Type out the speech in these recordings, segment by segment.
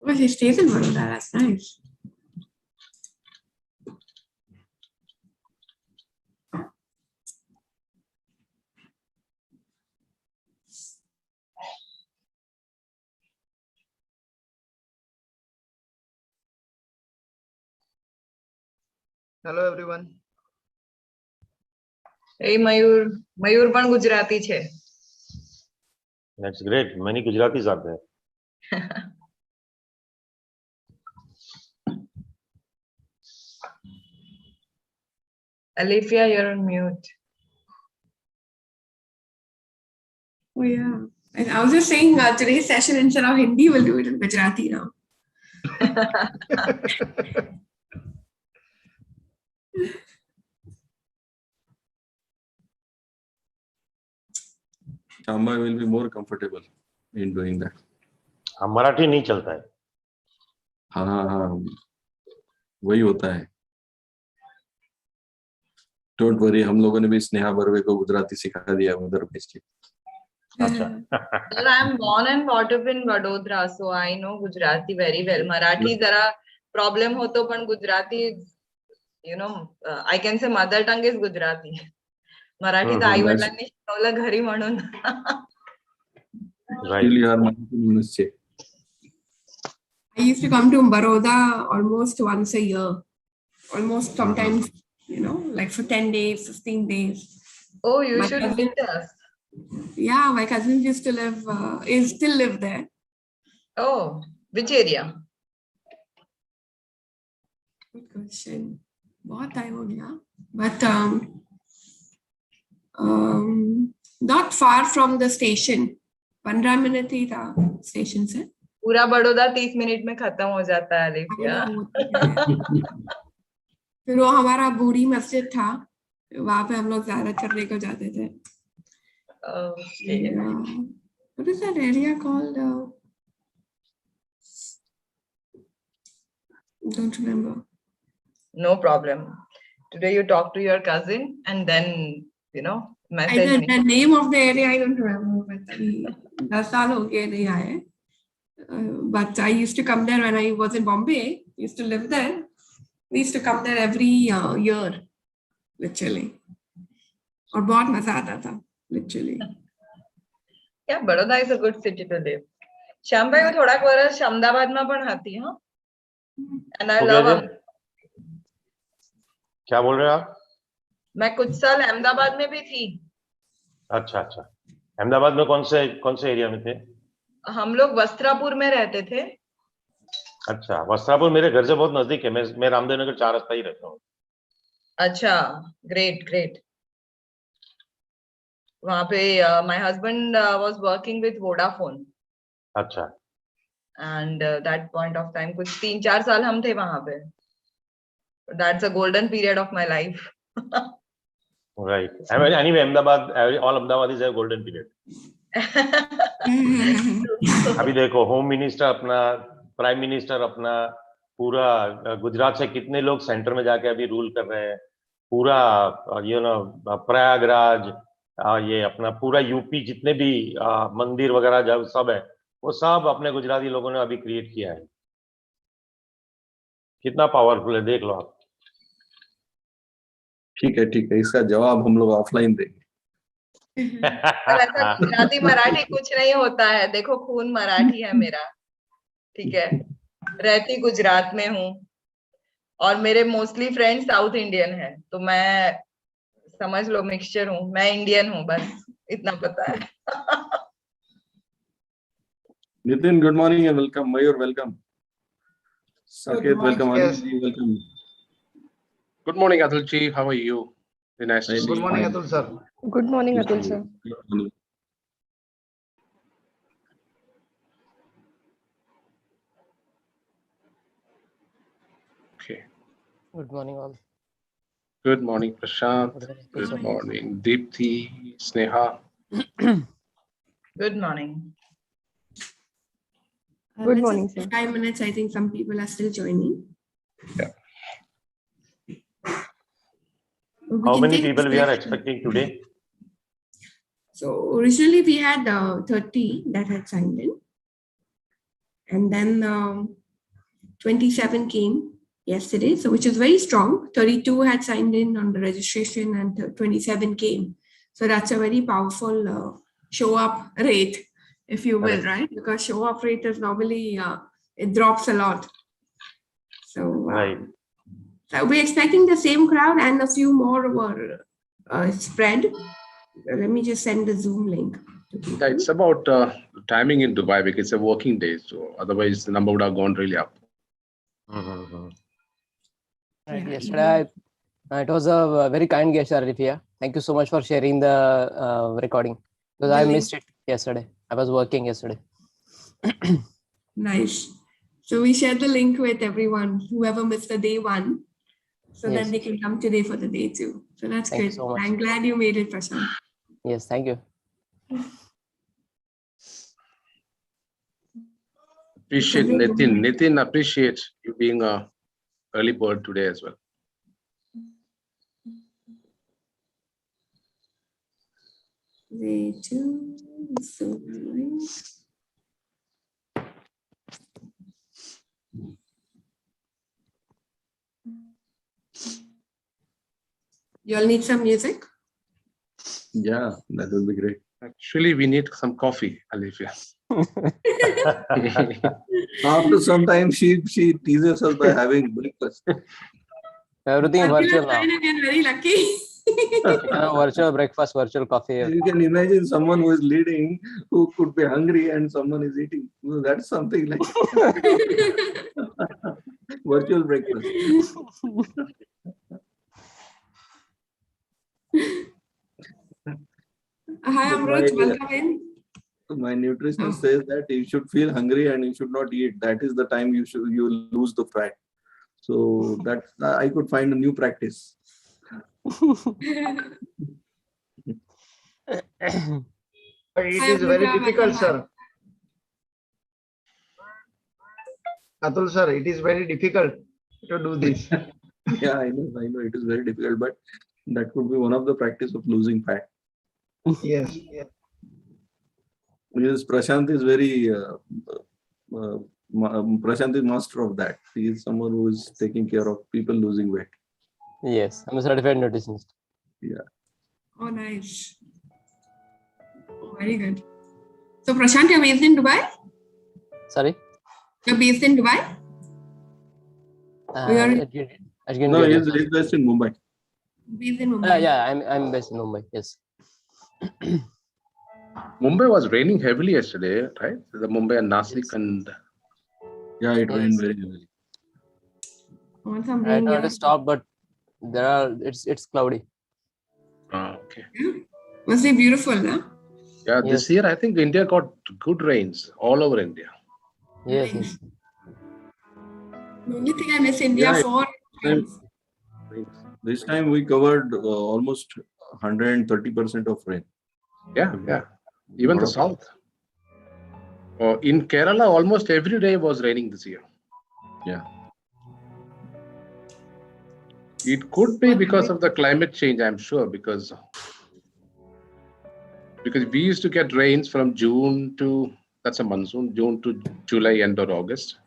Oh, she stays in Baroda. That's nice. Hello everyone. Hey Mayur, Mayur પણ ગુજરાતી છે. That's great. Many Gujaratis are there. Alifia, you're on mute. Oh yeah. And I was just saying today's session instead of Hindi, we'll do it in Gujarati now. Chamba will be more comfortable in doing that. हाँ मराठी नहीं चलता है. हाँ वही होता है. Don't worry, हम लोगों ने भी स्नेहा बर्वे को गुजराती सिखा दिया उधर भेज के. अच्छा. Well, I'm born and brought up in Vadodara, so I know Gujarati very well. Marathi जरा problem हो तो पण Gujarati, you know, I can say mother tongue is Gujarati. Marathi तर आई वडिलांनी शिकवलं घरी म्हणून. Right. I used to come to Baroda almost once a year. Almost sometimes, you know, like for 10 days, 15 days. Oh, you My should cousin- meet us. Yeah, my cousins used to still live there. Oh, which area? Good question. बहुत time हो गया. But not far from the station. 15 minutes ही था station से. पूरा Baroda 30 minute में खत्म हो जाता है अलिफिया. फिर वो हमारा बूढ़ी मस्जिद था, वहां पे हम लोग ज़्यादा करने को जाते थे. Okay. What is that area called? Don't remember. No problem. Today you talk to your cousin and then, you know, message me. The name of the area I don't remember, but 10 साल हो गए नहीं आए. But I used to come there when I was in Bombay. Used to live there. We used to come there every year, literally. और बहुत मजा आता था, literally. Yeah, Baroda is a good city to live. श्यामभाई હું થોડાક વર્ષ અમદાવાદમાં પણ હતી, હા. And I love it. क्या बोल रहे हो आप? मैं कुछ साल अहमदाबाद में भी थी. अच्छा. अहमदाबाद में कौन से एरिया में थे? हम लोग वस्त्रापुर में रहते थे. अच्छा, वस्त्रापुर मेरे घर से बहुत नजदीक है. मैं रामदेव नगर 4 रास्ता ही रहता हूँ. अच्छा, great. वहाँ पे my husband was working with Vodafone. अच्छा. And that point of time कुछ 3-4 साल हम थे वहाँ पे. That's a golden period of my life. Right. Anyway, Ahmedabad, all Ahmedabadis have golden period. अभी देखो होम मिनिस्टर अपना, प्राइम मिनिस्टर अपना, पूरा गुजरात से कितने लोग सेंटर में जाके अभी रूल कर रहे हैं. पूरा प्रयागराज, ये अपना पूरा यूपी जितने भी मंदिर वगैरह जब सब है, वो सब अपने गुजराती लोगों ने अभी क्रिएट किया है. कितना पावरफुल है, देख लो आप. ठीक है, इसका जवाब हम लोग ऑफलाइन देंगे. पर ऐसा गुजराती मराठी कुछ नहीं होता है. देखो खून मराठी है मेरा, ठीक है. रहती गुजरात में हूँ और मेरे मोस्टली फ्रेंड्स साउथ इंडियन है, तो मैं समझ लो मिक्सचर हूँ. मैं इंडियन हूँ, बस इतना पता है. Nitin, good morning and welcome. Mayur, welcome. Saket, welcome. Yes. Anil, welcome. Good morning, Atul ji. How are you? Very nice to see Good you. morning, Atul sir. Good morning, Atul sir. Okay. Good morning, all. Good morning, Prashant. Good morning, Deepthi, Sneha. Good morning. Good morning, sir. 5 minutes. I think some people are still joining. Yeah. How many people we are expecting today? So originally we had 30 that had signed in. And then 27 came yesterday, so which is very strong. 32 had signed in on the registration and 27 came. So that's a very powerful show up rate, if you will, right? Because show up rate is normally, it drops a lot. So, Right. so we're expecting the same crowd and a few more were spread. Let me just send the Zoom link. Yeah, it's about timing in Dubai because it's a working day. So otherwise the number would have gone really up. Mhm. Right. Yeah. Yesterday, it was a very kind gesture, Rifia. Thank you so much for sharing the recording because I The missed it yesterday. I was working yesterday. Nice. So we shared the link with everyone, whoever missed the day one, so Yes. that they can come today for the day two. So that's Thank you good. so much. I'm glad you made it, Prashant. Yes, thank you. Appreciate Nitin. Nitin, appreciate you being a early bird today as well. Day two. So you all need some music? Yeah, that will be great. Actually, we need some coffee, Alifia. After some time, she teases us by having breakfast. Everything virtual now. Again, very lucky. Virtual breakfast, virtual coffee. You can imagine someone who is leading, who could be hungry and someone is eating. So that's something like virtual breakfast. Hi, Amrit. Welcome in. My nutritionist says that you should feel hungry and you should not eat. That is the time you lose the fat. So that I could find a new practice. But it Hi, is very Amrita, difficult, welcome sir. Atul sir, it is very difficult to do this. Yeah, I know it is very difficult, but that could be one of the practice of losing fat. Yes, yes. Because Prashant is very Prashant is master of that. He is someone who is taking care of people losing weight. Yes, I'm a certified nutritionist. Yeah. Oh, nice. Oh, very good. So, Prashant, you're based in Dubai? Sorry? You're based in Dubai? I didn't No, get he you, is sorry. based in Mumbai. Based in Mumbai. Yeah, I'm based in Mumbai. Yes. Mumbai was raining heavily yesterday, right? The Mumbai and Nasik Yes. and Yeah, it Yes. rained very heavily. Want some Right rain now here? it stopped, but it's cloudy. okay. Yeah. Must be beautiful, huh? Yeah, Yes. this year I think India got good rains all over India. Yes, Nice. yes. The only thing I miss India Yeah, for is This time we covered almost 130% of rain. Yeah, yeah. Even the south. In Kerala, almost every day was raining this year. Yeah. It could be because of the climate change, I'm sure, because we used to get rains from June to, that's a monsoon, June to July, end or August,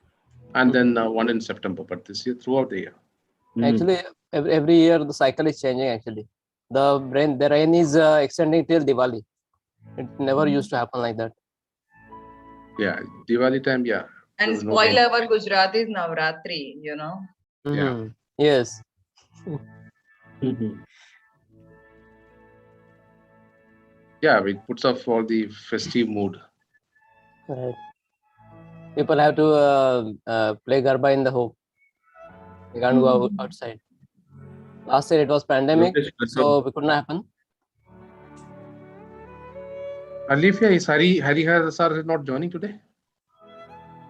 and then one in September. But this year, throughout the year. Actually, every year the cycle is changing. Actually, the rain is extending till Diwali. It never used to happen like that. Yeah, Diwali time, yeah. And there was no rain. spoil our Gujarati's Navratri, you know. Mm-hmm. Yes. Yeah, it puts off all the festive mood. Right. People have to play Garba in the home. They can't go outside. Last year it was pandemic, so it couldn't happen. Alifia, is Harihar sir not joining today?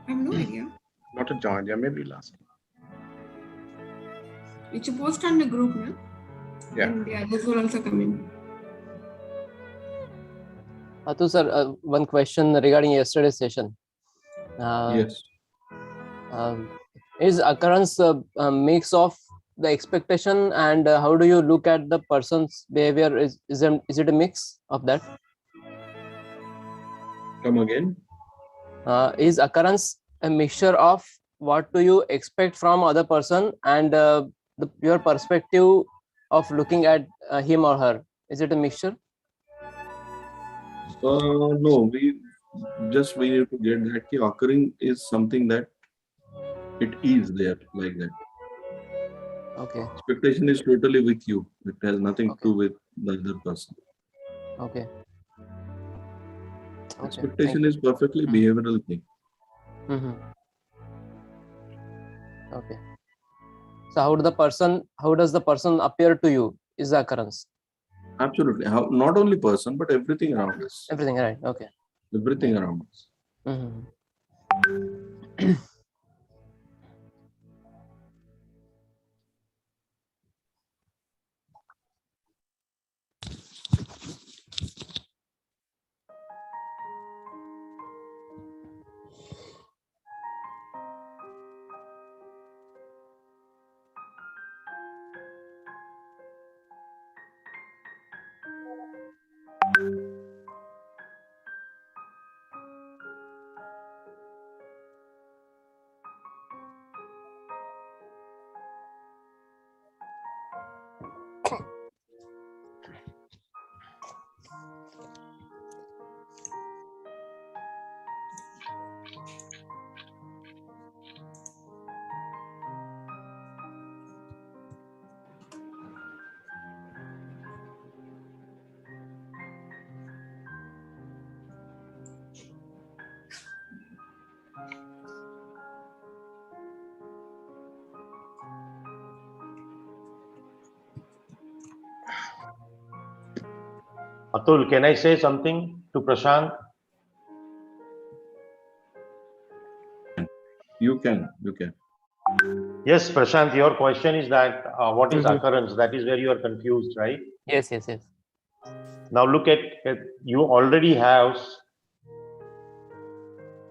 I have no idea. Not a join, yeah, maybe last. You should post on the group, no? Yeah. And the others will also come in. Atu sir, one question regarding yesterday's session. Yes. Is occurrence a mix of the expectation and how do you look at the person's behavior? Is it a mix of that? Come again. Is occurrence a mixture of what do you expect from other person and your perspective of looking at him or her? Is it a mixture? No, we need to get that the occurring is something that it is there like that. Okay. Expectation is totally with you. It has nothing to Okay. do with the other person. Okay. Expectation is perfectly behavioral thing. Okay. So how does the person appear to you is the occurrence? Absolutely. Not only person, but everything around us. Everything, right? Okay. Everything around us. Atul, can I say something to Prashant? You can. Yes, Prashant, your question is that what is occurrence? That is where you are confused, right? Yes. Now look at you already have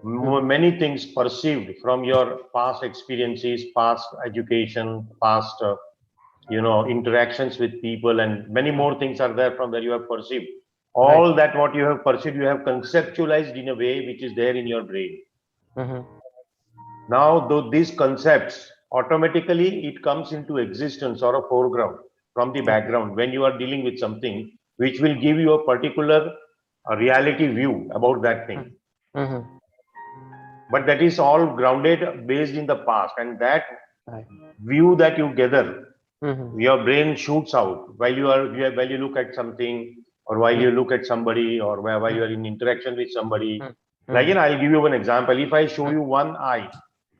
many things perceived from your past experiences, past education, past interactions with people, and many more things are there from where you have perceived. All that what you have perceived, you have conceptualized in a way which is there in your brain. Now, though these concepts automatically it comes into existence or a foreground from the background when you are dealing with something which will give you a particular reality view about that thing. But that is all grounded based in the past, and that view that you gather, your brain shoots out while you look at something, or while you look at somebody, or while you are in interaction with somebody. Like, I'll give you an example. If I show you one eye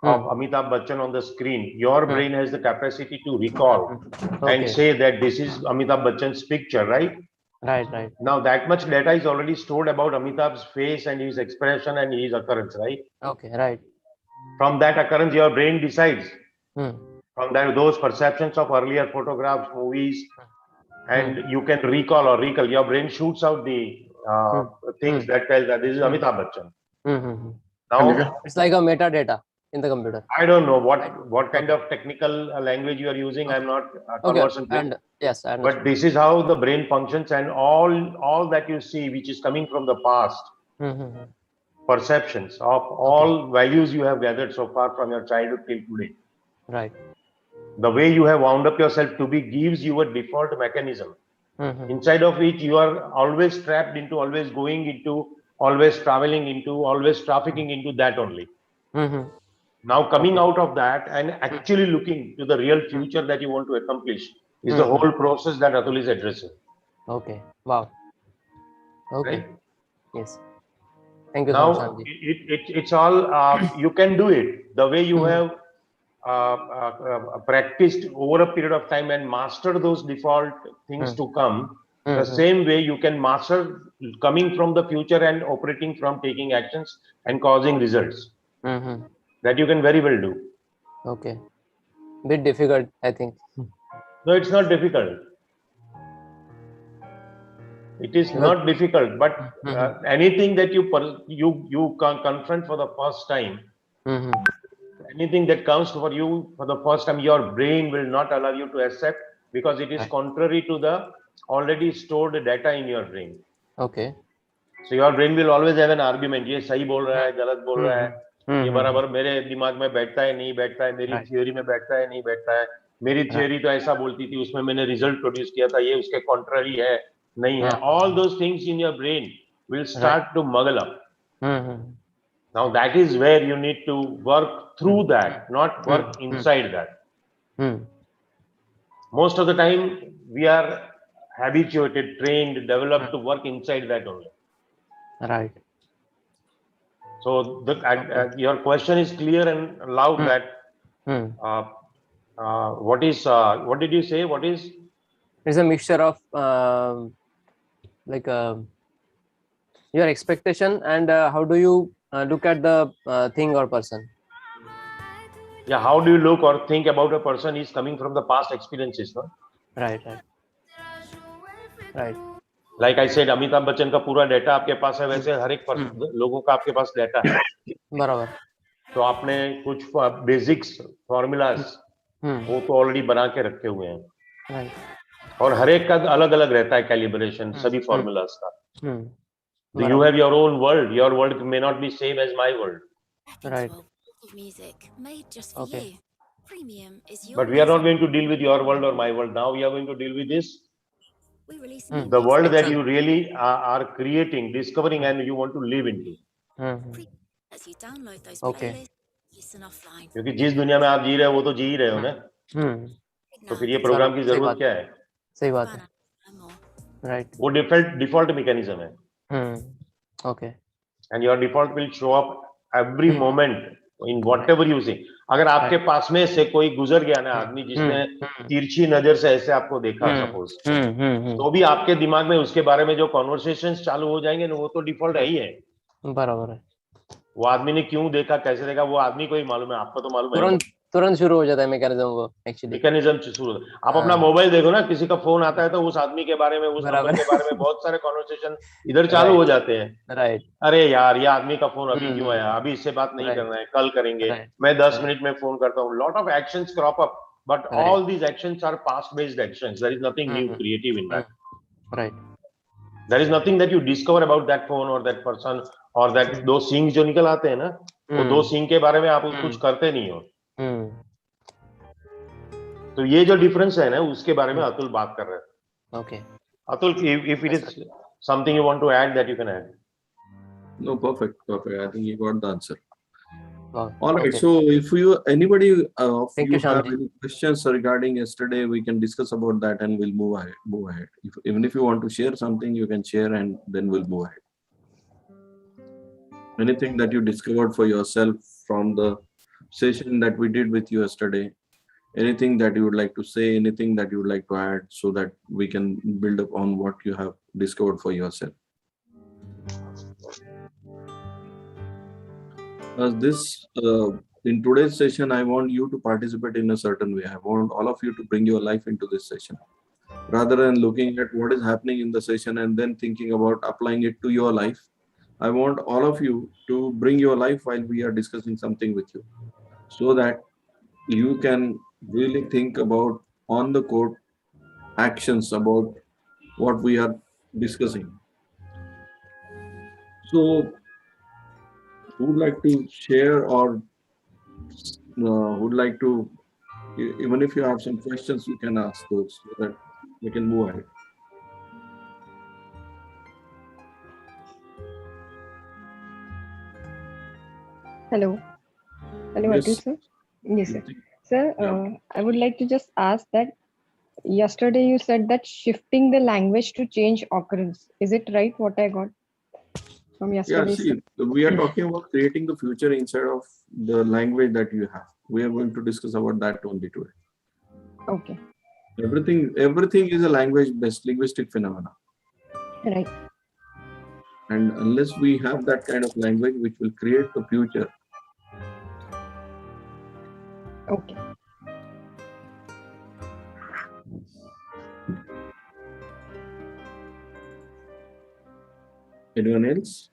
of Amitabh Bachchan on the screen, your brain has the capacity to recall and say that this is Amitabh Bachchan's picture, right? Right. Now that much data is already stored about Amitabh's face and his expression and his occurrence, right? Okay, right. From that occurrence, your brain decides. From those perceptions of earlier photographs, movies, and you can recall. Your brain shoots out the things that tell that this is Amitabh Bachchan. Now it's like a metadata in the computer. I don't know what kind of technical language you are using. I'm not conversant with. Yes, I understand. But this is how the brain functions, and all that you see, which is coming from the past, perceptions of all values you have gathered so far from your childhood till today. Right. The way you have wound up yourself to be gives you a default mechanism. Inside of it, you are always trapped into, always going into, always traveling into, always trafficking into that only. Now coming out of that and actually looking to the real future that you want to accomplish is the whole process that Atul is addressing. Okay. Wow. Okay. Right? Yes. Thank you Now, so much, it's all, you can do it the way you have practiced over a period of time and master those default things to come. The same way you can master coming from the future and operating from taking actions and causing results. That you can very well do. Okay. Bit difficult, I think. No, it's not difficult. It is not difficult, but anything that you confront for the first time, anything that comes for you for the first time, your brain will not allow you to accept because it is contrary to the already stored data in your brain. Okay. So your brain will always have an argument. ये सही बोल रहा है, गलत बोल रहा है. ये बराबर मेरे दिमाग में बैठता है नहीं बैठता है, मेरी थियोरी में बैठता है नहीं बैठता है, मेरी थियोरी तो ऐसा बोलती थी, उसमें मैंने रिजल्ट प्रोड्यूस किया था, ये उसके कॉन्ट्ररी है नहीं है. All those things in your brain will start to muggle up. Now that is where you need to work through that, not work inside that. Most of the time we are habituated, trained, developed to work inside that only. Right. So your question is clear and loud that what did you say? What is? It's a mixture of like your expectation and how do you look at the thing or person. Yeah, how do you look or think about a person is coming from the past experiences, no? Right. Like I said, Amitabh Bachchan का पूरा data आपके पास है, वैसे हर एक लोगों का आपके पास data है. बराबर. तो आपने कुछ बेसिक्स फॉर्मूलाज वो तो ऑलरेडी बना के रखे हुए हैं. Right. और हर एक का अलग अलग रहता है कैलिब्रेशन सभी फॉर्मूलाज का. So you have your own world. Your world may not be same as my world. Right. Music made just for Okay. you. Premium is your But we are not going to deal with your world or my world. Now we are going to deal with this. We release The world that you really are creating, discovering, and you want to live into. as you download those Okay. playlists, listen offline. क्योंकि जिस दुनिया में आप जी रहे हो वो तो जी ही रहे हो ना. तो फिर ये प्रोग्राम की जरूरत क्या है? सही बात है. Right. वो डिफॉल्ट मैकेनिज्म है. Okay. And your default will show up every moment in whatever you see. अगर आपके पास में से कोई गुजर गया ना आदमी जिसने तिरछी नजर से ऐसे आपको देखा सपोज, तो भी आपके दिमाग में उसके बारे में जो कॉन्वर्सेशंस चालू हो जाएंगे ना, वो तो डिफॉल्ट है ही है. बराबर है. वो आदमी ने क्यों देखा, कैसे देखा, वो आदमी को ही मालूम है, आपको तो मालूम है. तुरंत शुरू हो जाता है मैकेनिज्म वो एक्चुअली. मैकेनिज्म शुरू. आप अपना मोबाइल देखो ना, किसी का फोन आता है तो उस आदमी के बारे में, उस नंबर के बारे में बहुत सारे कॉन्वर्सेशन इधर चालू हो जाते हैं. राइट. अरे यार ये आदमी का फोन अभी क्यों आया, अभी इससे बात नहीं करना है, कल करेंगे, मैं 10 मिनट में फोन करता हूँ. Lot of actions crop up, but all these actions are past based actions. There is nothing new creative in that. Right. There is nothing that you discover about that phone और that person और that दो सिंग जो निकल आते हैं ना, वो दो सिंग के बारे में आप कुछ करते नहीं हो. तो ये जो डिफरेंस है ना, उसके बारे में अतुल बात कर रहे हैं. Okay. Atul, if it is something you want to add, that you can add. No, perfect. I think you got the answer. Wow. All right. Okay. So if anybody of Thank you you, have Shyamji. any questions regarding yesterday, we can discuss about that and we'll move ahead. Even if you want to share something, you can share and then we'll move ahead. Anything that you discovered for yourself from the session that we did with you yesterday, anything that you would like to say, anything that you would like to add so that we can build up on what you have discovered for yourself. In today's session, I want you to participate in a certain way. I want all of you to bring your life into this session. Rather than looking at what is happening in the session and then thinking about applying it to your life, I want all of you to bring your life while we are discussing something with you, so that you can really think about on the court actions about what we are discussing. So who would like to share or would like to, even if you have some questions, you can ask those so that we can move ahead. Hello, Yes. Atul sir. Yes, sir. Sir, I would like to just ask that yesterday you said that shifting the language to change occurrence. Is it right what I got from yesterday? Yeah, see, we are talking about creating the future inside of the language that you have. We are going to discuss about that only today. Okay. Everything is a language-based linguistic phenomena. Right. And unless we have that kind of language which will create the future. Okay. Anyone else?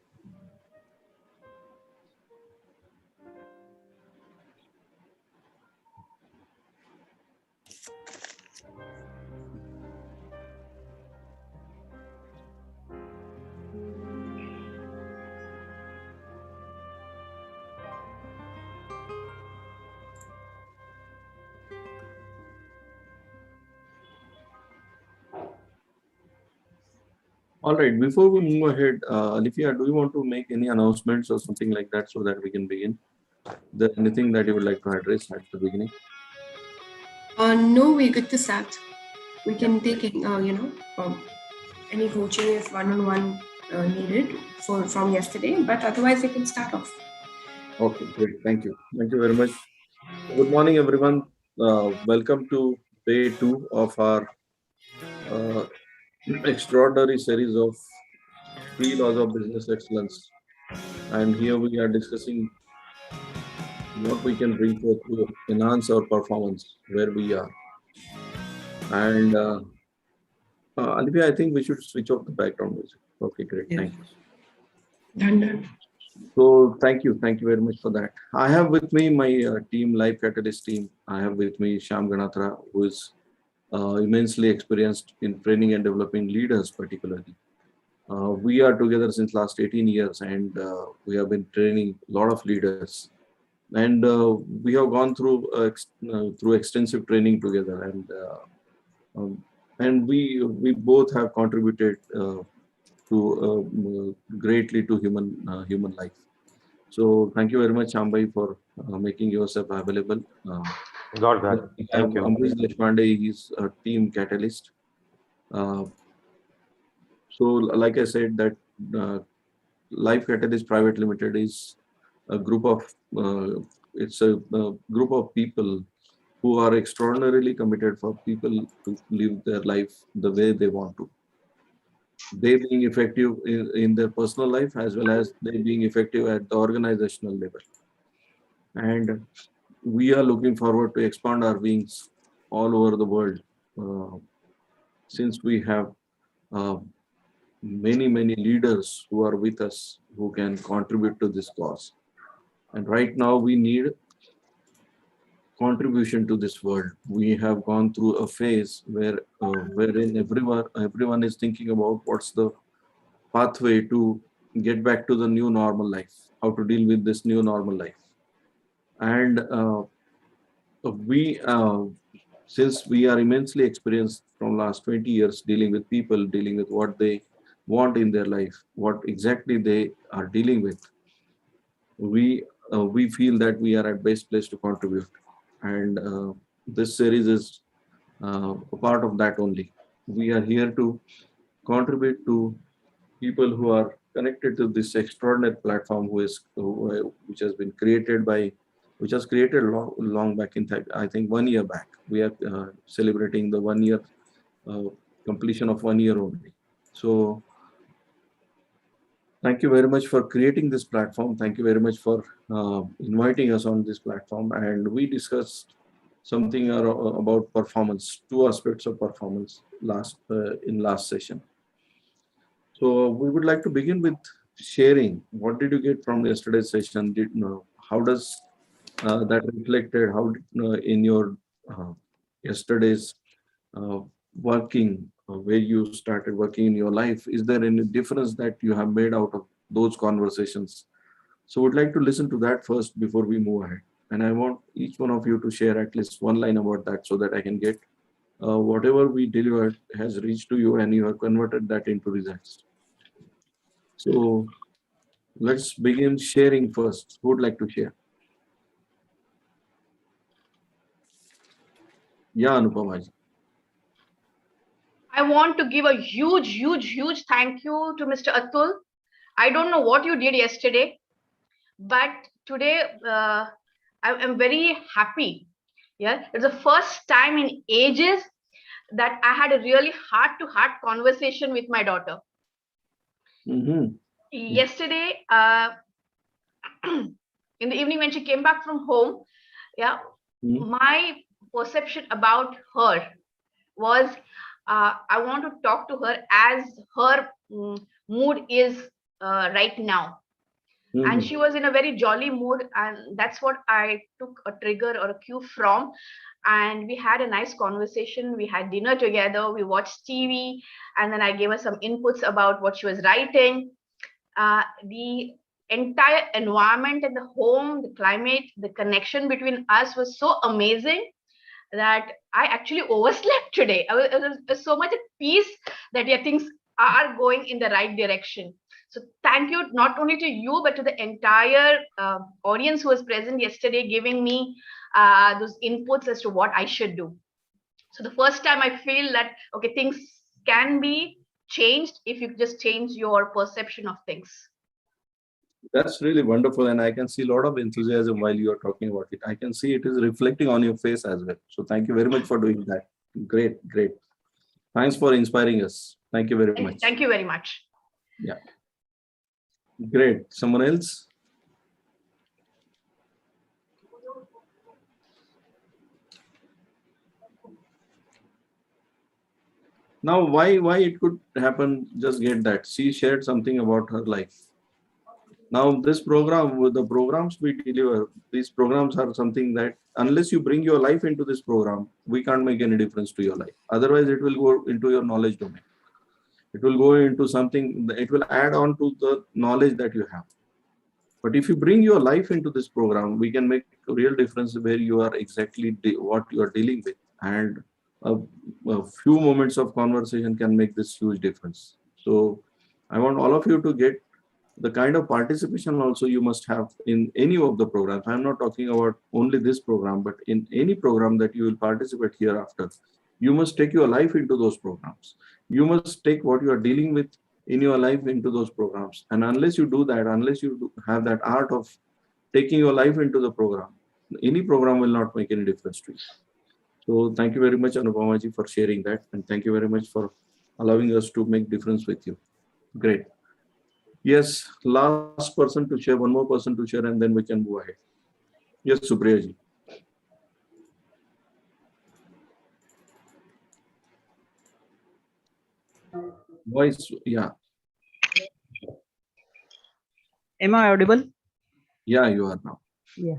All right, before we move ahead, Alifia, do you want to make any announcements or something like that so that we can begin? Is there anything that you would like to address at the beginning? No, we're good to start. We can take it, any coaching if one-on-one needed from yesterday, but otherwise we can start off. Okay, great. Thank you. Thank you very much. Good morning, everyone. Welcome to day 2 of our extraordinary series of 3 laws of business excellence. And here we are discussing what we can bring forth to enhance our performance where we are. And Alivia, I think we should switch off the background music. Okay, great. Yeah. Thank you. Done. So thank you very much for that. I have with me my team, Life Catalyst team. I have with me Shyam Ganatra, who is immensely experienced in training and developing leaders, particularly. We are together since last 18 years, and we have been training a lot of leaders. And we have gone through extensive training together, and we both have contributed greatly to human life. So thank you very much, Shambai, for making yourself available. Got that. Thank you. Amrish Deshpande is a team catalyst. So like I said, that Life Catalyst Private Limited is a group of group of people who are extraordinarily committed for people to live their life the way they want to. They being effective in their personal life as well as they being effective at the organizational level. And we are looking forward to expand our wings all over the world since we have many leaders who are with us who can contribute to this cause. And right now we need contribution to this world. We have gone through a phase wherein everyone is thinking about what's the pathway to get back to the new normal life, how to deal with this new normal life. And since we are immensely experienced from last 20 years dealing with people, dealing with what they want in their life, what exactly they are dealing with, we feel that we are at best place to contribute. And this series is a part of that only. We are here to contribute to people who are connected to this extraordinary platform which has created long back in fact, I think 1 year back. We are celebrating the 1 year completion of 1 year only. So thank you very much for creating this platform. Thank you very much for inviting us on this platform. And we discussed something about performance, 2 aspects of performance in last session. So we would like to begin with sharing. What did you get from yesterday's session? How does that reflected? How in your yesterday's working, where you started working in your life? Is there any difference that you have made out of those conversations? So we'd like to listen to that first before we move ahead. And I want each one of you to share at least one line about that so that I can get whatever we delivered has reached to you and you have converted that into results. So let's begin sharing first. Who would like to share? Yeah, Anupama. I want to give a huge thank you to Mr. Atul. I don't know what you did yesterday, but today I am very happy. Yeah, it's the first time in ages that I had a really heart-to-heart conversation with my daughter. Mm-hmm. Yesterday, in the evening when she came back from home, my perception about her was I want to talk to her as her mood is right now. And she was in a very jolly mood, and that's what I took a trigger or a cue from. And we had a nice conversation. We had dinner together, we watched TV, and then I gave her some inputs about what she was writing. The entire environment in the home, the climate, the connection between us was so amazing that I actually overslept today. I was so much at peace that things are going in the right direction. So thank you not only to you, but to the entire audience who was present yesterday, giving me those inputs as to what I should do. So the first time I feel that, okay, things can be changed if you just change your perception of things. That's really wonderful. And I can see a lot of enthusiasm while you are talking about it. I can see it is reflecting on your face as well. So thank you very much for doing that. Great, great. Thanks for inspiring us. Thank you very much. Thank you very much. Yeah. Great. Someone else? Now, why it could happen? Just get that. She shared something about her life. Now, this program, with the programs we deliver, these programs are something that unless you bring your life into this program, we can't make any difference to your life. Otherwise, it will go into your knowledge domain. It will go into something, it will add on to the knowledge that you have. But if you bring your life into this program, we can make a real difference where you are exactly what you are dealing with. And a few moments of conversation can make this huge difference. So I want all of you to get the kind of participation also you must have in any of the programs. I'm not talking about only this program, but in any program that you will participate hereafter, you must take your life into those programs. You must take what you are dealing with in your life into those programs. And unless you do that, unless you have that art of taking your life into the program, any program will not make any difference to you. So thank you very much, Anupamaji, for sharing that. And thank you very much for allowing us to make difference with you. Great. Yes, last person to share, one more person to share, and then we can move ahead. Yes, Supriya ji. Voice, yeah. Am I audible? Yeah, you are now. Yeah.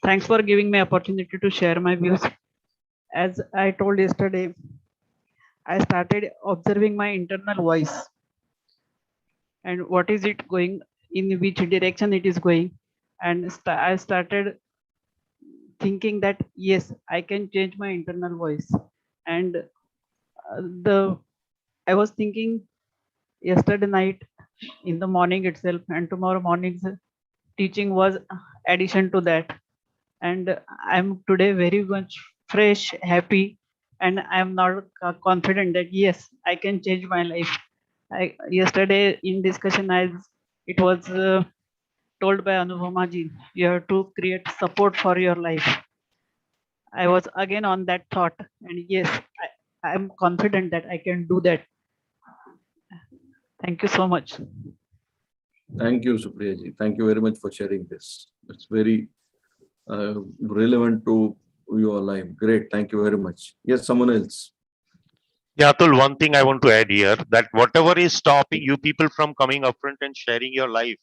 Thanks for giving me opportunity to share my views. As I told yesterday, I started observing my internal voice and what is it going, in which direction it is going. And I started thinking that, yes, I can change my internal voice. And I was thinking yesterday night, in the morning itself, and tomorrow morning's teaching was addition to that. And I'm today very much fresh, happy, and I'm not confident that yes, I can change my life. Yesterday in discussion, it was told by Anupama ji, you have to create support for your life. I was again on that thought, and yes, I'm confident that I can do that. Thank you so much. Thank you, Supriya ji. Thank you very much for sharing this. It's very relevant to your life. Great. Thank you very much. Yes, someone else. Yeah, Atul, one thing I want to add here, that whatever is stopping you people from coming up front and sharing your life,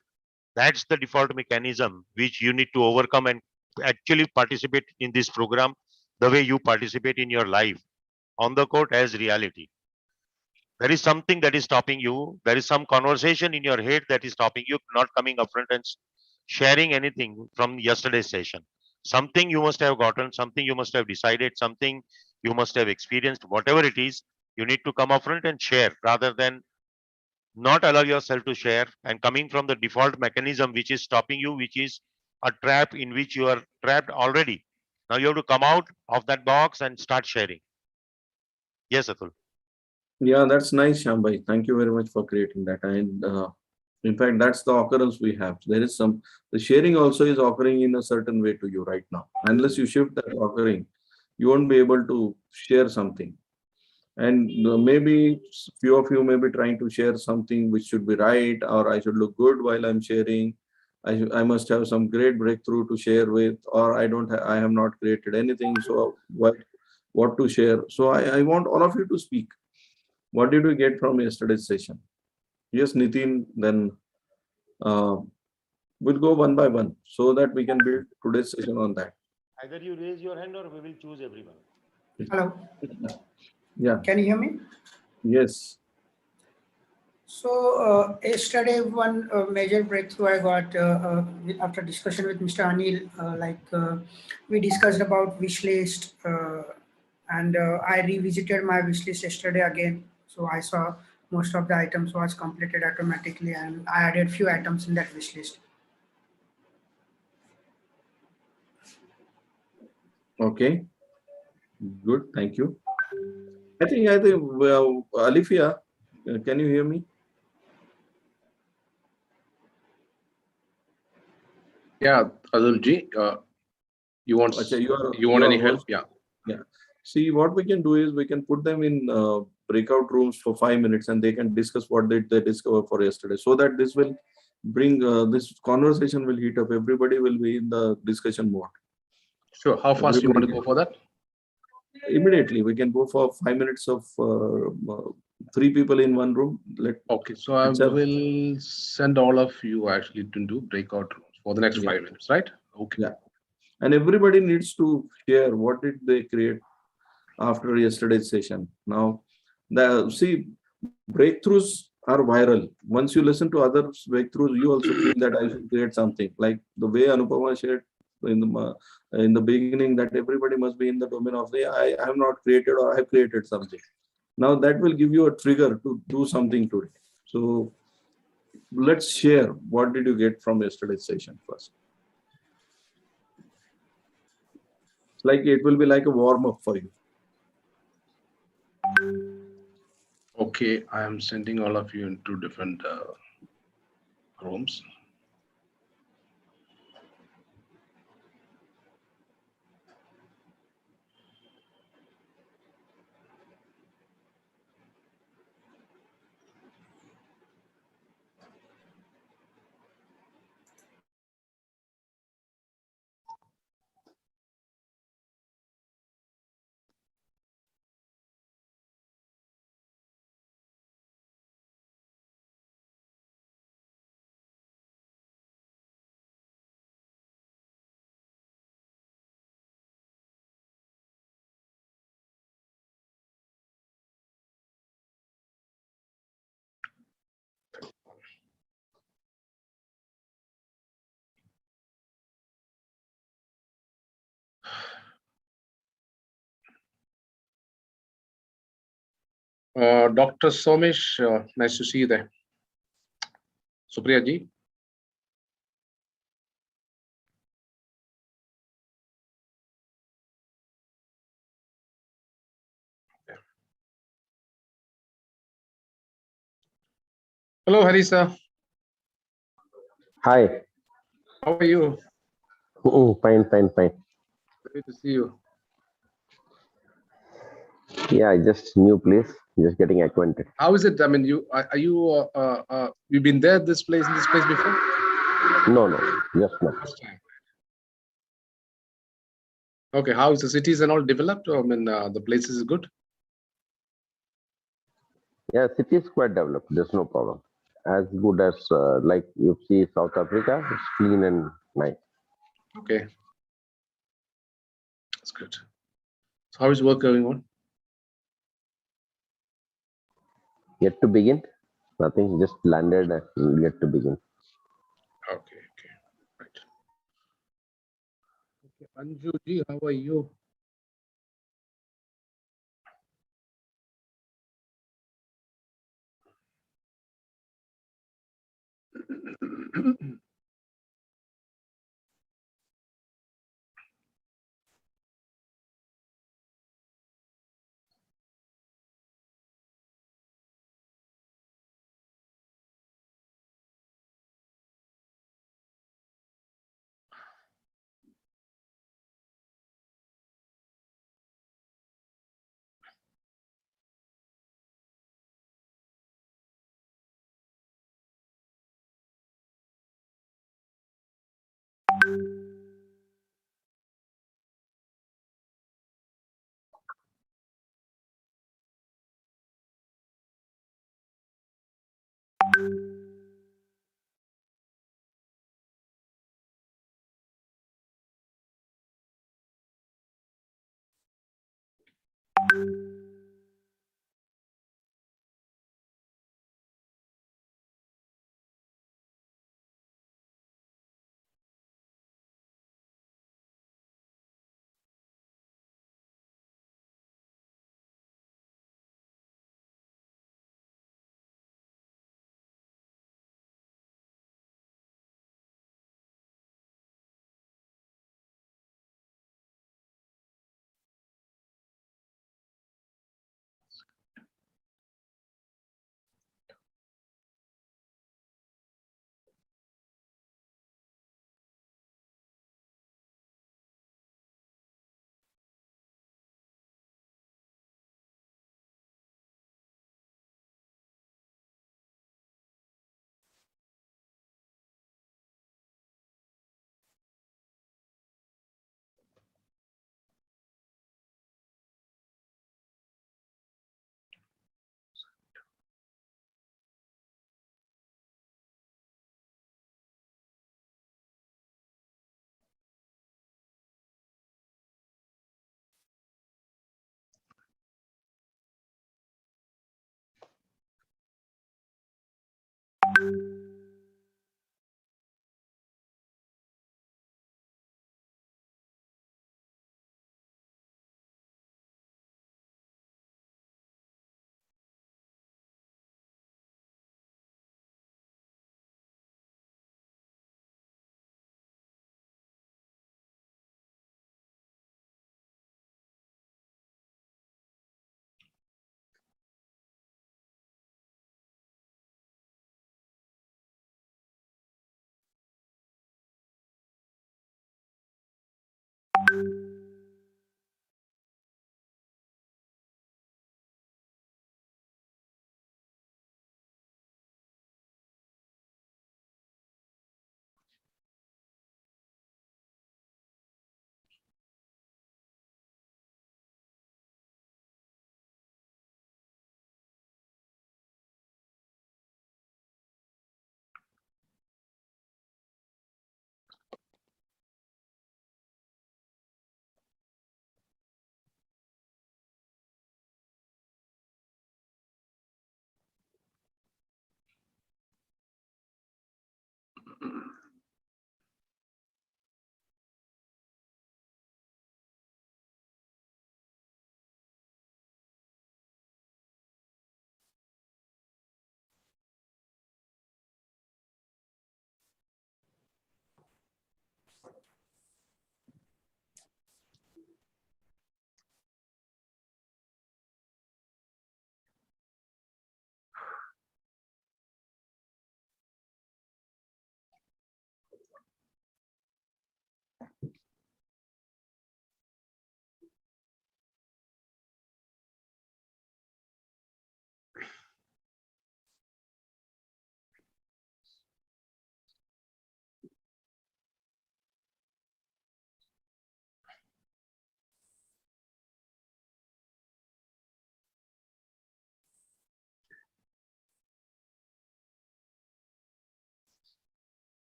that's the default mechanism which you need to overcome and actually participate in this program the way you participate in your life on the court as reality. There is something that is stopping you. There is some conversation in your head that is stopping you not coming up front and sharing anything from yesterday's session. Something you must have gotten, something you must have decided, something you must have experienced, whatever it is, you need to come up front and share rather than not allow yourself to share and coming from the default mechanism which is stopping you, which is a trap in which you are trapped already. Now you have to come out of that box and start sharing. Yes, Atul. Yeah, that's nice, Shambai. Thank you very much for creating that. And in fact, that's the occurrence we have. There is the sharing also is occurring in a certain way to you right now. Unless you shift that occurring, you won't be able to share something. And maybe few of you may be trying to share something which should be right, or I should look good while I'm sharing. I must have some great breakthrough to share with, or I have not created anything. So what to share? So I want all of you to speak. What did we get from yesterday's session? Yes, Nitin, then we'll go one by one so that we can build today's session on that. Either you raise your hand or we will choose everyone. Hello. Yeah. Can you hear me? Yes. So yesterday, one major breakthrough I got after discussion with Mr. Anil, we discussed about wish list, and I revisited my wish list yesterday again. So I saw most of the items was completed automatically, and I added few items in that wish list. Okay, good. Thank you. I think well, Alifia, can you hear me? Yeah, Adulji, you want any help? Yeah. Yeah. See, what we can do is we can put them in breakout rooms for 5 minutes, and they can discuss what they discovered for yesterday, so that this will bring this conversation will heat up. Everybody will be in the discussion mode. Sure. How fast you want to go for that? Immediately, we can go for 5 minutes of 3 people in one room. Okay, so I will send all of you actually to do breakout rooms for the next 5 minutes, right? Okay. Yeah, and everybody needs to share what did they create after yesterday's session. Now, breakthroughs are viral. Once you listen to others' breakthroughs, you also feel that I should create something. Like the way Anupama shared in the beginning, that everybody must be in the domain of I have not created, or I have created something. Now that will give you a trigger to do something today. So let's share, what did you get from yesterday's session first. It's like it will be like a warm-up for you. Okay, I am sending all of you into different rooms. Dr. Somesh, nice to see you there. Supriya ji. Hello, Harisa. Hi. How are you? Fine. Great to see you. Yeah, just new place, just getting acquainted. How is it? I mean, you've been there, in this place before? No, just not. First time. Okay, how is the cities and all developed? I mean, the place is good? Yeah, city is quite developed. There's no problem. As good as like you see South Africa, it's clean and nice. Okay, that's good. So how is work going on? Yet to begin. Nothing, just landed and yet to begin. Okay, right. Okay, Anju ji, how are you? You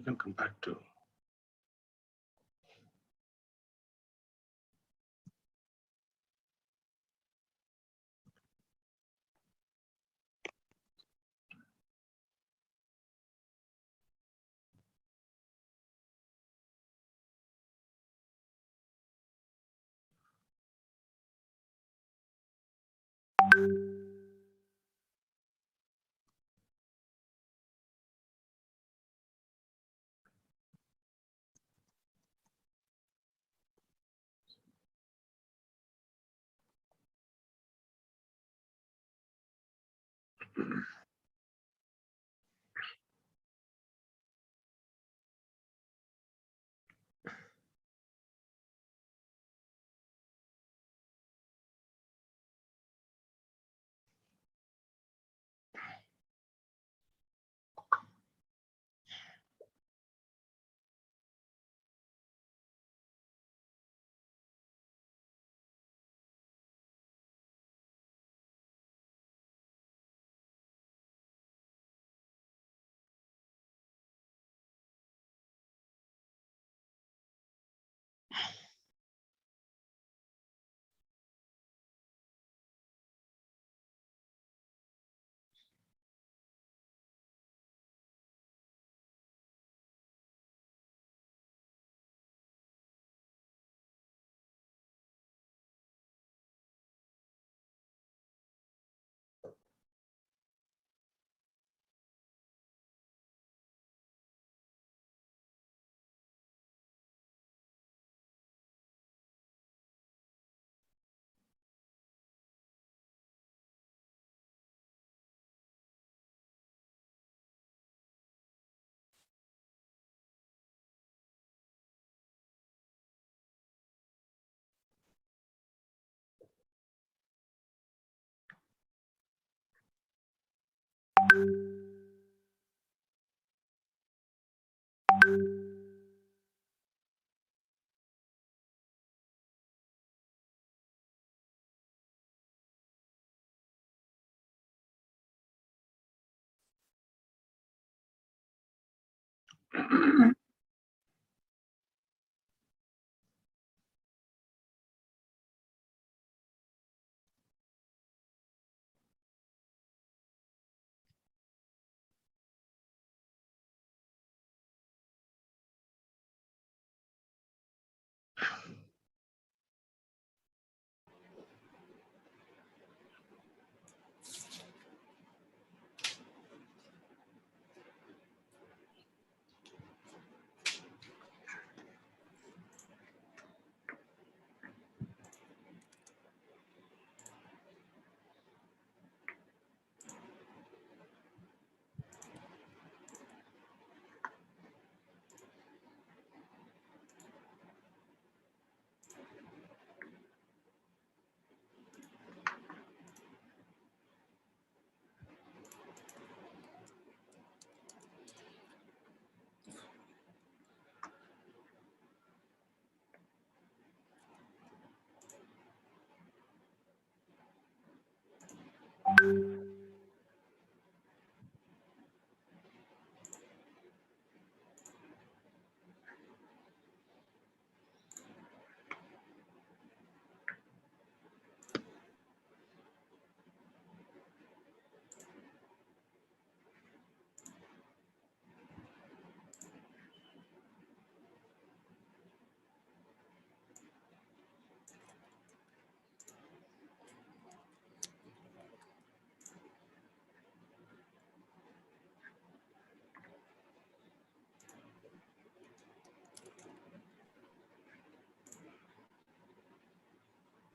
can come back to.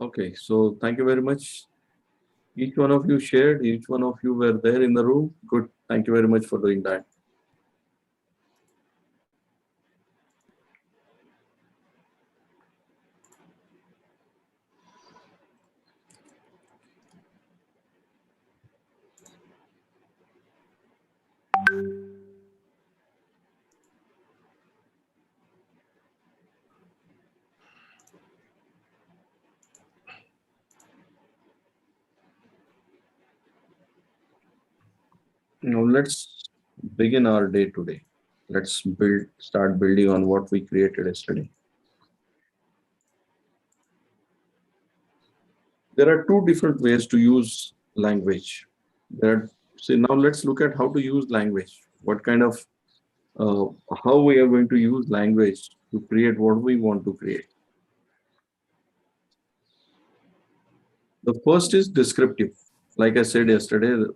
Okay, so thank you very much. Each one of you shared, each one of you were there in the room. Good. Thank you very much for doing that. Now let's begin our day today. Let's start building on what we created yesterday. There are two different ways to use language. So now let's look at how to use language. What kind of, how we are going to use language to create what we want to create. The first is descriptive. Like I said yesterday, the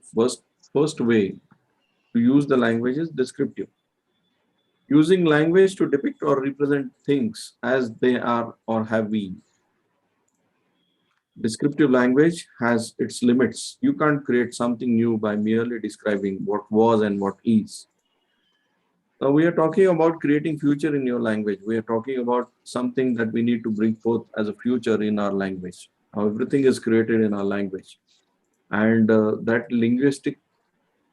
first way to use the language is descriptive. Using language to depict or represent things as they are or have been. Descriptive language has its limits. You can't create something new by merely describing what was and what is. Now we are talking about creating future in your language. We are talking about something that we need to bring forth as a future in our language. Now everything is created in our language. And that linguistic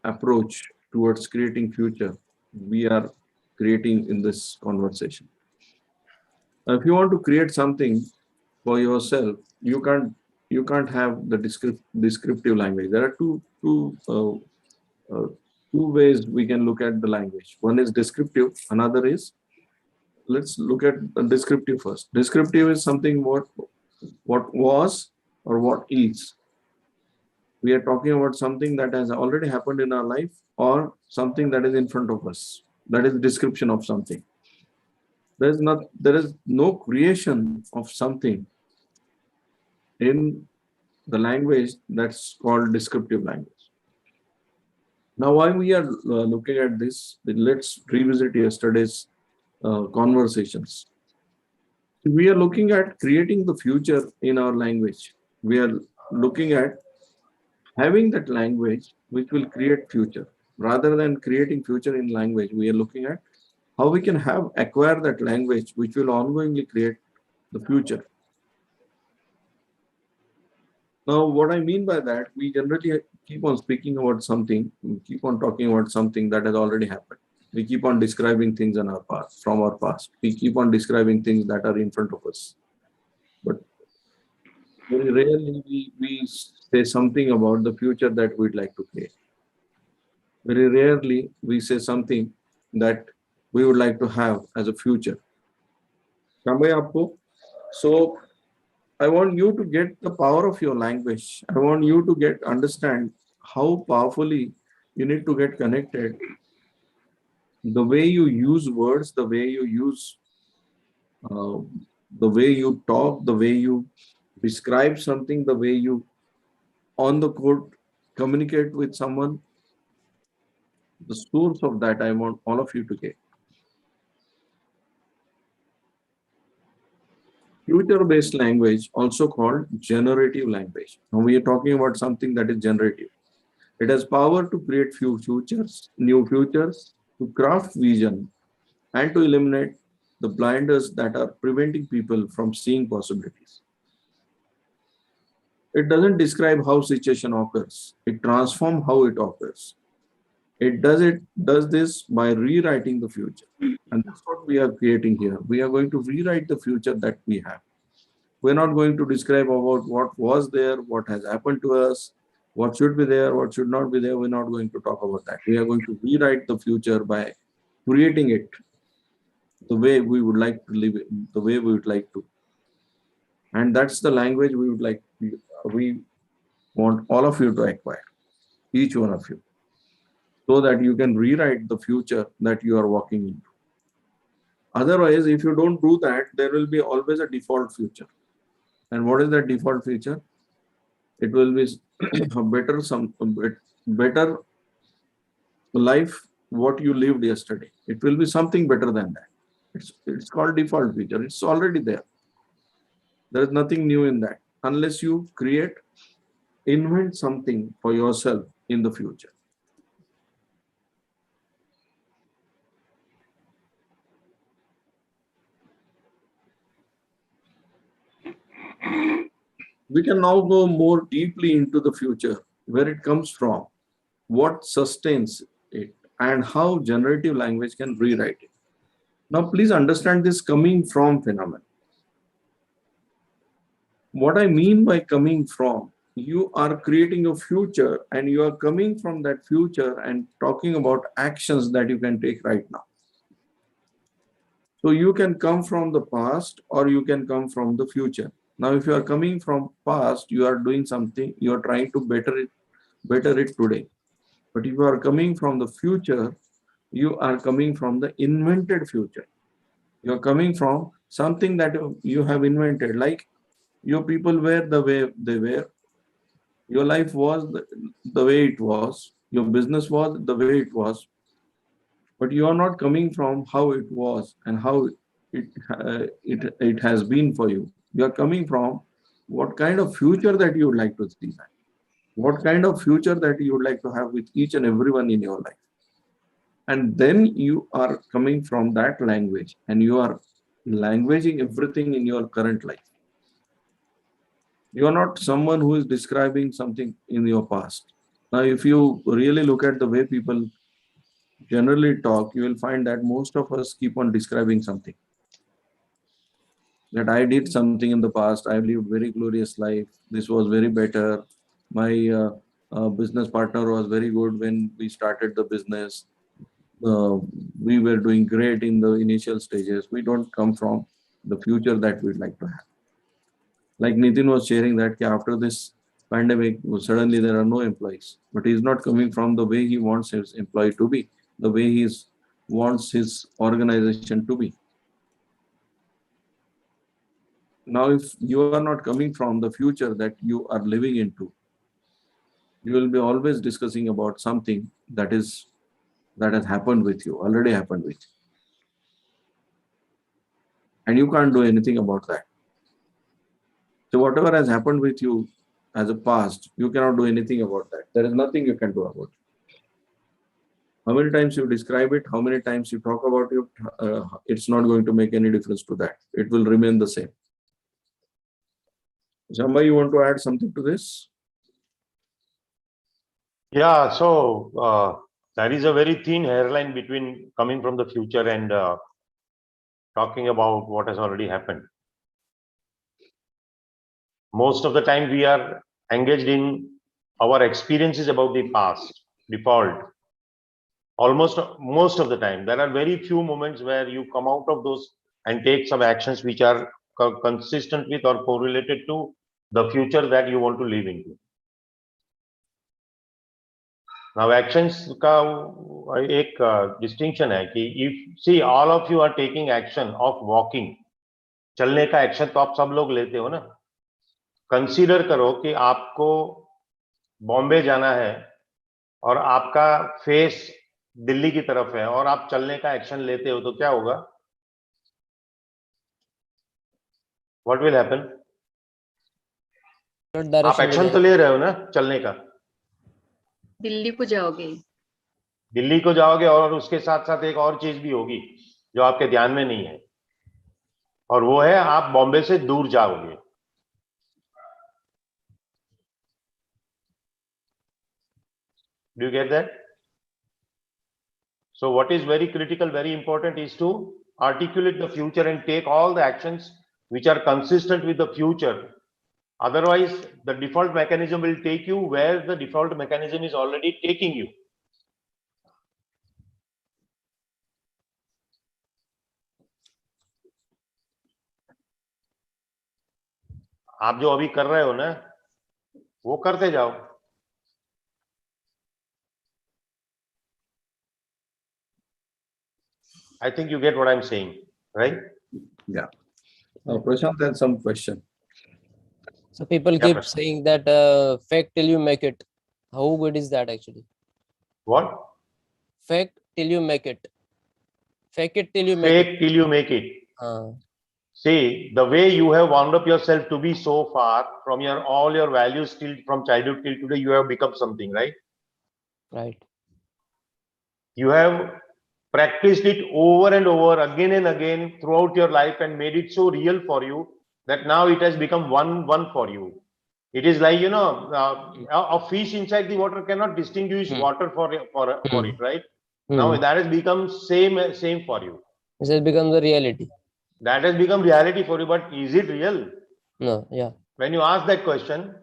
approach towards creating future, we are creating in this conversation. Now, if you want to create something for yourself, you can't have the descriptive language. There are two ways we can look at the language. One is descriptive, another is, let's look at the descriptive first. Descriptive is something what was or what is. We are talking about something that has already happened in our life or something that is in front of us. That is description of something. There is no creation of something in the language that's called descriptive language. Now, why we are looking at this, let's revisit yesterday's conversations. We are looking at creating the future in our language. We are looking at having that language which will create future. Rather than creating future in language, we are looking at how we can acquire that language which will ongoingly create the future. Now, what I mean by that, we generally keep on speaking about something, we keep on talking about something that has already happened. We keep on describing things in our past, from our past. We keep on describing things that are in front of us. But very rarely we say something about the future that we'd like to create. Very rarely we say something that we would like to have as a future. So I want you to get the power of your language. I want you to understand how powerfully you need to get connected. The way you use words, the way you use, the way you talk, the way you describe something, the way you on the court communicate with someone, the source of that I want all of you to get. Future-based language, also called generative language. Now we are talking about something that is generative. It has power to create new futures, to craft vision, and to eliminate the blinders that are preventing people from seeing possibilities. It doesn't describe how situation occurs. It transforms how it occurs. It does this by rewriting the future. And that's what we are creating here. We are going to rewrite the future that we have. We're not going to describe about what was there, what has happened to us, what should be there, what should not be there. We're not going to talk about that. We are going to rewrite the future by creating it the way we would like to live it, the way we would like to. And that's the language we want all of you to acquire, each one of you, so that you can rewrite the future that you are walking into. Otherwise, if you don't do that, there will be always a default future. And what is that default future? It will be a better life what you lived yesterday. It will be something better than that. It's called default future. It's already there. There is nothing new in that unless you invent something for yourself in the future. We can now go more deeply into the future, where it comes from, what sustains it, and how generative language can rewrite it. Now, please understand this coming from phenomenon. What I mean by coming from, you are creating a future and you are coming from that future and talking about actions that you can take right now. So you can come from the past or you can come from the future. Now, if you are coming from past, you are doing something, you are trying to better it today. But if you are coming from the future, you are coming from the invented future. You are coming from something that you have invented, like your people were the way they were, your life was the way it was, your business was the way it was, but you are not coming from how it was and how it has been for you. You are coming from what kind of future that you would like to see, what kind of future that you would like to have with each and everyone in your life. And then you are coming from that language and you are languaging everything in your current life. You are not someone who is describing something in your past. Now, if you really look at the way people generally talk, you will find that most of us keep on describing something. That I did something in the past, I lived very glorious life, this was very better, my business partner was very good when we started the business, we were doing great in the initial stages. We don't come from the future that we'd like to have. Like Nitin was sharing that after this pandemic, suddenly there are no employees, but he's not coming from the way he wants his employee to be, the way he wants his organization to be. Now, if you are not coming from the future that you are living into, you will be always discussing about something that has happened with you, already happened with you. And you can't do anything about that. So whatever has happened with you as a past, you cannot do anything about that. There is nothing you can do about it. How many times you describe it, how many times you talk about it, it's not going to make any difference to that. It will remain the same. Somebody, you want to add something to this? Yeah, so there is a very thin hairline between coming from the future and talking about what has already happened. Most of the time we are engaged in our experiences about the past, default, almost most of the time. There are very few moments where you come out of those and take some actions which are consistent with or correlated to the future that you want to live into. Now actions का एक distinction है कि if see all of you are taking action of walking, चलने का action तो आप सब लोग लेते हो ना. कंसीडर करो कि आपको बॉम्बे जाना है और आपका फेस दिल्ली की तरफ है और आप चलने का एक्शन लेते हो तो क्या होगा? What will happen? आप एक्शन तो ले रहे हो ना चलने का. दिल्ली को जाओगे. दिल्ली को जाओगे और उसके साथ साथ एक और चीज भी होगी जो आपके ध्यान में नहीं है और वो है आप बॉम्बे से दूर जाओगे. Do you get that? So what is very critical, very important is to articulate the future and take all the actions which are consistent with the future. Otherwise, the default mechanism will take you where the default mechanism is already taking you. आप जो अभी कर रहे हो ना, वो करते जाओ. I think you get what I'm saying, right? Yeah. Prashant has some question. So people keep saying that fake till you make it. How good is that actually? What? Fake till you make it. Fake it till you make it. Fake till you make it. See, the way you have wound up yourself to be so far from your all your values till from childhood till today, you have become something, right? Right. You have practiced it over and over again and again throughout your life and made it so real for you that now it has become one for you. It is like, you know, a fish inside the water cannot distinguish water for it, right? Now that has become same for you. This has become the reality. That has become reality for you, but is it real? No, yeah. When you ask that question,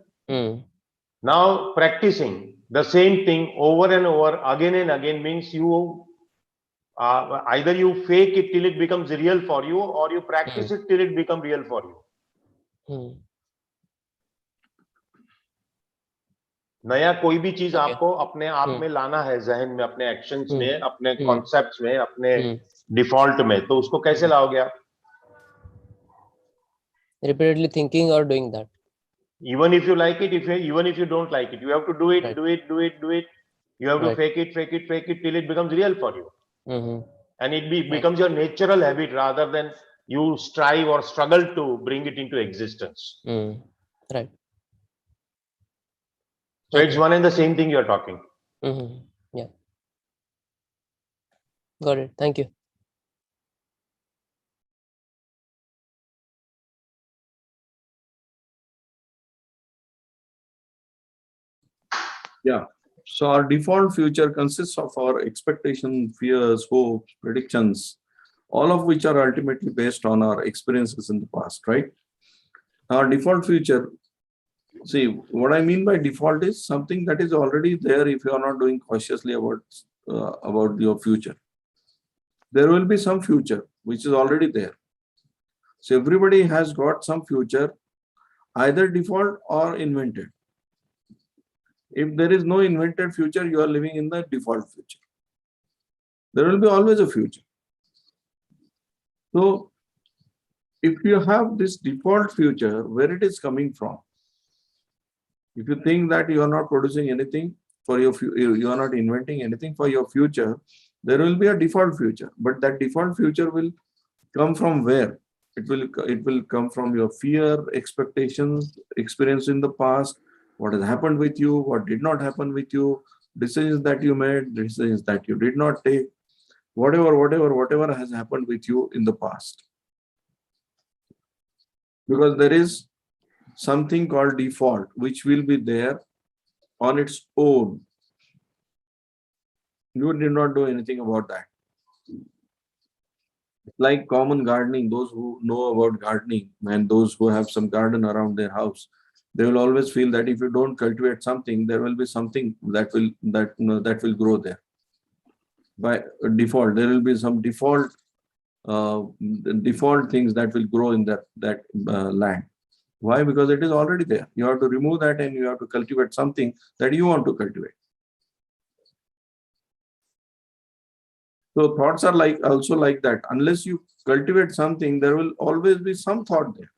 now practicing the same thing over and over again and again means you either you fake it till it becomes real for you or you practice it till it becomes real for you. नया कोई भी चीज आपको अपने आप में लाना है जहन में, अपने एक्शंस में, अपने कॉन्सेप्ट्स में, अपने डिफॉल्ट में, तो उसको कैसे लाओगे आप? Repeatedly thinking or doing that. Even if you like it, even if you don't like it, you have to do it, do it. You have to fake it till it becomes real for you. And it becomes your natural habit rather than you strive or struggle to bring it into existence. Right. So it's one and the same thing you're talking. Yeah. Got it. Thank you. Yeah. So our default future consists of our expectations, fears, hopes, predictions, all of which are ultimately based on our experiences in the past, right? Our default future, see, what I mean by default is something that is already there if you are not doing cautiously about your future. There will be some future which is already there. So everybody has got some future, either default or invented. If there is no invented future, you are living in the default future. There will be always a future. So if you have this default future, where it is coming from? If you think that you are not producing anything for your future, you are not inventing anything for your future, there will be a default future. But that default future will come from where? It will come from your fear, expectations, experience in the past, what has happened with you, what did not happen with you, decisions that you made, decisions that you did not take, whatever has happened with you in the past. Because there is something called default, which will be there on its own. You did not do anything about that. Like common gardening, those who know about gardening and those who have some garden around their house, they will always feel that if you don't cultivate something, there will be something that will grow there. by default. There will be some default things that will grow in that land. Why? Because it is already there. You have to remove that and you have to cultivate something that you want to cultivate. So thoughts are also like that. Unless you cultivate something, there will always be some thought there.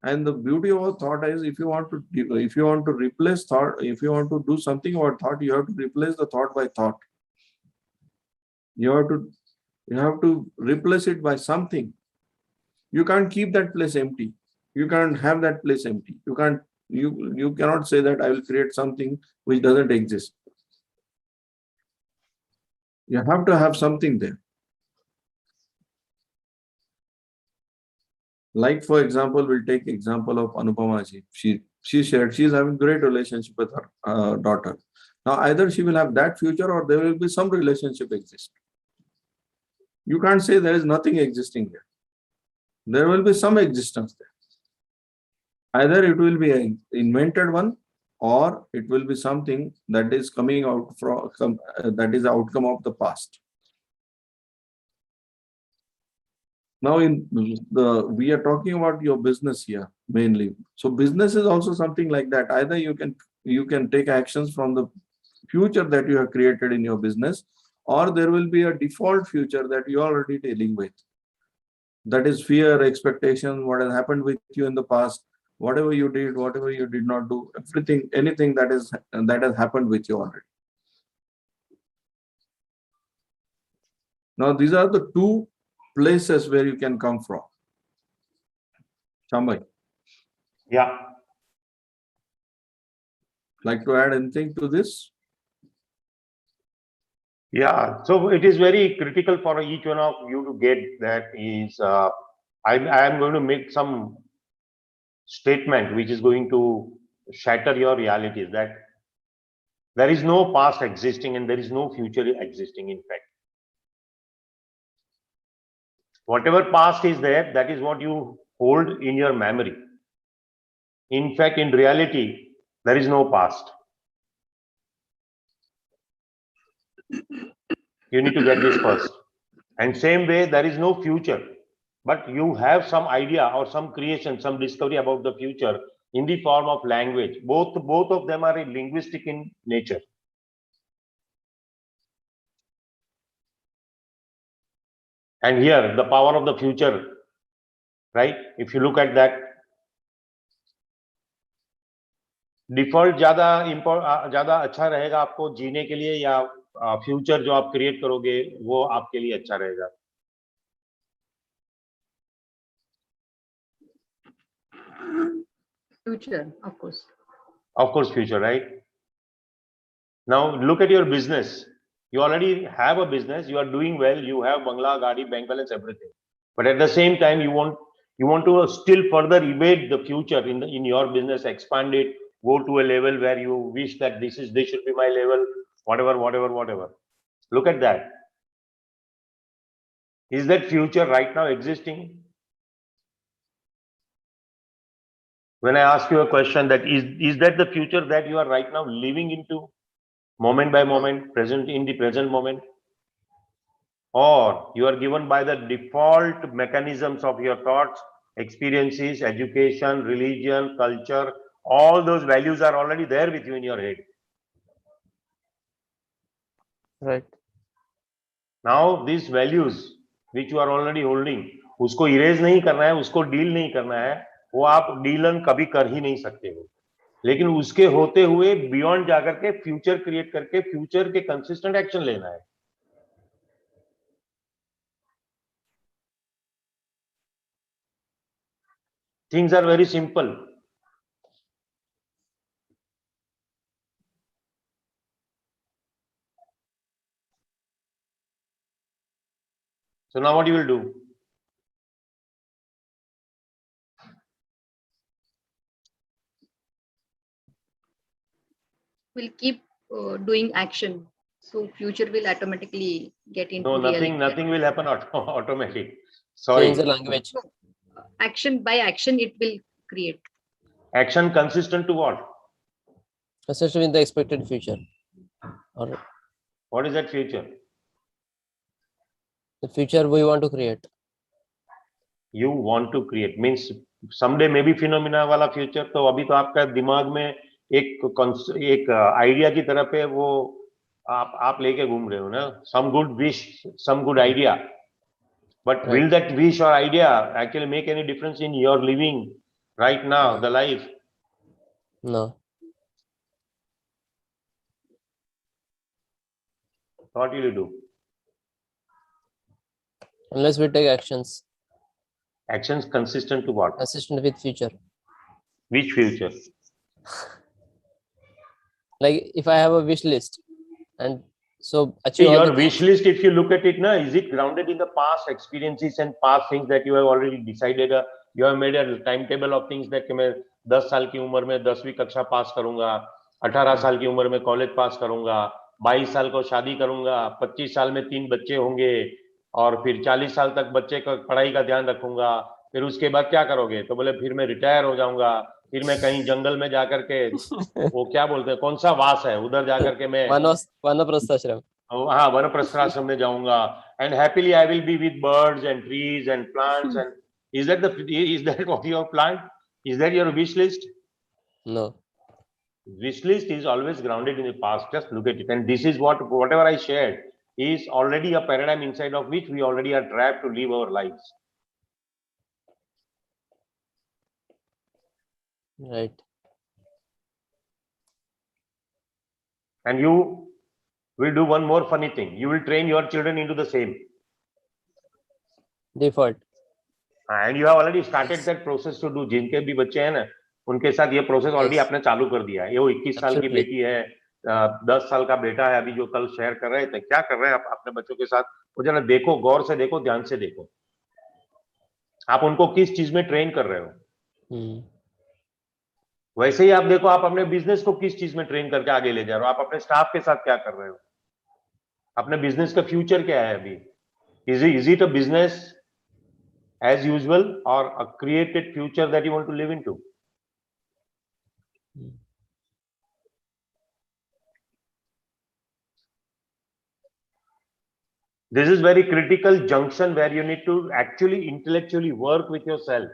And the beauty of a thought is, if you want to replace thought, if you want to do something about thought, you have to replace the thought by thought. You have to replace it by something. You can't keep that place empty. You can't have that place empty. You cannot say that I will create something which doesn't exist. You have to have something there. Like, for example, we'll take example of Anupama ji. She shared she's having great relationship with her daughter. Now, either she will have that future or there will be some relationship exist. You can't say there is nothing existing there. There will be some existence there. Either it will be an invented one, or it will be something that is coming out from that is the outcome of the past. Now, we are talking about your business here mainly. So business is also something like that. Either you can take actions from the future that you have created in your business, or there will be a default future that you are already dealing with. That is fear, expectation, what has happened with you in the past, whatever you did, whatever you did not do, everything, anything that has happened with you already. Now, these are the two places where you can come from. Shambai. Yeah. Like to add anything to this? Yeah, so it is very critical for each one of you to get that is, I am going to make some statement which is going to shatter your realities, that there is no past existing and there is no future existing. In fact, whatever past is there, that is what you hold in your memory. In fact, in reality, there is no past. You need to get this first. And same way, there is no future, but you have some idea or some creation, some discovery about the future in the form of language. Both of them are linguistic in nature. And here, the power of the future, right? If you look at that, default ज्यादा अच्छा रहेगा आपको जीने के लिए, या future जो आप क्रिएट करोगे वो आपके लिए अच्छा रहेगा? Future, of course future, right? Now look at your business. You already have a business, you are doing well, you have bangla, gaadi, bank balance, everything, but at the same time you want to still further evade the future in your business, expand it, go to a level where you wish that this should be my level, whatever. Look at that. Is that future right now existing? When I ask you a question, that is that the future that you are right now living into, moment by moment, present in the present moment, or you are given by the default mechanisms of your thoughts, experiences, education, religion, culture, all those values are already there with you in your head. Right. Now these values which you are already holding, उसको erase नहीं करना है, उसको deal नहीं करना है, वो आप डीलन कभी कर ही नहीं सकते हो, लेकिन उसके होते हुए बियॉन्ड जाकर के फ्यूचर क्रिएट करके फ्यूचर के कंसिस्टेंट एक्शन लेना है. Things are very simple. So now what you will do? We'll keep doing action, so future will automatically get into No, nothing will happen automatic. Sorry. Change the language. Action by action, it will create. Action consistent to what? Consistent with the expected future. Or what is that future? The future we want to create. You want to create means someday maybe phenomena वाला future, तो अभी तो आपका दिमाग में एक idea की तरफ है, वो आप लेके घूम रहे हो ना, some good wish, some good idea, but Right. will that wish or idea actually make any difference in your living right now, the life? No. What will you do? Unless we take actions. Actions consistent to what? Consistent with future. Which future? Like if I have a wish list, and so See, achieve all your the wish list, if you look at it now, is it grounded in the past experiences and past things that you have already decided? You have made a timetable of things that मैं 10 साल की उम्र में 10वीं कक्षा पास करूंगा, 18 साल की उम्र में कॉलेज पास करूंगा, 22 साल को शादी करूंगा, 25 साल में 3 बच्चे होंगे, और फिर 40 साल तक बच्चे का पढ़ाई का ध्यान रखूंगा, फिर उसके बाद क्या करोगे? तो बोले फिर मैं रिटायर हो जाऊंगा, फिर मैं कहीं जंगल में जाकर के वो क्या बोलते हैं, कौन सा वास है, उधर जाकर के मैं वनप्रस्थाश्रम, हाँ वनप्रस्थाश्रम में जाऊंगा, and happily I will be with birds and trees and plants. And is that what you have planned? Is that your wish list? No. Wish list is always grounded in the past. Just look at it, and this is whatever I shared is already a paradigm inside of which we already are trapped to live our lives. Right. And you will do one more funny thing. You will train your children into the same default. And you have already started that process to do. जिनके भी बच्चे हैं ना, उनके साथ ये process already आपने चालू कर दिया है. ये वो 21 साल की बेटी है, 10 साल का बेटा है, अभी जो कल शेयर कर रहे थे, क्या कर रहे हैं आप अपने बच्चों के साथ, वो जरा देखो, गौर से देखो, ध्यान से देखो, आप उनको किस चीज में ट्रेन कर रहे हो. वैसे ही आप देखो, आप अपने बिजनेस को किस चीज में ट्रेन करके आगे ले जा रहे हो, आप अपने स्टाफ के साथ क्या कर रहे हो, अपने बिजनेस का फ्यूचर क्या है अभी. Is it a business as usual or a created future that you want to live into? This is very critical junction where you need to actually intellectually work with yourself.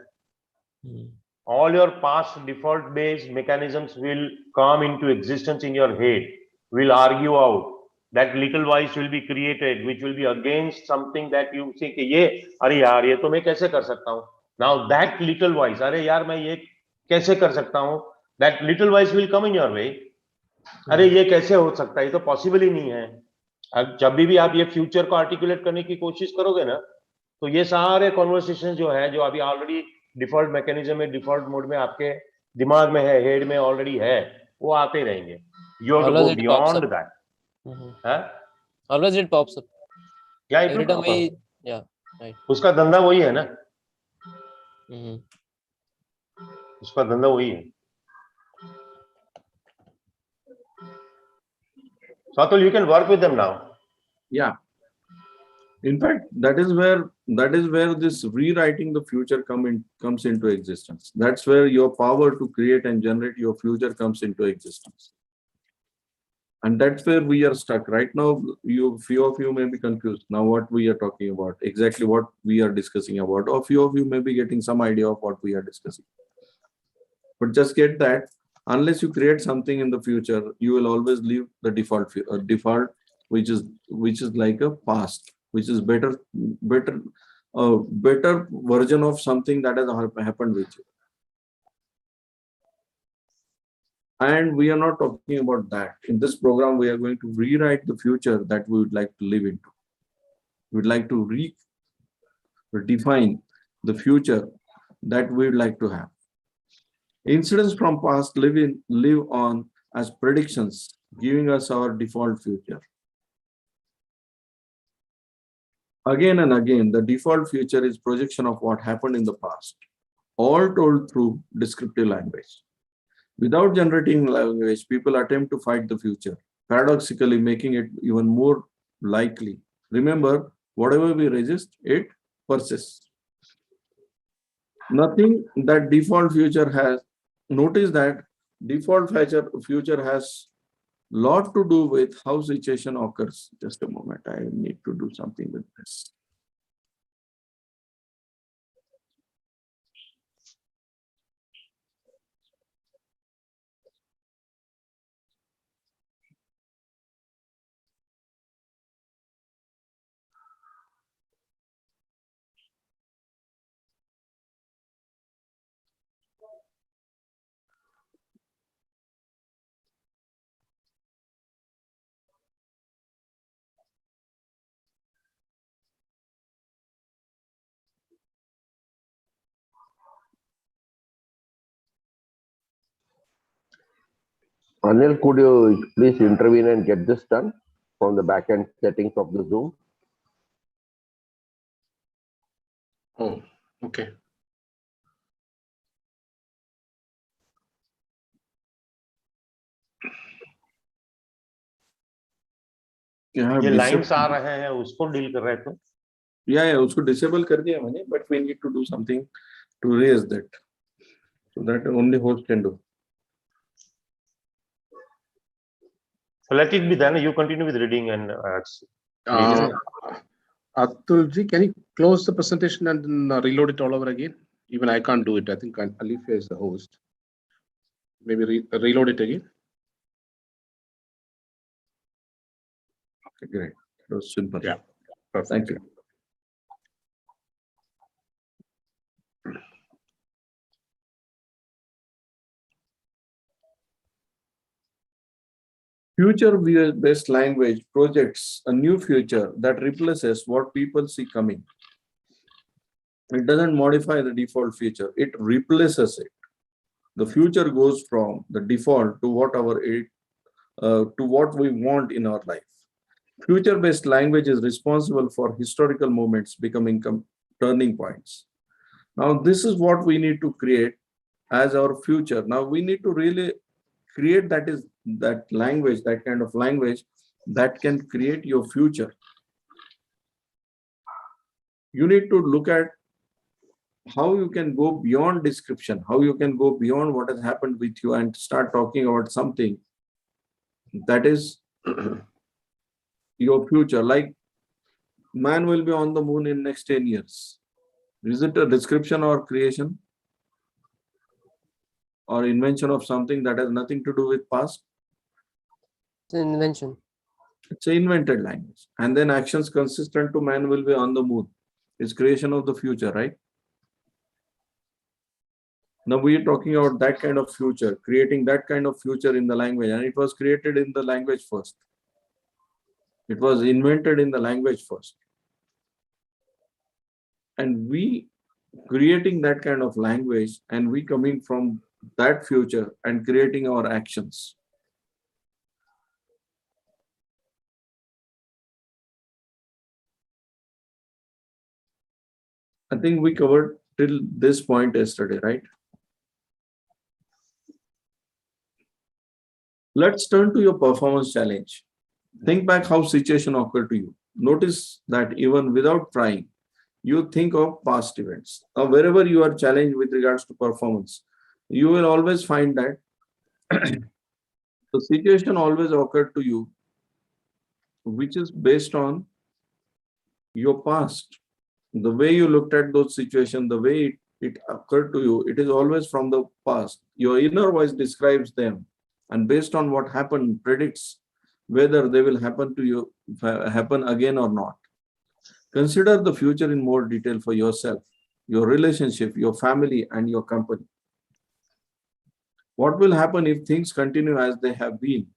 All your past default based mechanisms will come into existence in your head, will argue out. That little voice will be created which will be against something that you say कि ये अरे यार ये तो मैं कैसे कर सकता हूँ. Now that little voice, अरे यार मैं ये कैसे कर सकता हूँ, that little voice will come in your way. अरे ये कैसे हो सकता है, ये तो पॉसिबल ही नहीं है. जब भी आप ये फ्यूचर को आर्टिकुलेट करने की कोशिश करोगे ना, तो ये सारे कॉन्वर्सेशन जो है, जो अभी ऑलरेडी डिफॉल्ट मैकेनिज्म में, डिफॉल्ट मोड में आपके दिमाग में है, हेड में ऑलरेडी है, वो आते रहेंगे. You have to go beyond that. Always it pops up. Yeah, it every will time pop up. Yeah, right. उसका धंधा वही है ना. उसका धंधा वही है. So Atul, you can work with them now. Yeah. In fact, that is where this rewriting the future comes into existence. That's where your power to create and generate your future comes into existence. And that's where we are stuck right now. Few of you may be confused now what we are talking about, exactly what we are discussing about, or few of you may be getting some idea of what we are discussing. But just get that unless you create something in the future, you will always leave the default, which is like a past, which is better version of something that has happened with you. And we are not talking about that. In this program, we are going to rewrite the future that we would like to live into. We would like to redefine the future that we would like to have. Incidents from past live on as predictions, giving us our default future. Again and again, the default future is projection of what happened in the past, all told through descriptive language. Without generating language, people attempt to fight the future, paradoxically making it even more likely. Remember, whatever we resist, it persists. Nothing that default future has. Notice that default future has a lot to do with how situation occurs. Just a moment, I need to do something with this. Anil, could you please intervene and get this done from the back-end settings of the Zoom? Oh, okay. ये lines आ रहे हैं उसको deal कर रहे थे. Yeah, उसको disable कर दिया मैंने, but we need to do something to raise that. So that only host can do. So let it be done. You continue with reading and Atulji, can you close the presentation and then reload it all over again? Even I can't do it. I think Alifia is the host. Maybe reload it again. Okay, great. That was simple. Yeah. Perfect. Thank you. Future-based language projects a new future that replaces what people see coming. It doesn't modify the default future, it replaces it. The future goes from the default to what we want in our life. Future-based language is responsible for historical moments becoming turning points. Now, this is what we need to create as our future. Now, we need to really create that language, that kind of language that can create your future. You need to look at how you can go beyond description, how you can go beyond what has happened with you and start talking about something that is your future. Like, man will be on the moon in next 10 years. Is it a description or creation or invention of something that has nothing to do with past? It's an invention. It's an invented language. And then actions consistent to man will be on the moon. It's creation of the future, right? Now we are talking about that kind of future, creating that kind of future in the language, and it was created in the language first. It was invented in the language first. And we creating that kind of language and we coming from that future and creating our actions. I think we covered till this point yesterday, right? Let's turn to your performance challenge. Think back how situation occurred to you. Notice that even without trying, you think of past events. Now, wherever you are challenged with regards to performance, you will always find that the situation always occurred to you, which is based on your past. The way you looked at those situations, the way it occurred to you, it is always from the past. Your inner voice describes them, and based on what happened, predicts whether they will happen to you, happen again or not. Consider the future in more detail for yourself, your relationship, your family, and your company. What will happen if things continue as they have been?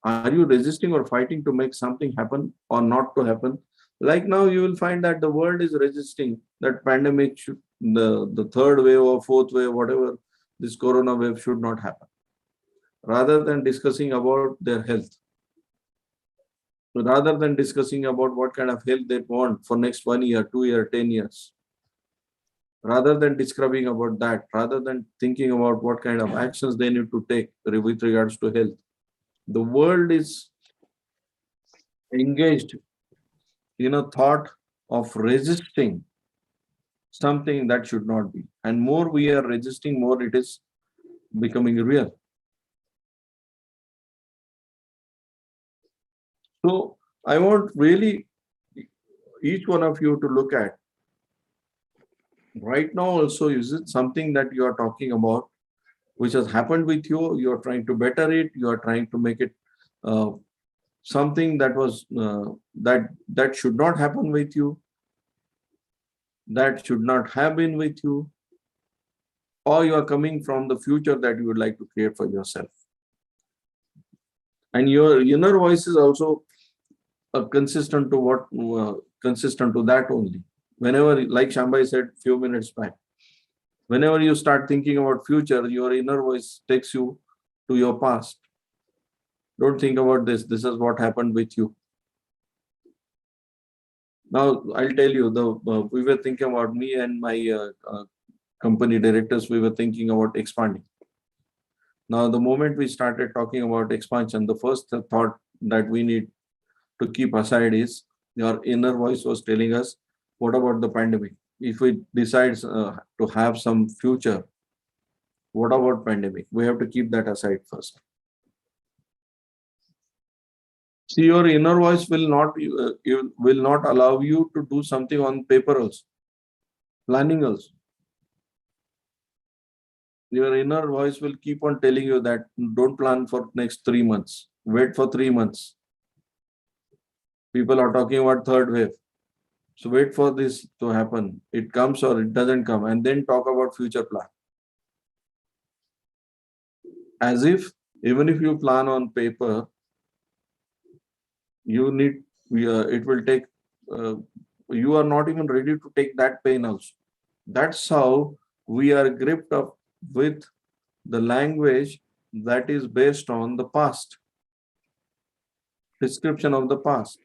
Are you resisting or fighting to make something happen or not to happen? Like now, you will find that the world is resisting that pandemic, the third wave or fourth wave, whatever, this corona wave should not happen. Rather than discussing about their health, rather than discussing about what kind of health they want for next 1 year, 2 year, 10 years, rather than describing about that, rather than thinking about what kind of actions they need to take with regards to health, the world is engaged in a thought of resisting something that should not be. And more we are resisting, more it is becoming real. So I want really each one of you to look at right now also, is it something that you are talking about which has happened with you, you are trying to better it, you are trying to make it something that was that should not happen with you, that should not have been with you, or you are coming from the future that you would like to create for yourself. And your inner voice is also consistent to what consistent to that only. Whenever, like Shambai said a few minutes back, whenever you start thinking about future, your inner voice takes you to your past. Don't think about this. This is what happened with you. Now, I'll tell you, we were thinking about, me and my company directors, we were thinking about expanding. Now, the moment we started talking about expansion, the first thought that we need to keep aside is, your inner voice was telling us, what about the pandemic? If we decide to have some future, what about pandemic? We have to keep that aside first. See, your inner voice will not allow you to do something on paper also, planning also. Your inner voice will keep on telling you that don't plan for next 3 months. Wait for 3 months. People are talking about third wave. So wait for this to happen. It comes or it doesn't come, and then talk about future plan. As if even if you plan on paper, you need, it will take, you are not even ready to take that pain also. That's how we are gripped up with the language that is based on the past, description of the past.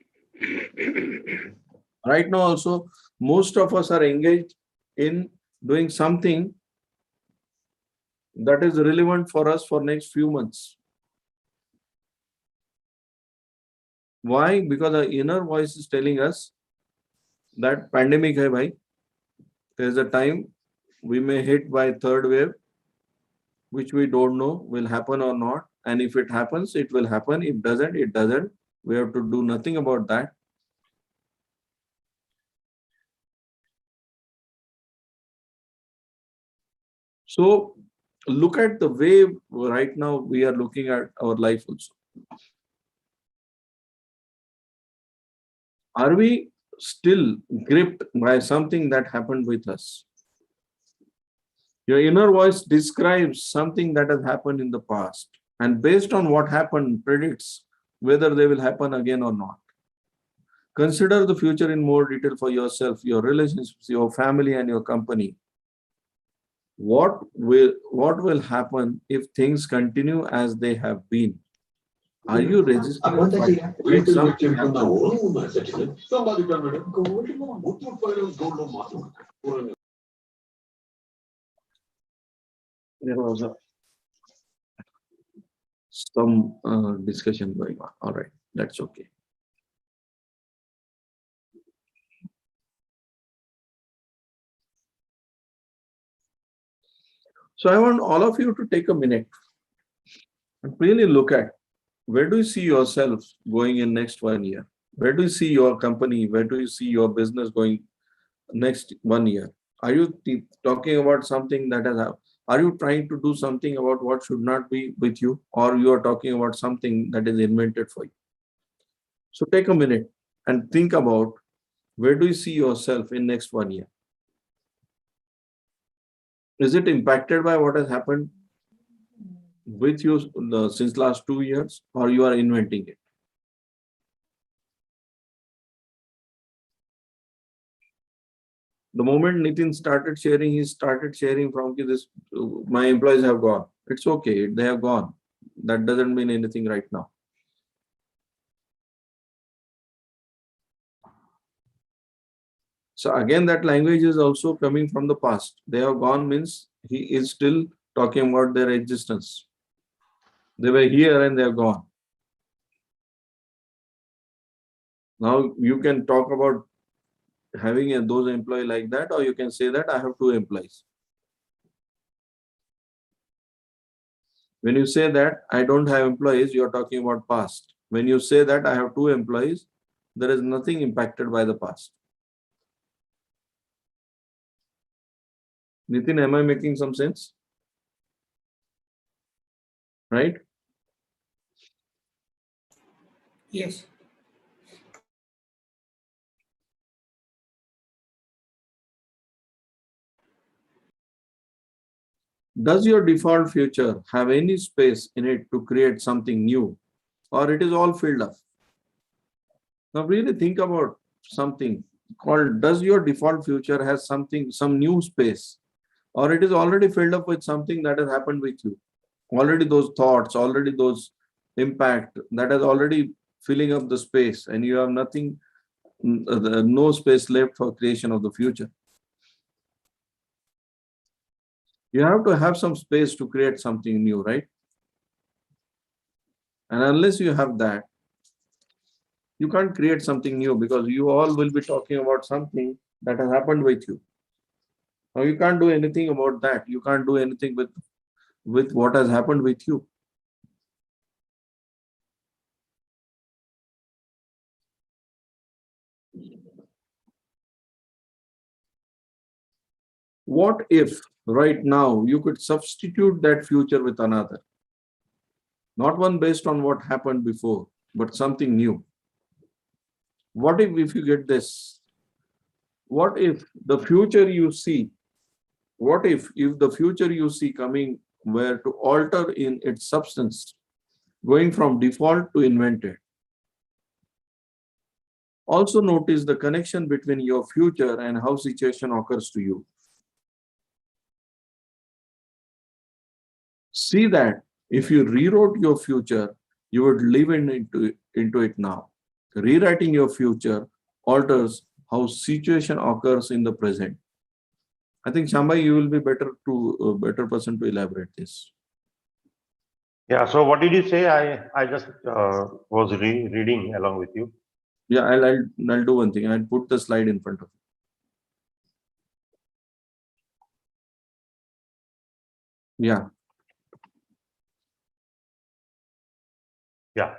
Right now also, most of us are engaged in doing something that is relevant for us for next few months. Why? Because our inner voice is telling us that pandemic hai bhai. There's a time we may hit by third wave, which we don't know will happen or not. And if it happens, it will happen. If doesn't, it doesn't. We have to do nothing about that. So look at the way right now we are looking at our life also. Are we still gripped by something that happened with us? Your inner voice describes something that has happened in the past, and based on what happened, predicts whether they will happen again or not. Consider the future in more detail for yourself, your relationships, your family, and your company. What will happen if things continue as they have been? Are you resisting something happen? There was some discussion going on. All right, that's okay. So I want all of you to take a minute and really look at, where do you see yourself going in next 1 year? Where do you see your company? Where do you see your business going next 1 year? Are you talking about something that has happened? Are you trying to do something about what should not be with you? Or you are talking about something that is invented for you? So take a minute and think about, where do you see yourself in next 1 year? Is it impacted by what has happened with you since last 2 years, or you are inventing it? The moment Nitin started sharing, he started sharing from this, my employees have gone. It's okay, they have gone. That doesn't mean anything right now. So again, that language is also coming from the past. They have gone means he is still talking about their existence. They were here and they are gone. Now you can talk about having those employees like that, or you can say that I have 2 employees. When you say that I don't have employees, you are talking about past. When you say that I have 2 employees, there is nothing impacted by the past. Nitin, am I making some sense? Right? Yes. Does your default future have any space in it to create something new, or it is all filled up? Now really think about something called, does your default future has some new space, or it is already filled up with something that has happened with you? Already those thoughts, already those impact that is already filling up the space, and you have nothing, no space left for creation of the future. You have to have some space to create something new, right? And unless you have that, you can't create something new, because you all will be talking about something that has happened with you. Now you can't do anything about that. You can't do anything with what has happened with you. What if right now you could substitute that future with another? Not one based on what happened before, but something new. What if you get this? What if the future you see, what if the future you see coming were to alter in its substance, going from default to invented? Also notice the connection between your future and how situation occurs to you. See that if you rewrote your future, you would live into it now. Rewriting your future alters how situation occurs in the present. I think Shamba, you will be better person to elaborate this. Yeah. So what did you say? I just was reading along with you. Yeah, I'll do one thing. I'll put the slide in front of you. Yeah. Yeah.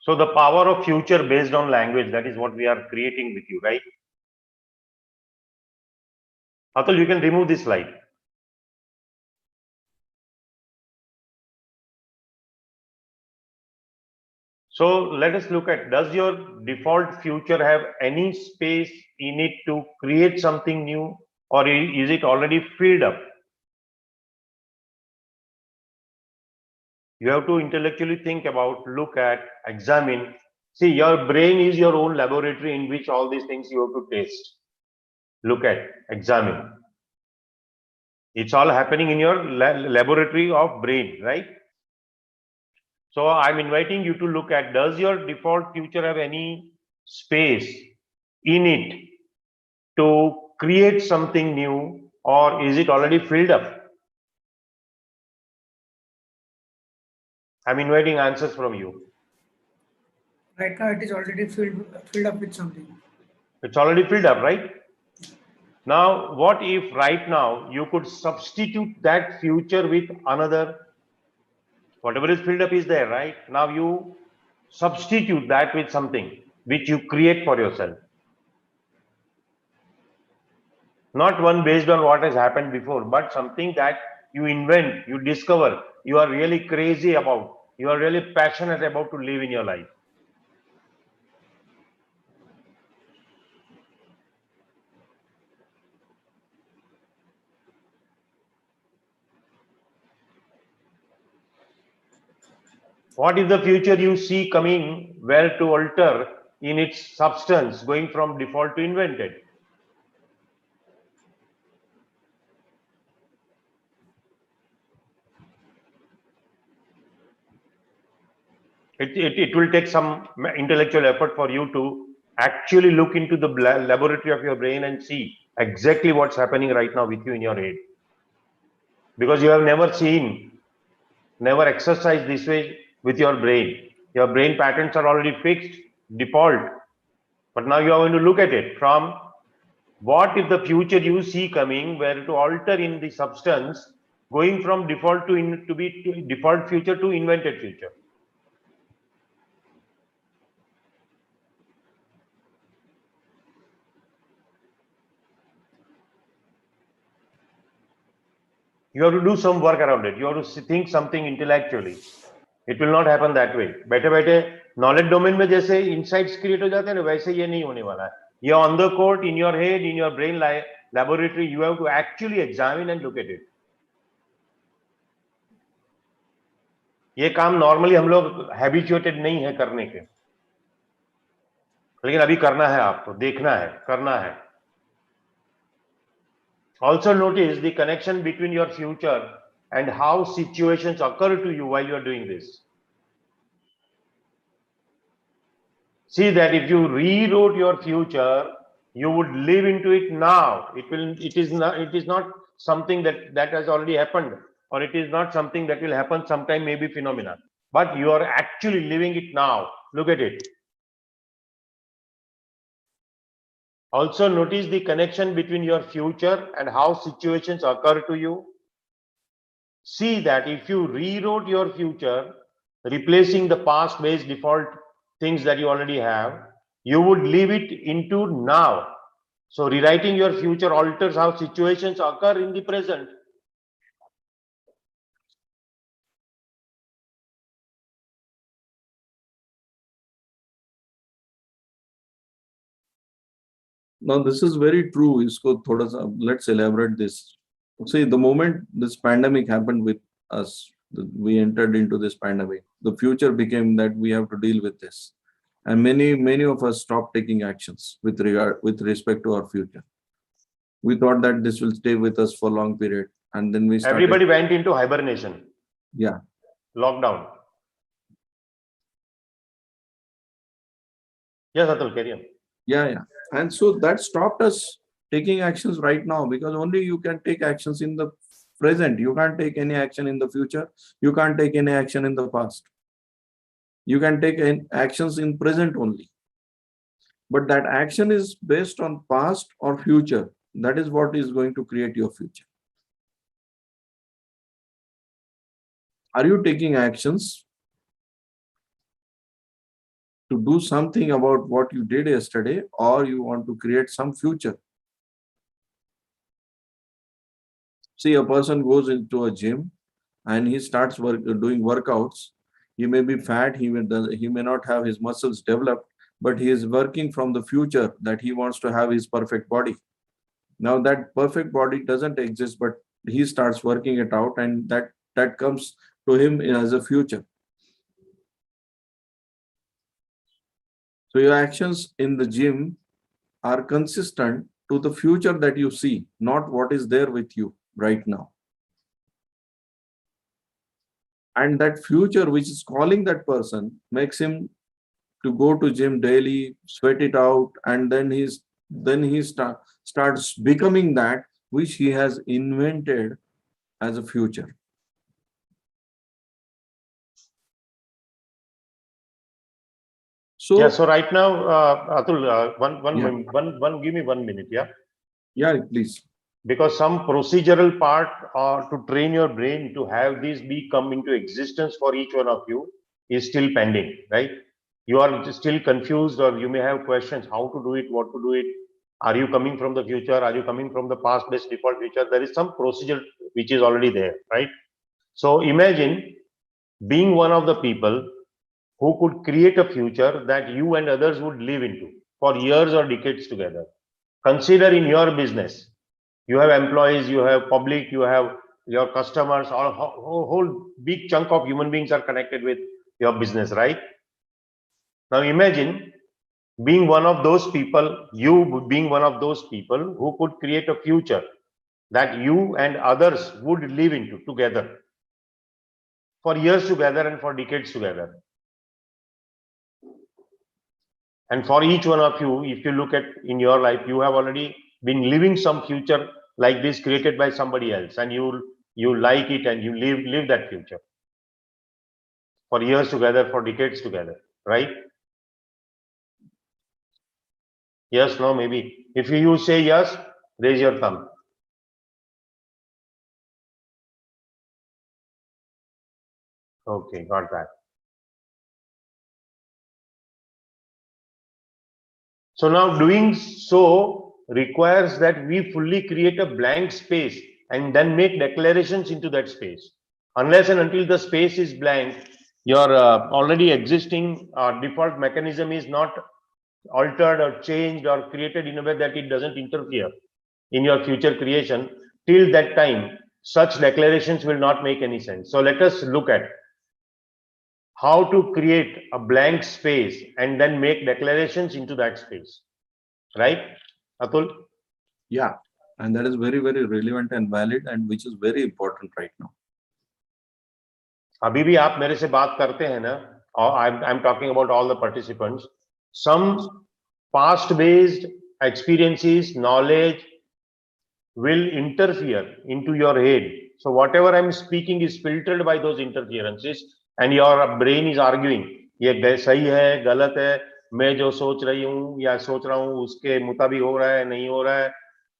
So the power of future based on language, that is what we are creating with you, right? Atul, you can remove this slide. So let us look at, does your default future have any space in it to create something new, or is it already filled up? You have to intellectually think about, look at, examine. See, your brain is your own laboratory in which all these things you have to taste, look at, examine. It's all happening in your laboratory of brain, right? So I'm inviting you to look at, does your default future have any space in it to create something new, or is it already filled up? I'm inviting answers from you. Right now it is already filled up with something. It's already filled up, right? Now, what if right now you could substitute that future with another? Whatever is filled up is there, right? Now you substitute that with something which you create for yourself. Not one based on what has happened before, but something that you invent, you discover, you are really crazy about, you are really passionate about to live in your life. What if the future you see coming were to alter in its substance, going from default to invented? It will take some intellectual effort for you to actually look into the laboratory of your brain and see exactly what's happening right now with you in your head. Because you have never seen, never exercised this way with your brain. Your brain patterns are already fixed, default. But now you are going to look at it from, what if the future you see coming were to alter in the substance, going from default to default future to invented future? You have to do some work around it. You have to think something intellectually. It will not happen that way. बैठे बैठे knowledge domain में जैसे insights create हो जाते हैं ना, वैसे ये नहीं होने वाला है. ये on the court, in your head, in your brain laboratory, you have to actually examine and look at it. ये काम नॉर्मली हम लोग हैबिचुएटेड नहीं है करने के, लेकिन अभी करना है, आपको देखना है, करना है. Also notice the connection between your future and how situations occur to you while you are doing this. See that if you rewrote your future, you would live into it now. It is not something that has already happened, or it is not something that will happen sometime, maybe phenomena, but you are actually living it now. Look at it. Also notice the connection between your future and how situations occur to you. See that if you rewrote your future, replacing the past based default things that you already have, you would live it into now. So rewriting your future alters how situations occur in the present. Now, this is very true. Let's elaborate this. See, the moment this pandemic happened with us, we entered into this pandemic, the future became that we have to deal with this. And many of us stopped taking actions with respect to our future. We thought that this will stay with us for a long period. And then we started. Everybody went into hibernation. Yeah. Lockdown. Yes, Atul, carry on. Yeah. And so that stopped us taking actions right now, because only you can take actions in the present. You can't take any action in the future. You can't take any action in the past. You can take actions in present only. But that action is based on past or future. That is what is going to create your future. Are you taking actions to do something about what you did yesterday, or you want to create some future? See, a person goes into a gym and he starts doing workouts. He may be fat, he may not have his muscles developed, but he is working from the future that he wants to have his perfect body. Now that perfect body doesn't exist, but he starts working it out, and that comes to him as a future. So your actions in the gym are consistent to the future that you see, not what is there with you right now. And that future which is calling that person makes him to go to gym daily, sweat it out, and then he starts becoming that which he has invented as a future. So yeah. So right now, Atul, give me 1 minute. Yeah. Yeah, please. Because some procedural part to train your brain to have this be come into existence for each one of you is still pending, right? You are still confused, or you may have questions how to do it, what to do it. Are you coming from the future? Are you coming from the past based default future? There is some procedure which is already there, right? So imagine being one of the people who could create a future that you and others would live into for years or decades together. Consider in your business, you have employees, you have public, you have your customers, a whole big chunk of human beings are connected with your business, right? Now imagine being one of those people, you being one of those people who could create a future that you and others would live into together for years together and for decades together. And for each one of you, if you look at in your life, you have already been living some future like this created by somebody else, and you like it and you live that future for years together, for decades together, right? Yes, no, maybe. If you say yes, raise your thumb. Okay, got that. So now doing so requires that we fully create a blank space and then make declarations into that space. Unless and until the space is blank, your already existing default mechanism is not altered or changed or created in a way that it doesn't interfere in your future creation. Till that time, such declarations will not make any sense. So let us look at how to create a blank space and then make declarations into that space. Right, Atul? Yeah, and that is very, very relevant and valid, and which is very important right now. अभी भी आप मेरे से बात करते हैं ना, I'm talking about all the participants. Some past-based experiences, knowledge will interfere into your head. So whatever I'm speaking is filtered by those interferences, and your brain is arguing. ये सही है, गलत है, मैं जो सोच रही हूँ या सोच रहा हूँ उसके मुताबिक हो रहा है, नहीं हो रहा है,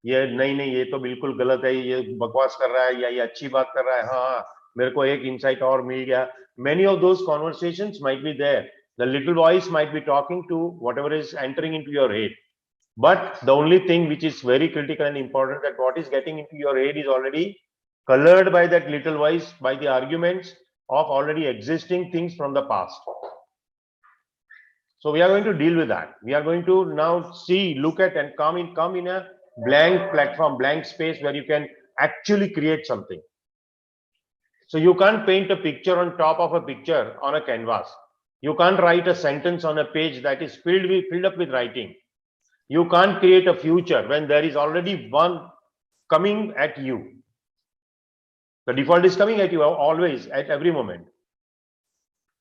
ये नहीं, ये तो बिल्कुल गलत है, ये बकवास कर रहा है या ये अच्छी बात कर रहा है, हाँ मेरे को एक इंसाइट और मिल गया. Many of those conversations might be there. The little voice might be talking to whatever is entering into your head. But the only thing which is very critical and important, that what is getting into your head is already colored by that little voice, by the arguments of already existing things from the past. So we are going to deal with that. We are going to now see, look at, and come in a blank platform, blank space where you can actually create something. So you can't paint a picture on top of a picture on a canvas. You can't write a sentence on a page that is filled up with writing. You can't create a future when there is already one coming at you. The default is coming at you always, at every moment.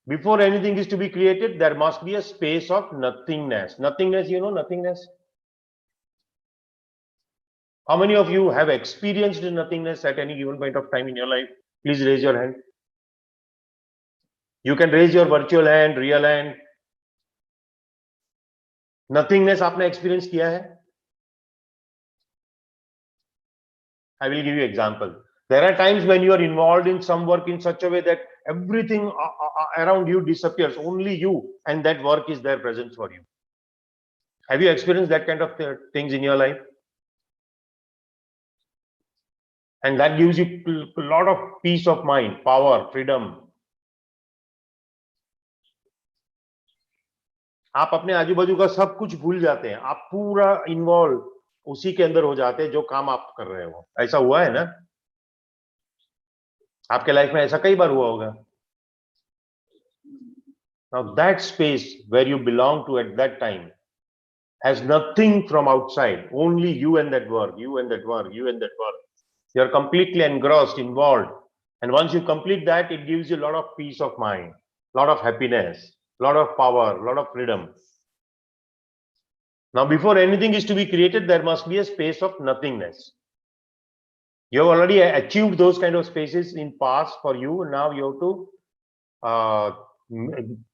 Before anything is to be created, there must be a space of nothingness. Nothingness, you know, nothingness. How many of you have experienced nothingness at any given point of time in your life? Please raise your hand. You can raise your virtual hand, real hand. Nothingness आपने experience किया है? I will give you example. There are times when you are involved in some work in such a way that everything around you disappears, only you and that work is there present for you. Have you experienced that kind of things in your life? And that gives you a lot of peace of mind, power, freedom. आप अपने आजू बाजू का सब कुछ भूल जाते हैं, आप पूरा इन्वॉल्व उसी के अंदर हो जाते हैं जो काम आप कर रहे हो. ऐसा हुआ है ना? आपके लाइफ में ऐसा कई बार हुआ होगा. Now that space where you belong to at that time has nothing from outside, only you and that work, you and that work, you and that work. You're completely engrossed, involved. And once you complete that, it gives you a lot of peace of mind, a lot of happiness, a lot of power, a lot of freedom. Now, before anything is to be created, there must be a space of nothingness. You have already achieved those kind of spaces in past for you. Now you have to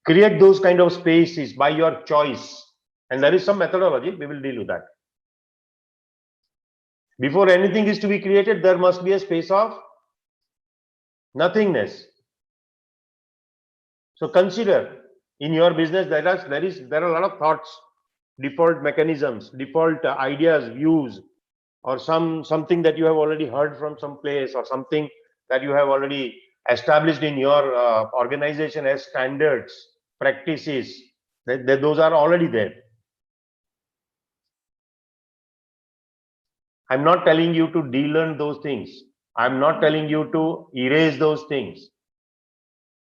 create those kind of spaces by your choice. And there is some methodology. We will deal with that. Before anything is to be created, there must be a space of nothingness. So consider in your business there are a lot of thoughts, default mechanisms, default ideas, views, or something that you have already heard from some place, or something that you have already established in your organization as standards, practices. Those are already there. I'm not telling you to de-learn those things. I'm not telling you to erase those things.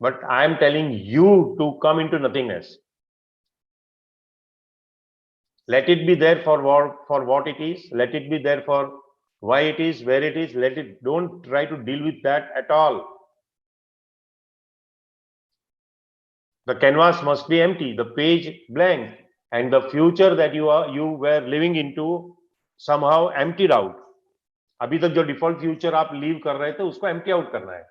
But I'm telling you to come into nothingness. Let it be there for what it is. Let it be there for why it is, where it is. Don't try to deal with that at all. The canvas must be empty, the page blank, and the future that you were living into somehow emptied out. अभी तक जो default future आप live कर रहे थे उसको empty out करना है.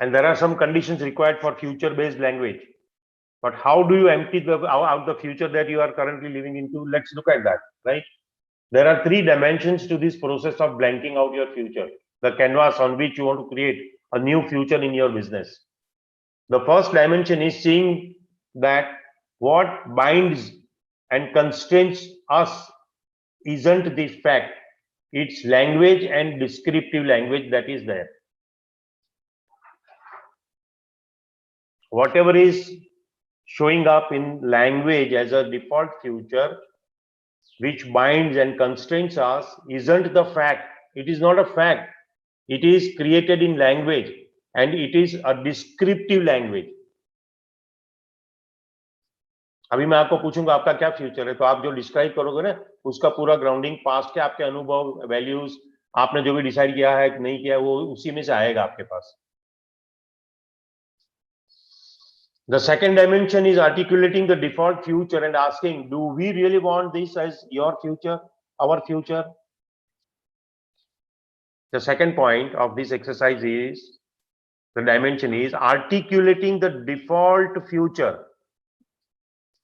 And there are some conditions required for future-based language. But how do you empty out the future that you are currently living into? Let's look at that, right? There are 3 dimensions to this process of blanking out your future, the canvas on which you want to create a new future in your business. The first dimension is seeing that what binds and constrains us isn't the fact, it's language and descriptive language that is there. Whatever is showing up in language as a default future, which binds and constrains us, isn't the fact. It is not a fact. It is created in language, and it is a descriptive language. अभी मैं आपको पूछूंगा आपका क्या future है, तो आप जो डिस्क्राइब करोगे ना, उसका पूरा ग्राउंडिंग पास्ट के आपके अनुभव, वैल्यूज, आपने जो भी डिसाइड किया है नहीं किया है वो उसी में से आएगा आपके पास. The second dimension is articulating the default future and asking, do we really want this as your future, our future? The second point of this exercise is, the dimension is articulating the default future.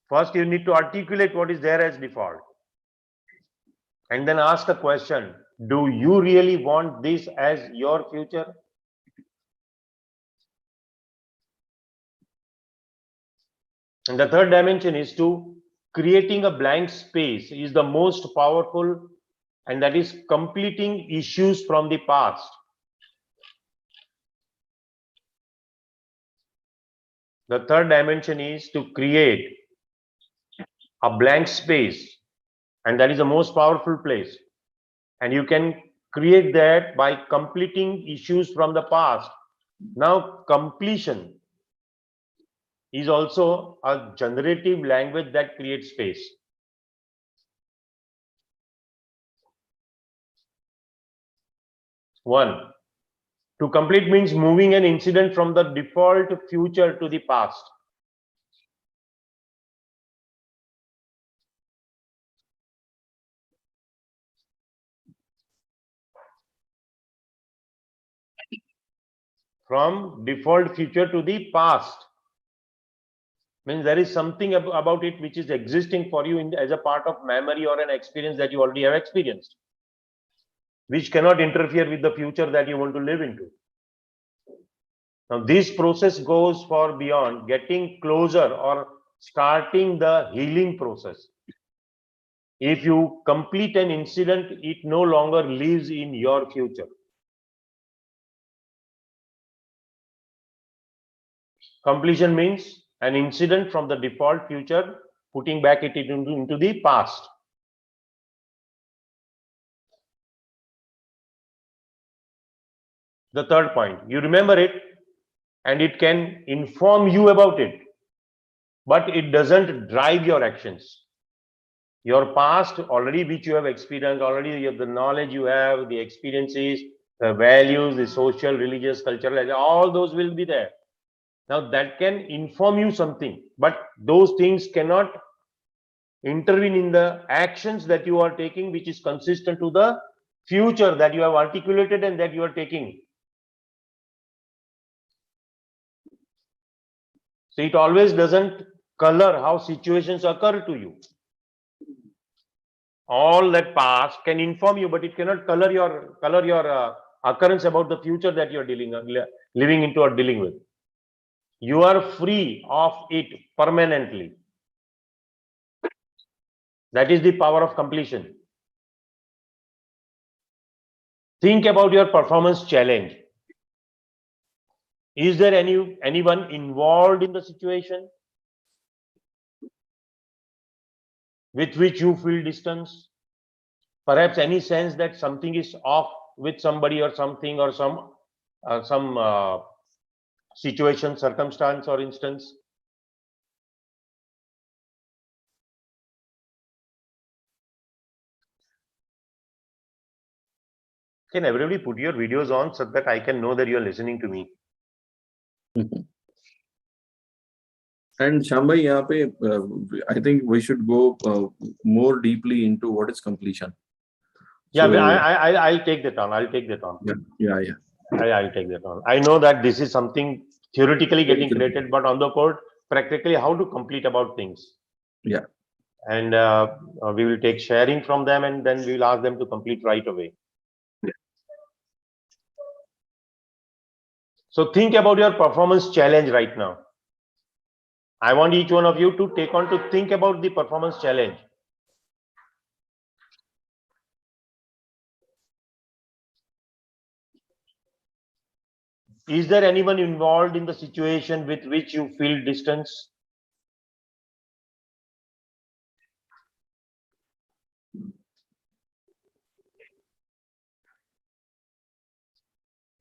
First, you need to articulate what is there as default. And then ask the question, do you really want this as your future? And the third dimension is to creating a blank space is the most powerful, and that is completing issues from the past. The third dimension is to create a blank space, and that is the most powerful place. And you can create that by completing issues from the past. Now, completion is also a generative language that creates space. One, to complete means moving an incident from the default future to the past. From default future to the past means there is something about it which is existing for you as a part of memory or an experience that you already have experienced, which cannot interfere with the future that you want to live into. Now, this process goes far beyond getting closer or starting the healing process. If you complete an incident, it no longer lives in your future. Completion means an incident from the default future, putting back it into the past. The third point, you remember it and it can inform you about it, but it doesn't drive your actions. Your past already, which you have experienced, already you have the knowledge you have, the experiences, the values, the social, religious, cultural, all those will be there. Now that can inform you something, but those things cannot intervene in the actions that you are taking, which is consistent to the future that you have articulated and that you are taking. So it always doesn't color how situations occur to you. All that past can inform you, but it cannot color your occurrence about the future that you are living into or dealing with. You are free of it permanently. That is the power of completion. Think about your performance challenge. Is there anyone involved in the situation with which you feel distance? Perhaps any sense that something is off with somebody or something or some situation, circumstance, or instance? Can everybody put your videos on so that I can know that you are listening to me? And Shambai, यहाँ पे, I think we should go more deeply into what is completion. Yeah, So, I'll take that on. I'll take that on. Yeah. I'll take that on. I know that this is something theoretically getting created, but on the court, practically how to complete about things. Yeah. And we will take sharing from them, and then we will ask them to complete right away. Yeah. So think about your performance challenge right now. I want each one of you to take on to think about the performance challenge. Is there anyone involved in the situation with which you feel distance?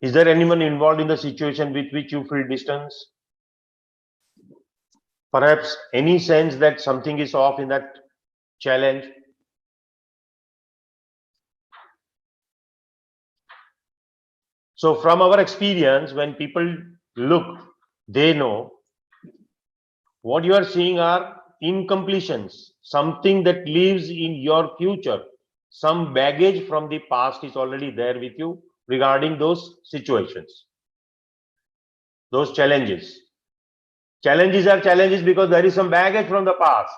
Is there anyone involved in the situation with which you feel distance? Perhaps any sense that something is off in that challenge? So from our experience, when people look, they know what you are seeing are incompletions, something that lives in your future. Some baggage from the past is already there with you regarding those situations, those challenges. Challenges are challenges because there is some baggage from the past.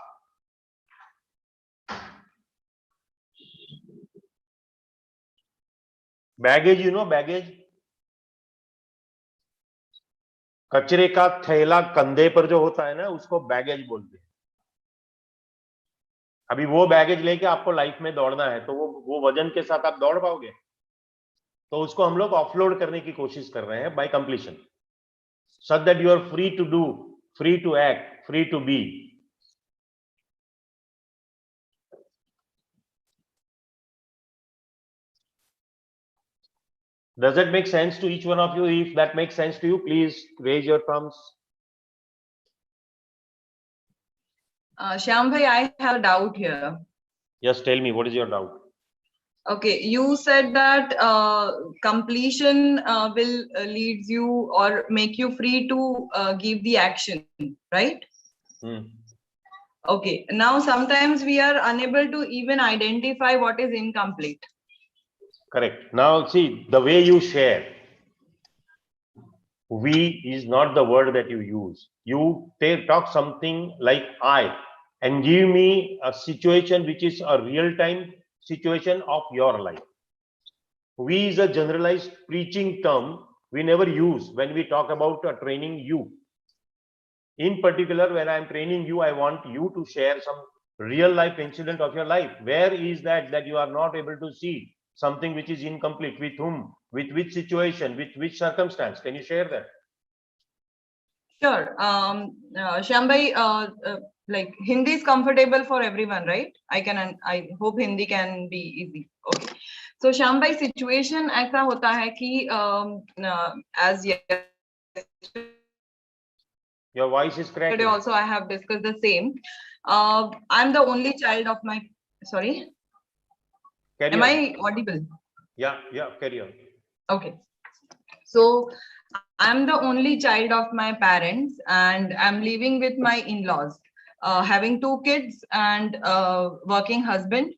Baggage, you know, baggage. कचरे का थैला कंधे पर जो होता है ना, उसको बैगेज बोलते हैं. अभी वो बैगेज लेके आपको लाइफ में दौड़ना है, तो वो वजन के साथ आप दौड़ पाओगे? तो उसको हम लोग ऑफलोड करने की कोशिश कर रहे हैं by completion, so that you are free to do, free to act, free to be. Does that make sense to each one of you? If that makes sense to you, please raise your thumbs. Shyam bhai, I have a doubt here. Yes, tell me, what is your doubt? Okay, you said that completion will leads you or make you free to give the action, right? Okay, now sometimes we are unable to even identify what is incomplete. Correct. Now see, the way you share, we is not the word that you use. You talk something like I and give me a situation which is a real-time situation of your life. We is a generalized preaching term we never use when we talk about training you. In particular, when I'm training you, I want you to share some real life incident of your life. Where is that you are not able to see something which is incomplete? With whom? With which situation? With which circumstance? Can you share that? Sure. Shyam bhai, like Hindi is comfortable for everyone, right? I hope Hindi can be easy. Okay. So Shyam bhai, situation ऐसा होता है कि as your voice is cracking. Today also I have discussed the same. I'm the only child of my. Sorry. Carry Am on. I audible? Yeah, carry on. Okay. So I'm the only child of my parents and I'm living with my in-laws, having 2 kids and working husband.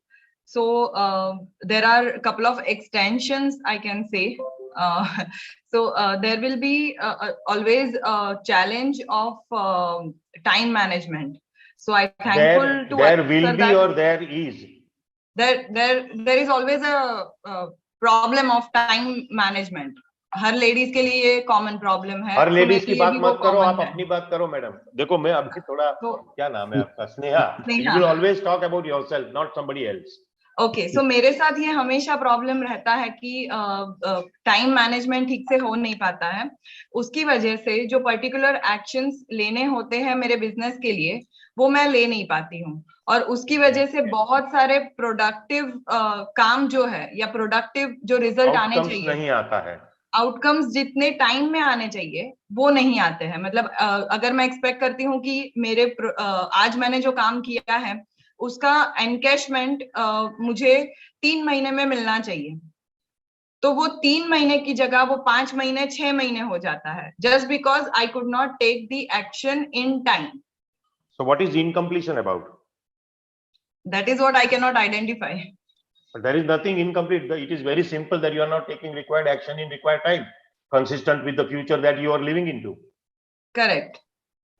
So there are a couple of extensions I can say. So there will be always a challenge of time management. So I'm thankful to there will be that or there is. There is always a problem of time management. Her ladies के लिए ये common problem है. हर ladies की बात मत करो, आप अपनी बात करो मैडम. देखो मैं अभी थोड़ा क्या नाम है आपका? Sneha. You will always talk about yourself, not somebody else. Okay, so मेरे साथ ये हमेशा प्रॉब्लम रहता है कि टाइम मैनेजमेंट ठीक से हो नहीं पाता है. उसकी वजह से जो पर्टिकुलर एक्शंस लेने होते हैं मेरे बिजनेस के लिए वो मैं ले नहीं पाती हूँ और उसकी वजह से बहुत सारे प्रोडक्टिव काम जो है या प्रोडक्टिव जो रिजल्ट आने चाहिए नहीं आता है. आउटकम्स जितने टाइम में आने चाहिए वो नहीं आते हैं. मतलब अगर मैं एक्सपेक्ट करती हूँ कि मेरे आज मैंने जो काम किया है उसका एनकैशमेंट मुझे 3 महीने में मिलना चाहिए, तो वो 3 महीने की जगह वो 5 महीने 6 महीने हो जाता है, just because I could not take the action in time. So what is incompletion about? That is what I cannot identify. But there is nothing incomplete. It is very simple that you are not taking required action in required time, consistent with the future that you are living into. Correct.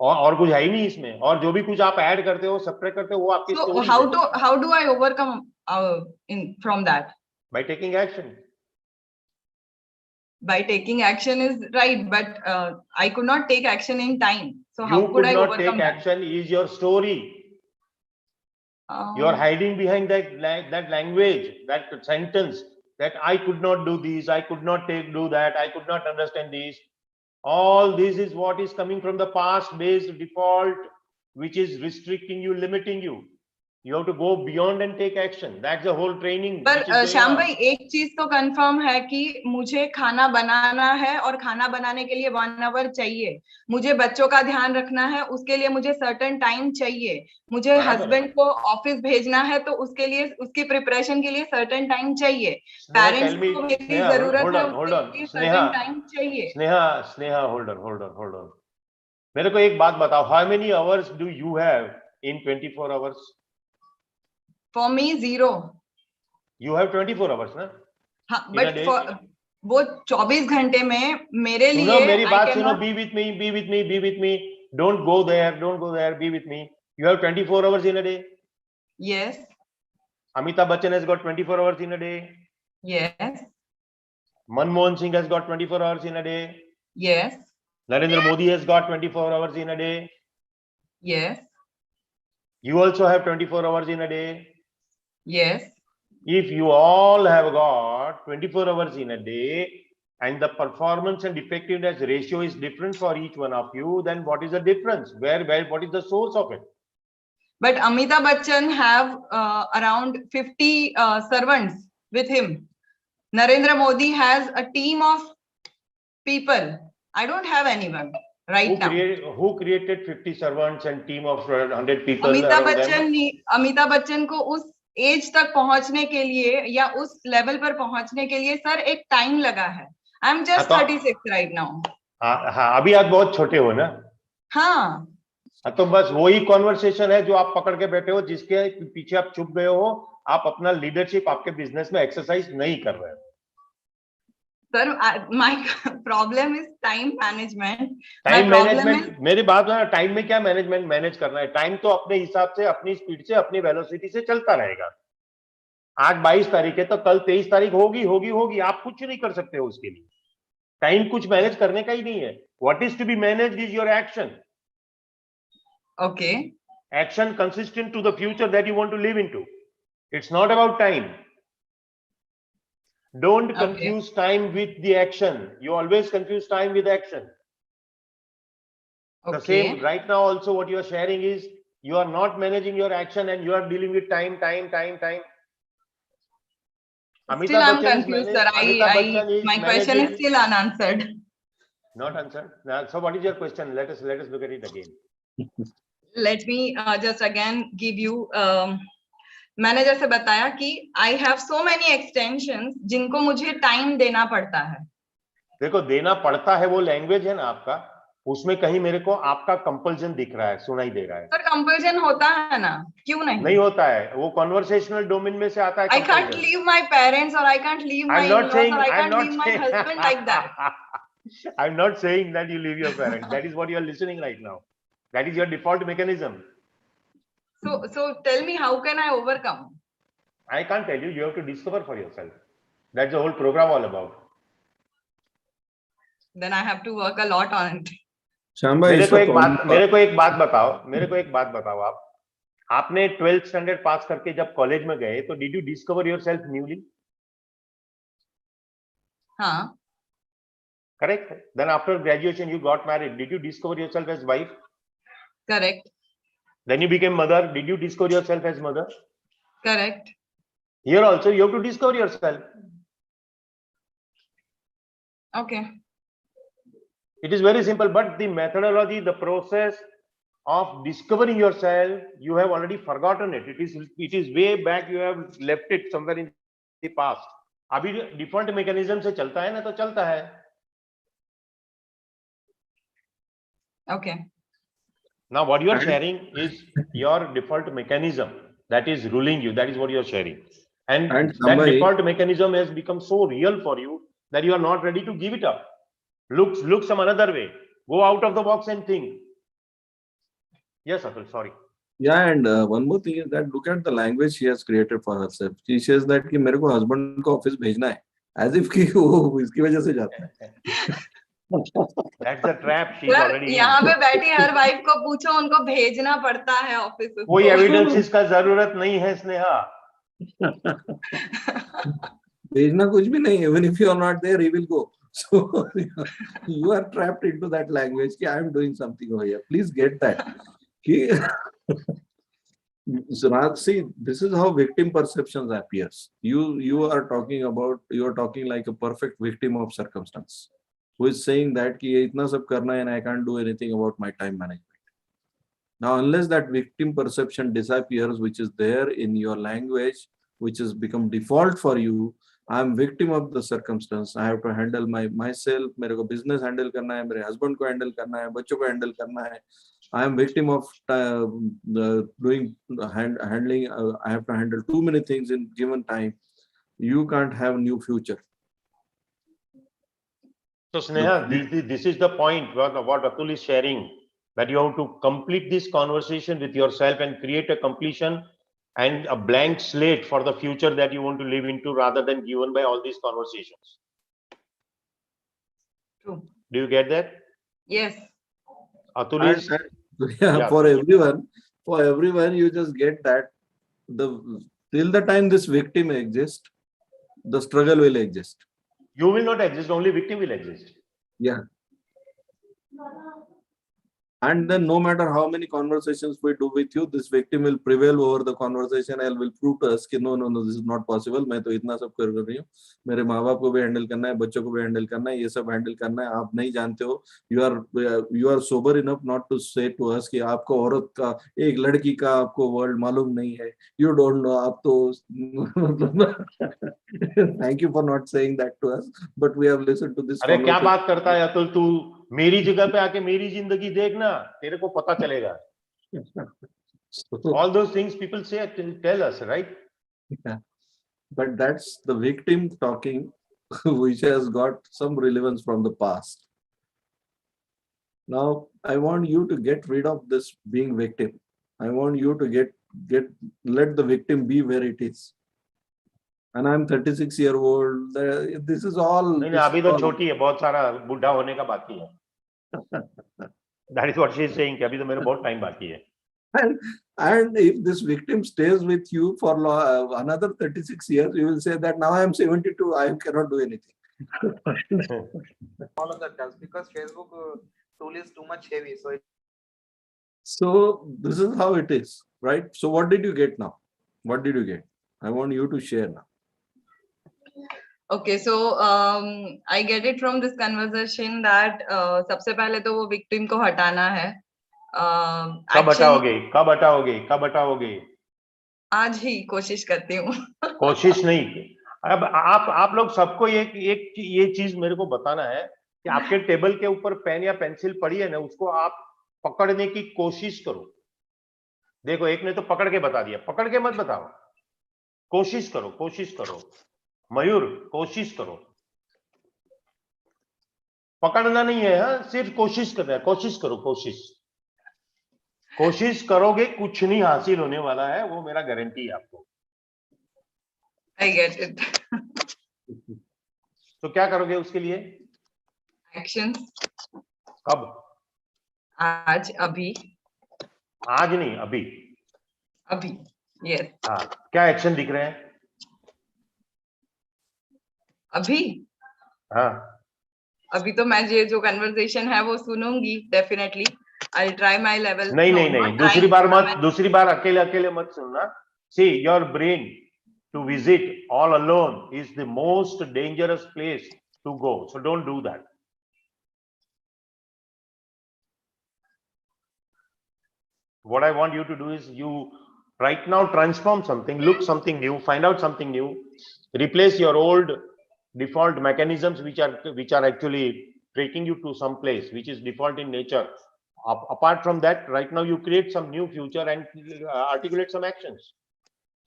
और कुछ है ही नहीं इसमें. और जो भी कुछ आप ऐड करते हो, सब्ट्रैक्ट करते हो, वो आपकी story है. So how do I overcome from that? By taking action. By taking action is right, but I could not take action in time. So how could I overcome that? You could not take action is your story. You are hiding behind that language, that sentence, that I could not do this, I could not do that, I could not understand this. All this is what is coming from the past based default, which is restricting you, limiting you. You have to go beyond and take action. That's the whole training. पर श्याम भाई एक चीज तो confirm है कि मुझे खाना बनाना है और खाना बनाने के लिए 1 आवर चाहिए, मुझे बच्चों का ध्यान रखना है उसके लिए मुझे सर्टेन टाइम चाहिए, मुझे हस्बैंड को ऑफिस भेजना है तो उसके लिए उसकी प्रिपरेशन के लिए सर्टेन टाइम चाहिए, पेरेंट्स को मेरी जरूरत है उसके लिए सर्टेन टाइम चाहिए। Sneha hold on. मेरे को एक बात बताओ, how many hours do you have in 24 hours? For me 0. You have 24 hours, ना? हाँ, but for वो 24 घंटे में मेरे लिए मेरी बात सुनो, be with me. Don't go there, be with me. You have 24 hours in a day. Yes. Amitabh Bachchan has got 24 hours in a day. Yes. Manmohan Singh has got 24 hours in a day. Yes. Narendra Modi has got 24 hours in a day. Yes. You also have 24 hours in a day. Yes. If you all have got 24 hours in a day and the performance and effectiveness ratio is different for each one of you, then what is the difference? What is the source of it? But Amitabh Bachchan have around 50 servants with him. Narendra Modi has a team of people. I don't have anyone right now. Who created 50 servants and team of 100 people? Amitabh Bachchan को उस as तक पहुंचने के लिए या उस level पर पहुंचने के लिए सर एक टाइम लगा है। आई एम जस्ट 36 राइट नाउ। हाँ, अभी आप बहुत छोटे हो ना। हाँ, तो बस वही कॉन्वर्सेशन है जो आप पकड़ के बैठे हो, जिसके पीछे आप छुप गए हो। आप अपना लीडरशिप आपके बिजनेस में एक्सरसाइज नहीं कर रहे हो। Sir, my problem is time management. Time management, मेरी बात है ना, टाइम में क्या मैनेजमेंट मैनेज करना है? टाइम तो अपने हिसाब से, अपनी स्पीड से, अपनी वेलोसिटी से चलता रहेगा। आज 22 तारीख है तो कल 23 तारीख होगी। आप कुछ नहीं कर सकते हो उसके लिए। टाइम कुछ मैनेज करने का ही नहीं है। What is to be managed is your action. Okay, action consistent to the future that you want to live into. It's not about time. Don't confuse time with the action. You always confuse time with action. The same right now also what you are sharing is you are not managing your action and you are dealing with time. Still I'm confused, sir. My question is still unanswered. Not answered. So what is your question? Let us look at it again. Let me just again give you manager से बताया कि I have so many extensions जिनको मुझे time देना पड़ता है। देखो, देना पड़ता है वो लैंग्वेज है ना आपका, उसमें कहीं मेरे को आपका कंपल्जन दिख रहा है, सुनाई दे रहा है। सर, कंपल्जन होता है ना, क्यों नहीं? नहीं होता है, वो कन्वर्सेशनल डोमेन में से आता है। I can't leave my parents और I can't leave my in-laws और I can't leave my husband like that. I am not saying that you leave your parents, that is what you are listening right now, that is your default mechanism. So tell me, how can I overcome? I can't tell you. You have to discover for yourself. That's the whole program all about. Then I have to work a lot on it. मेरे को एक बात बताओ आपने 12th standard पास करके जब college में गए तो did you discover yourself newly? हाँ. Correct. Then after graduation you got married. Did you discover yourself as wife? Correct. Then you became mother. Did you discover yourself as mother? Correct. Here also you have to discover yourself. Okay. It is very simple, but the methodology, the process of discovering yourself, you have already forgotten it. It is way back. You have left it somewhere in the past. अभी default mechanism से चलता है ना, तो चलता है. Okay. Now what you are sharing is your default mechanism that is ruling you. That is what you are sharing, and that default mechanism has become so real for you that you are not ready to give it up. Look some another way. Go out of the box and think. Yes, Atul, sorry. Yeah, and one more thing is that look at the language she has created for herself. She says that कि मेरे को husband को office भेजना है, as if कि वो इसकी वजह से जाता है. That's a trap. She's already in. यहाँ पे बैठी हर वाइफ को पूछो, उनको भेजना पड़ता है ऑफिस। कोई एविडेंसेस का जरूरत नहीं है स्नेहा। भेजना कुछ भी नहीं, even if you are not there, he will go. So you are trapped into that language कि I am doing something over here. Please get that. कि See, this is how victim perceptions appears. You are talking like a perfect victim of circumstance, who is saying that कि ये इतना सब करना है and I can't do anything about my time management. Now, unless that victim perception disappears, which is there in your language, which has become default for you, I am victim of the circumstance. I have to handle myself. मेरे को business handle करना है, मेरे husband को handle करना है, बच्चों को handle करना है. I am victim of handling. I have to handle too many things in given time. You can't have new future. So Sneha, this is the point what Atul is sharing, that you have to complete this conversation with yourself and create a completion and a blank slate for the future that you want to live into, rather than given by all these conversations. True. Do you get that? Yes. Atul is for everyone, you just get that till the time this victim exists, the struggle will exist. You will not exist, only victim will exist. Yeah. And then no matter how many conversations we do with you, this victim will prevail over the conversation and will prove to us कि no, this is not possible. मैं तो इतना सब कर रही हूँ, मेरे माँ बाप को भी हैंडल करना है, बच्चों को भी हैंडल करना है, ये सब हैंडल करना है, आप नहीं जानते हो. You are sober enough not to say to us कि आपको औरत का, एक लड़की का आपको वर्ल्ड मालूम नहीं है. You don't know. आप तो thank you for not saying that to us, but we have listened to this. अरे क्या बात करता है अतुल, तू मेरी जगह पे आके मेरी जिंदगी देखना, तेरे को पता चलेगा. All those things people say, tell us, right? Yeah. But that's the victim talking, which has got some relevance from the past. Now, I want you to get rid of this being victim. I want you to let the victim be where it is. And I'm 36-year-old. This is all. नहीं, अभी तो छोटी है, बहुत सारा बुढ़ा होने का बाकी है. That is what she is saying. कि अभी तो मेरे बहुत टाइम बाकी है. And if this victim stays with you for another 36 years, you will say that now I am 72, I cannot do anything. All of that does, because Facebook tool is too much heavy. So this is how it is, right? So what did you get now? What did you get? I want you to share now. Okay, so I get it from this conversation that सबसे पहले तो वो victim को हटाना है. कब हटाओगे? आज ही कोशिश करती हूँ. कोशिश नहीं. अब आप लोग सबको एक ये चीज मेरे को बताना है कि आपके टेबल के ऊपर पेन या पेंसिल पड़ी है ना, उसको आप पकड़ने की कोशिश करो. देखो, एक ने तो पकड़ के बता दिया, पकड़ के मत बताओ. कोशिश करो. मयूर, कोशिश करो. पकड़ना नहीं है, हाँ, सिर्फ कोशिश करना है. कोशिश करो. कोशिश करोगे, कुछ नहीं हासिल होने वाला है, वो मेरा गारंटी है आपको. I get it. तो क्या करोगे उसके लिए? Actions. कब? आज, अभी. आज नहीं, अभी. Yes. हाँ, क्या एक्शन दिख रहे हैं? अभी. हाँ. अभी तो मैं ये जो कन्वर्सेशन है वो सुनूंगी, definitely. I'll try my level. नहीं. दूसरी बार अकेले मत सुनना. See, your brain to visit all alone is the most dangerous place to go. So don't do that. What I want you to do is, you right now transform something, look something new, find out something new, replace your old default mechanisms which are actually taking you to some place which is default in nature. Apart from that, right now you create some new future and articulate some actions.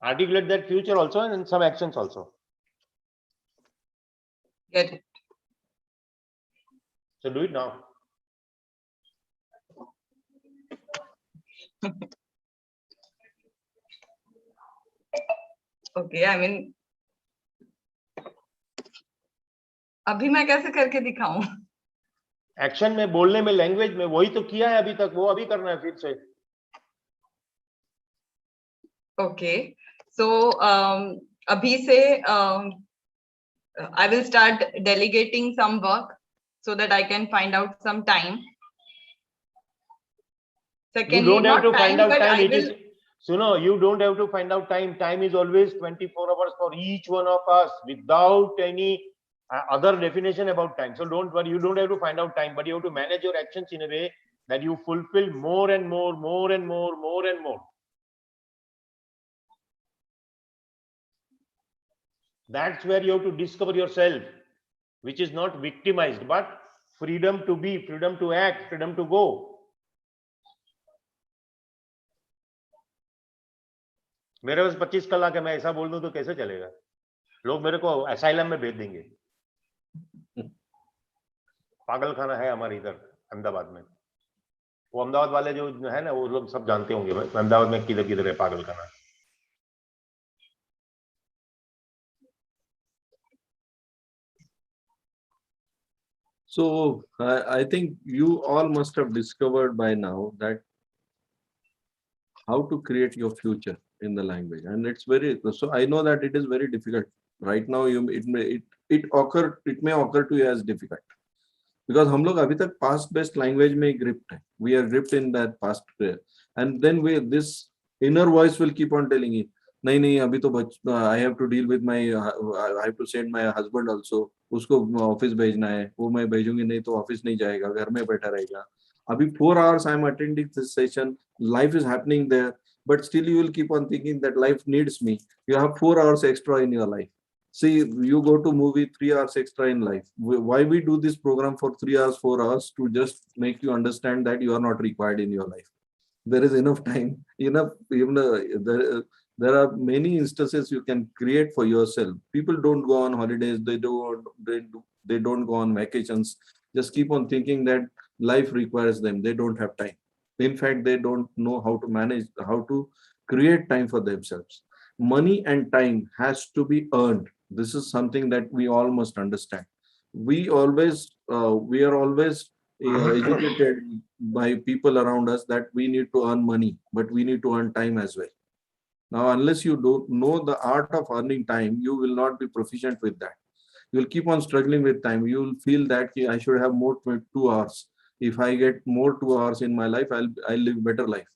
Articulate that future also and some actions also. Get it. So do it now. Okay, I mean, अभी मैं कैसे करके दिखाऊं? Action में, बोलने में, language में, वही तो किया है अभी तक, वो अभी करना है फिर से. Okay, so अभी से I will start delegating some work so that I can find out some time. Secondly, you don't have to find out time. So no, you don't have to find out time. Time is always 24 hours for each one of us without any other definition about time. So don't worry, you don't have to find out time, but you have to manage your actions in a way that you fulfill more and more, more and more, more and more. That's where you have to discover yourself, which is not victimized, but freedom to be, freedom to act, freedom to go. मेरे पास 25 कलाक है, मैं ऐसा बोल दूं तो कैसे चलेगा? लोग मेरे को असाइलम में भेज देंगे। पागल खाना है हमारे इधर अहमदाबाद में। वो अहमदाबाद वाले जो है ना, वो लोग सब जानते होंगे अहमदाबाद में किधर किधर है पागल खाना। So I think you all must have discovered by now that how to create your future in the language, and it's very, so I know that it is very difficult right now. It may occur to you as difficult because हम लोग अभी तक past based language में gripped है. We are gripped in that past, and then this inner voice will keep on telling you, नहीं अभी तो I have to deal with my, I have to send my husband also, उसको office भेजना है, वो मैं भेजूंगी नहीं तो ऑफिस नहीं जाएगा, घर में बैठा रहेगा. अभी 4 hours I am attending this session, life is happening there, but still you will keep on thinking that life needs me. You have 4 hours extra in your life. See, you go to movie 3 hours extra in life. Why we do this program for 3 hours, 4 hours? To just make you understand that you are not required in your life. There is enough time, enough, even there are many instances you can create for yourself. People don't go on holidays, they don't go on vacations. Just keep on thinking that life requires them. They don't have time. In fact, they don't know how to manage, how to create time for themselves. Money and time has to be earned. This is something that we all must understand. We are always educated by people around us that we need to earn money, but we need to earn time as well. Now, unless you don't know the art of earning time, you will not be proficient with that. You will keep on struggling with time. You will feel that I should have more 2 hours. If I get more 2 hours in my life, I'll live better life.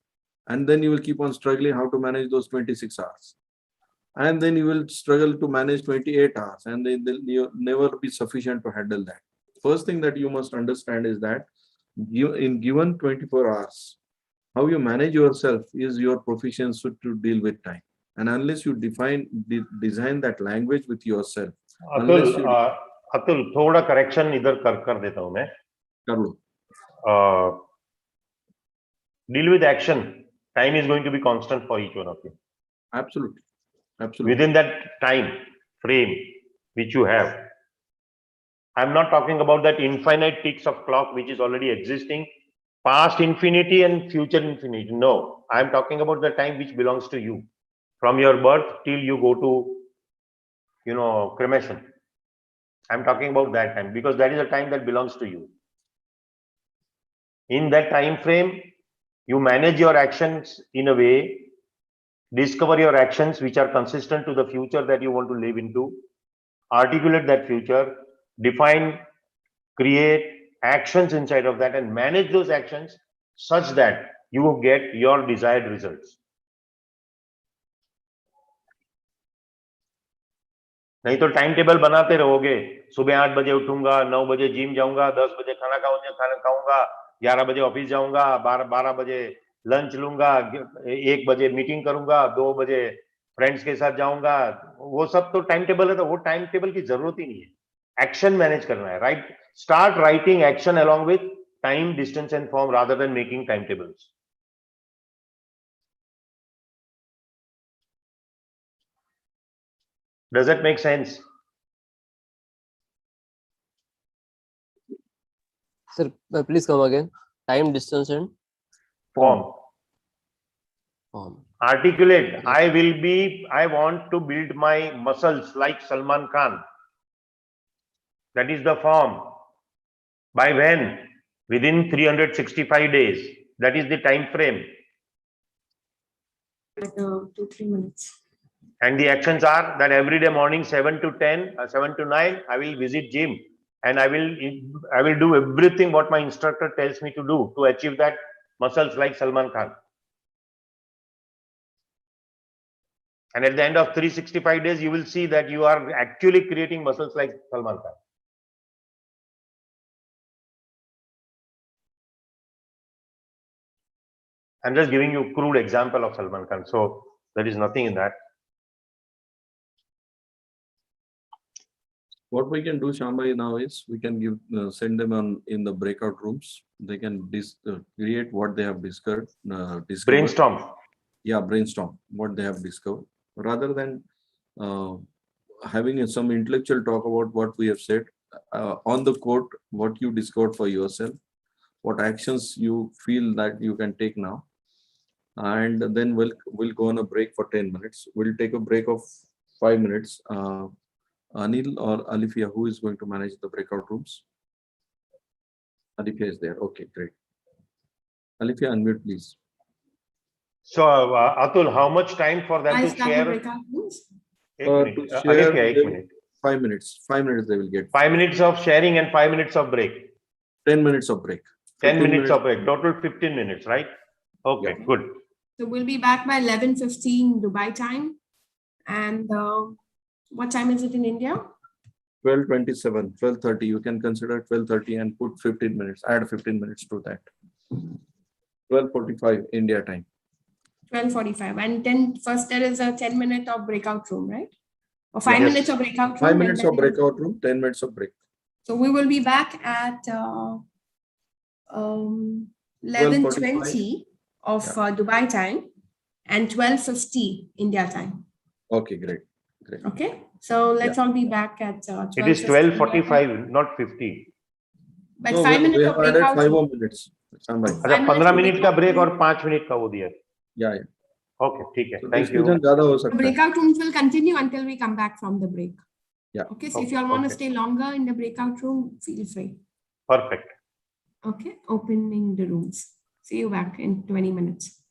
And then you will keep on struggling how to manage those 26 hours. And then you will struggle to manage 28 hours, and then you'll never be sufficient to handle that. First thing that you must understand is that in given 24 hours, how you manage yourself is your proficiency to deal with time. And unless you design that language with yourself. Atul थोड़ा correction इधर कर देता हूं मैं. कर लो. Deal with action. Time is going to be constant for each one of you. Absolutely. Absolutely. Within that time frame which you have. I'm not talking about that infinite ticks of clock which is already existing, past infinity and future infinity. No, I'm talking about the time which belongs to you, from your birth till you go to, cremation. I'm talking about that time because that is a time that belongs to you. In that time frame, you manage your actions in a way, discover your actions which are consistent to the future that you want to live into, articulate that future, define, create actions inside of that, and manage those actions such that you will get your desired results. नहीं तो time table बनाते रहोगे, सुबह 8 बजे उठूंगा, 9 बजे gym जाऊंगा, 10 बजे खाना खाऊंगा, 11 बजे ऑफिस जाऊंगा, 12 बजे लंच लूंगा, 1 बजे मीटिंग करूंगा, 2 बजे फ्रेंड्स के साथ जाऊंगा. वो सब तो टाइम टेबल है, तो वो टाइम टेबल की जरूरत ही नहीं है. एक्शन मैनेज करना है. Right, start writing action along with time, distance and form rather than making time tables. Does that make sense? Sir, please come again. Time, distance, and form. Articulate. I want to build my muscles like Salman Khan. That is the form. By when? Within 365 days. That is the time frame. 2-3 minutes. And the actions are that every day morning 7 to 10, 7 to 9, I will visit gym, and I will do everything what my instructor tells me to do to achieve that muscles like Salman Khan. And at the end of 365 days, you will see that you are actually creating muscles like Salman Khan. I'm just giving you a crude example of Salman Khan. So there is nothing in that. What we can do, Shambai, now is we can give send them on in the breakout rooms. They can create what they have discovered. Brainstorm. Yeah, brainstorm what they have discovered, rather than having some intellectual talk about what we have said. On the court, what you discovered for yourself, what actions you feel that you can take now, and then we'll go on a break for 10 minutes. We'll take a break of 5 minutes. Anil or Alifia, who is going to manage the breakout rooms? Alifia is there. Okay, great. Alifia, unmute, please. So, Atul, how much time for them to share? breakout rooms? To share, Alifia, 1 minute. 5 minutes. 5 minutes they will get. 5 minutes of sharing and 5 minutes of break. 10 minutes of break. 10 minutes of break. Total 15 minutes, right? Okay, yeah. Good. So we'll be back by 11:15 Dubai time. And what time is it in India? 12:27, 12:30. You can consider 12:30 and put 15 minutes. Add 15 minutes to that. 12:45 India time. 12:45. And then first there is a 10-minute of breakout room, right? Or 5 minutes of breakout room. 5 minutes of breakout room, 10 minutes of break. So we will be back at 11:20 of Dubai time and 12:50 India time. Okay, great. Okay, so let's all be back at 12:50. It is 12:45, not 50. But no, 5 minutes of breakout. 5 more minutes. अच्छा 15 minute का break और 5 minute का वो दिया. Yeah. Okay, ठीक है. Thank you. Breakout rooms will continue until we come back from the break. Yeah. Okay, so if you all want to stay longer in the breakout room, feel free. Perfect. Okay, opening the rooms. See you back in 20 minutes.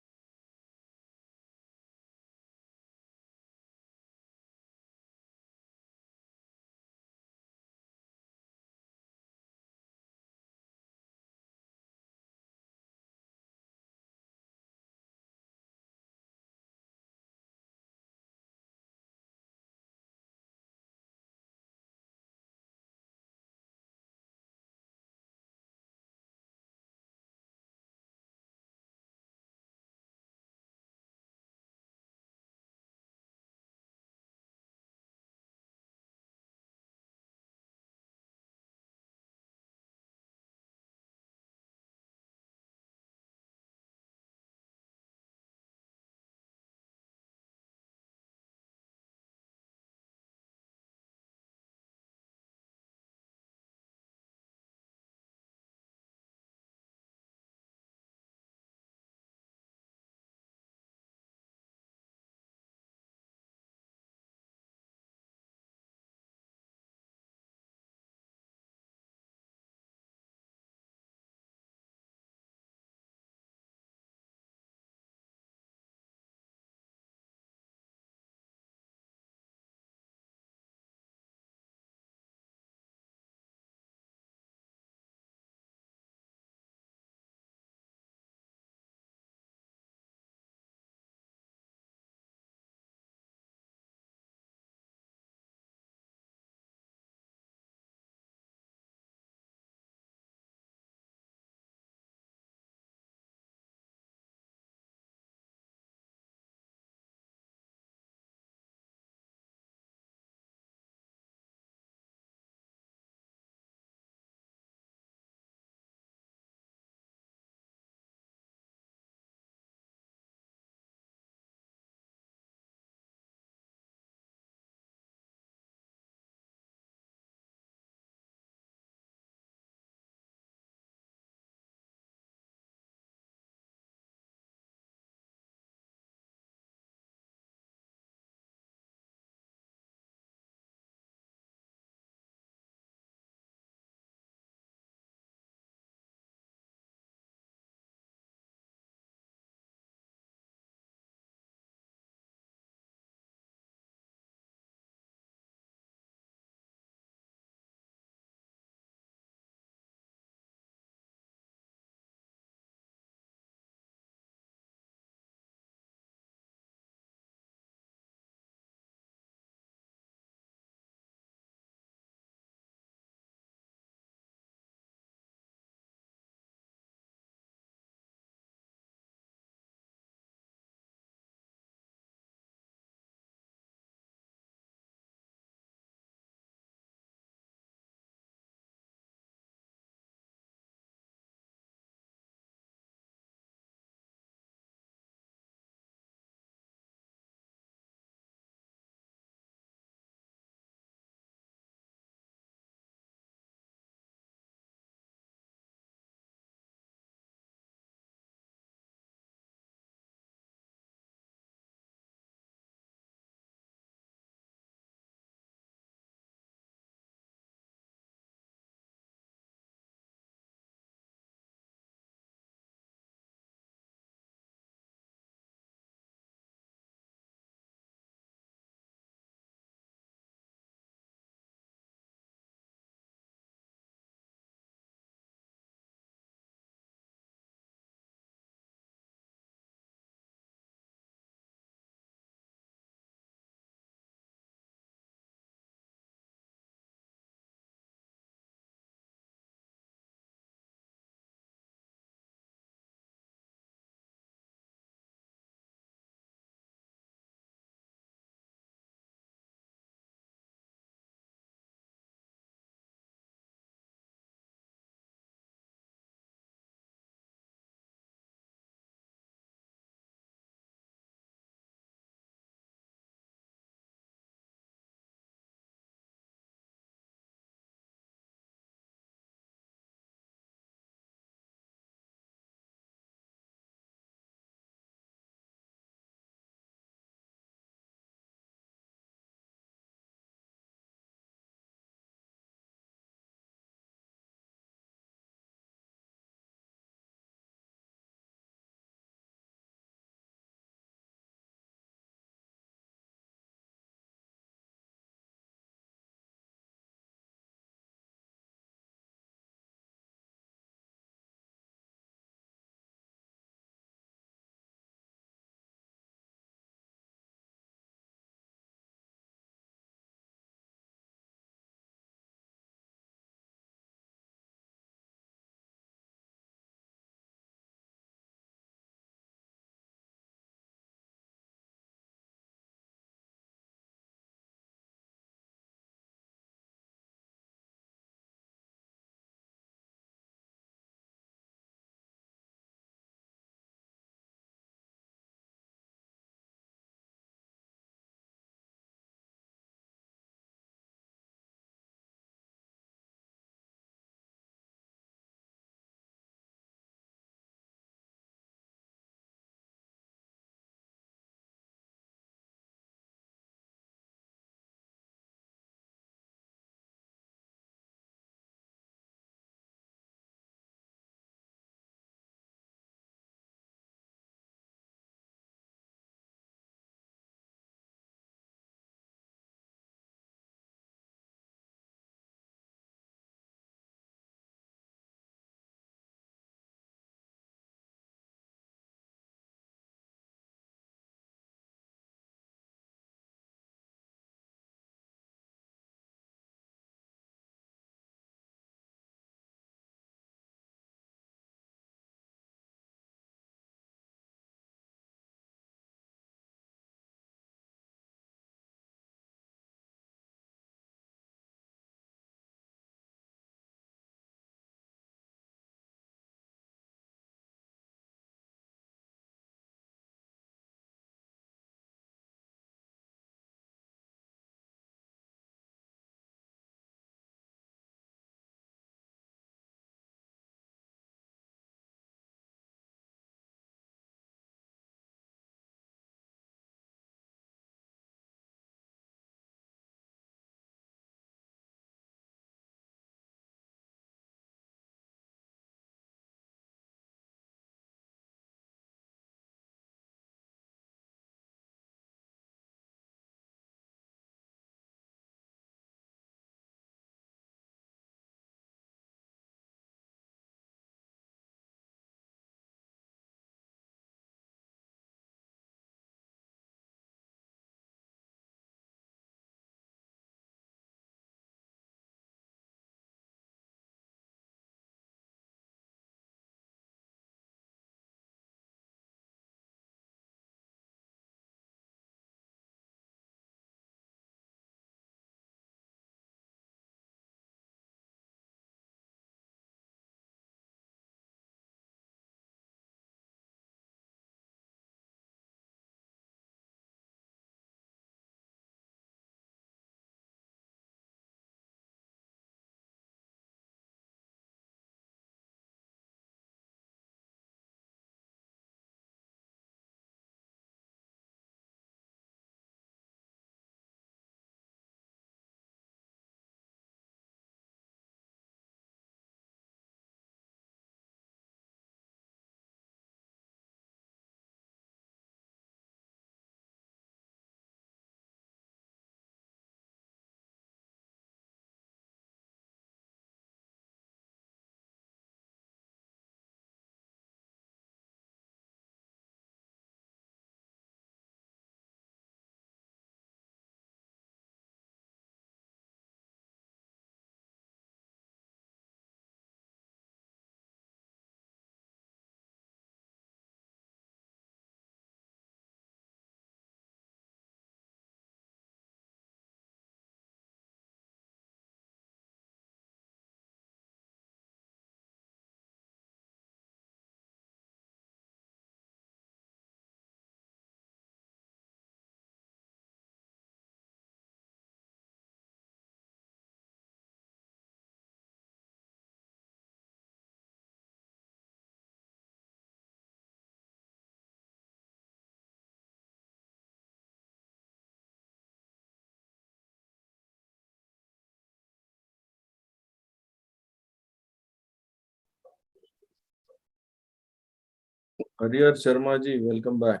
Hariyar Sharma ji, welcome back.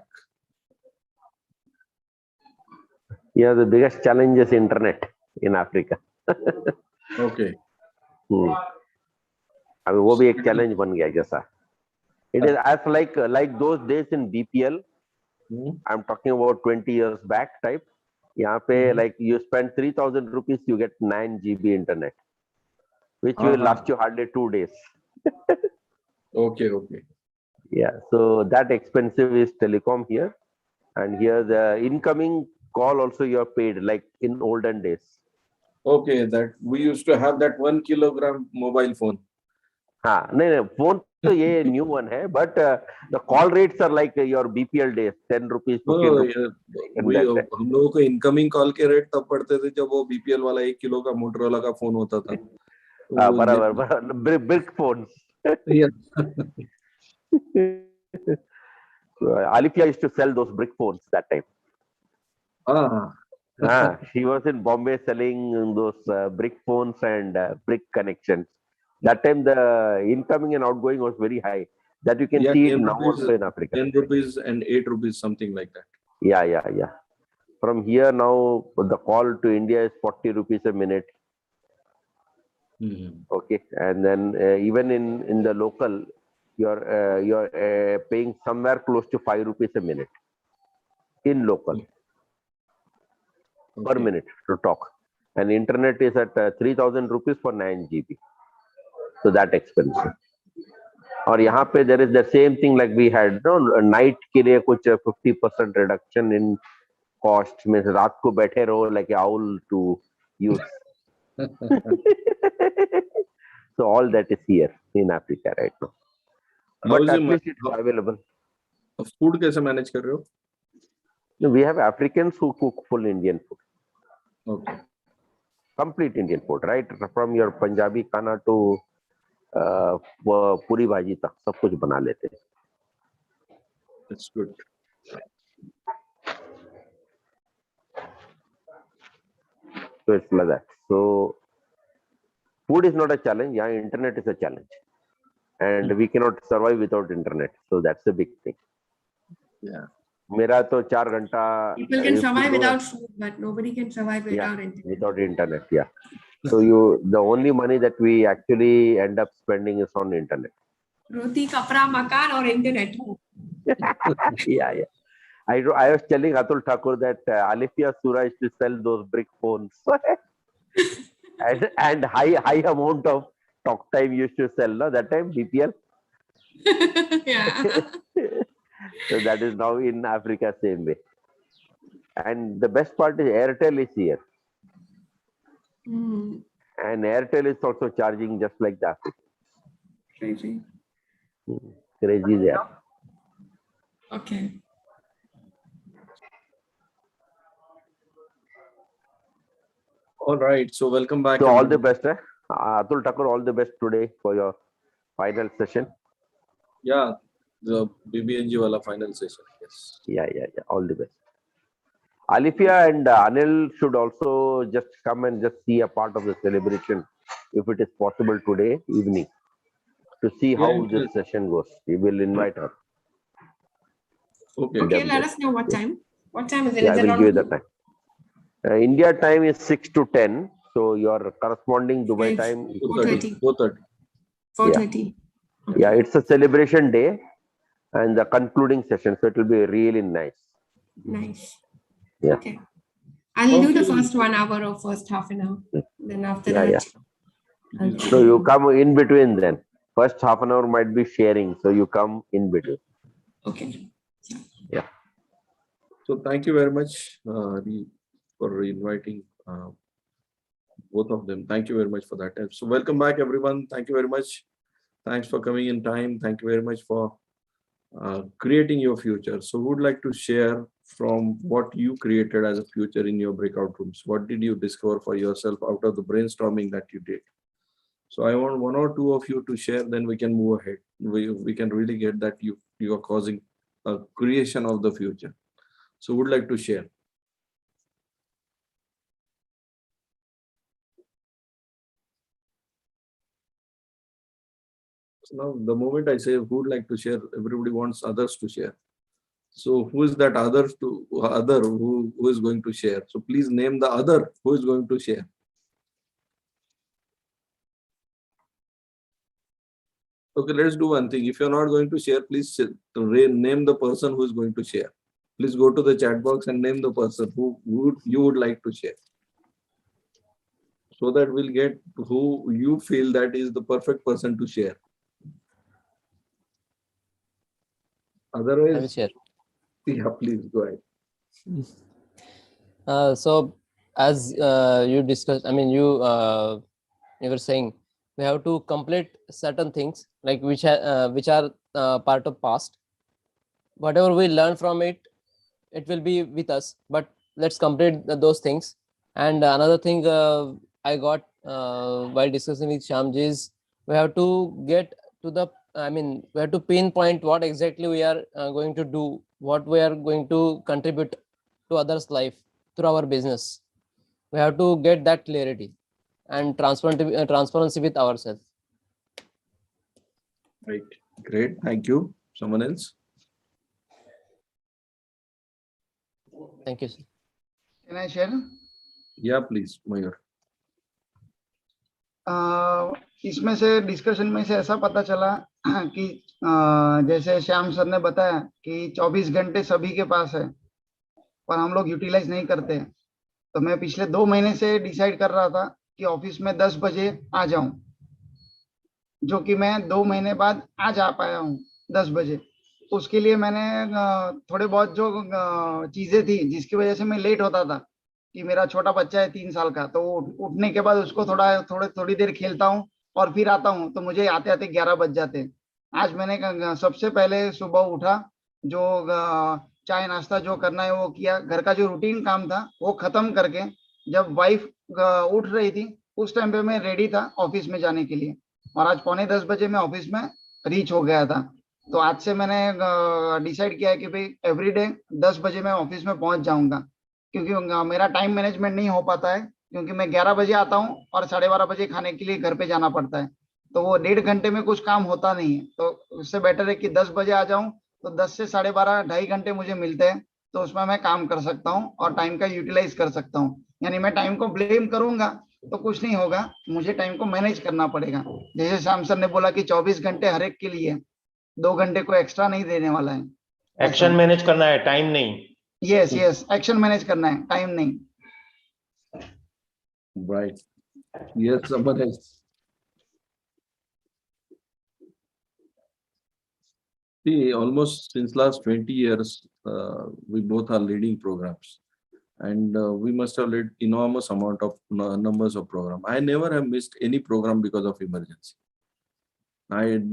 Yeah, the biggest challenge is internet in Africa. Okay. अभी वो भी एक challenge बन गया जैसा. It is as like those days in BPL. I'm talking about 20 years back type. यहाँ पे like you spend 3,000 rupees, you get 9 GB internet, which will last you hardly 2 days. Okay. Yeah, so that expensive is telecom here, and here the incoming call also you are paid like in olden days. Okay, that we used to have that 1 kilogram mobile phone. हाँ नहीं phone तो ये new one है, but the call rates are like your BPL days, 10 rupees, 15 rupees. हम लोगों को incoming call के rate तब पड़ते थे जब वो बीपीएल वाला 1 किलो का मोटरोला का फोन होता था. बराबर brick phones. Alifia used to sell those brick phones that time. She was in Bombay selling those brick phones and brick connections. That time the incoming and outgoing was very high. That you can see it now also in Africa. 10 rupees and 8 rupees, something like that. Yeah. From here now, the call to India is 40 rupees a minute. Okay, and then even in the local, you're paying somewhere close to 5 rupees a minute in local per minute to talk, and internet is at 3,000 rupees for 9 GB. So that expensive. और यहाँ पे there is the same thing like we had night के लिए कुछ 50% reduction in cost, means रात को बैठे रहो like an owl to use. So all that is here in Africa right now. But at least it's available. Food कैसे manage कर रहे हो? We have Africans who cook full Indian food. Okay. Complete Indian food, right? From your Punjabi खाना to पूरी भाजी तक सब कुछ बना लेते हैं. That's good. So it's like that. So food is not a challenge. Yeah, internet is a challenge, and we cannot survive without internet. So that's a big thing. Yeah. मेरा तो 4 घंटा. People can survive without food, but nobody can survive without internet. Without internet, yeah. So the only money that we actually end up spending is on internet. Roti, kapra, makan, or internet. Yeah. I was telling Atul Thakur that Alifia Sura used to sell those brick phones, and high amount of talk time used to sell. No, that time BPL. Yeah. So that is now in Africa same way. And the best part is Airtel is here. And Airtel is also charging just like that. Crazy. Crazy there. Okay. All right. So welcome back. So all the best. Atul Thakur, all the best today for your final session. Yeah, the BBNG wala final session. Yes. Yeah. All the best. Alifia and Anil should also just come and just see a part of the celebration, if it is possible today evening, to see how this session goes. We will invite her. Okay, let us know what time. What time is it? Yeah, Is I it will on give you the time. India time is 6 to 10. So your corresponding Dubai time is 4:30. 4:30. 4:30. Yeah, it's a celebration day and the concluding session. So it will be really nice. Nice. Yeah. Okay. I'll do the first 1 hour or first half an hour. Then after that. So you come in between then. First half an hour might be sharing. So you come in between. Okay. Yeah. So thank you very much for inviting both of them. Thank you very much for that. So welcome back, everyone. Thank you very much. Thanks for coming in time. Thank you very much for creating your future. So would like to share from what you created as a future in your breakout rooms. What did you discover for yourself out of the brainstorming that you did? So I want 1 or 2 of you to share, then we can move ahead. We can really get that you are causing a creation of the future. So would like to share. Now, the moment I say who would like to share, everybody wants others to share. So who is that other who is going to share? So please name the other who is going to share. Okay, let's do one thing. If you're not going to share, please name the person who is going to share. Please go to the chat box and name the person who you would like to share, so that we'll get who you feel that is the perfect person to share. Otherwise, I will share. Yeah, please go ahead. So as you discussed, I mean, you were saying we have to complete certain things like which are part of past. Whatever we learn from it, it will be with us. But let's complete those things. And another thing I got while discussing with Shyamji is we have to get to the. I mean, we have to pinpoint what exactly we are going to do, what we are going to contribute to others' life through our business. We have to get that clarity and transparency with ourselves. Right. Great. Thank you. Someone else? Thank you, sir. Can I share? Yeah, please, Mayur. इसमें से discussion में से ऐसा पता चला कि जैसे Shyam sir ने बताया कि 24 घंटे सभी के पास है, पर हम लोग यूटिलाइज नहीं करते। तो मैं पिछले 2 महीने से डिसाइड कर रहा था कि ऑफिस में 10 बजे आ जाऊं, जो कि मैं 2 महीने बाद आज आ पाया हूं 10 बजे। उसके लिए मैंने थोड़े बहुत जो चीजें थी जिसकी वजह से मैं लेट होता था, कि मेरा छोटा बच्चा है 3 साल का, तो उठने के बाद उसको थोड़ी देर खेलता हूँ और फिर आता हूँ, तो मुझे आते आते 11 बज जाते। आज मैंने सबसे पहले सुबह उठा, जो चाय नाश्ता जो करना है वो किया, घर का जो रूटीन काम था वो खत्म करके जब वाइफ उठ रही थी उस टाइम पे मैं रेडी था ऑफिस में जाने के लिए, और आज 9:45 बजे मैं ऑफिस में रीच हो गया था। तो आज से मैंने डिसाइड किया है कि भाई एवरीडे 10 बजे मैं ऑफिस में पहुंच जाऊंगा, क्योंकि मेरा टाइम मैनेजमेंट नहीं हो पाता है, क्योंकि मैं 11 बजे आता हूं और 12:30 बजे खाने के लिए घर पे जाना पड़ता है, तो वो 1.5 घंटे में कुछ काम होता नहीं है। तो उससे बेटर है कि 10 बजे आ जाऊं, तो 10 से 12:30 2.5 घंटे मुझे मिलते हैं, तो उसमें मैं काम कर सकता हूं और टाइम का यूटिलाइज कर सकता हूं। यानी मैं टाइम को ब्लेम करूंगा तो कुछ नहीं होगा, मुझे टाइम को मैनेज करना पड़ेगा। जैसे श्याम सर ने बोला कि 24 घंटे हर एक के लिए, 2 घंटे को एक्स्ट्रा नहीं देने वाला है। एक्शन मैनेज करना है, टाइम नहीं। यस, एक्शन मैनेज करना है, टाइम नहीं। Right. Yes, someone else. See, almost since last 20 years, we both are leading programs, and we must have led enormous amount of numbers of programs. I never have missed any program because of emergency.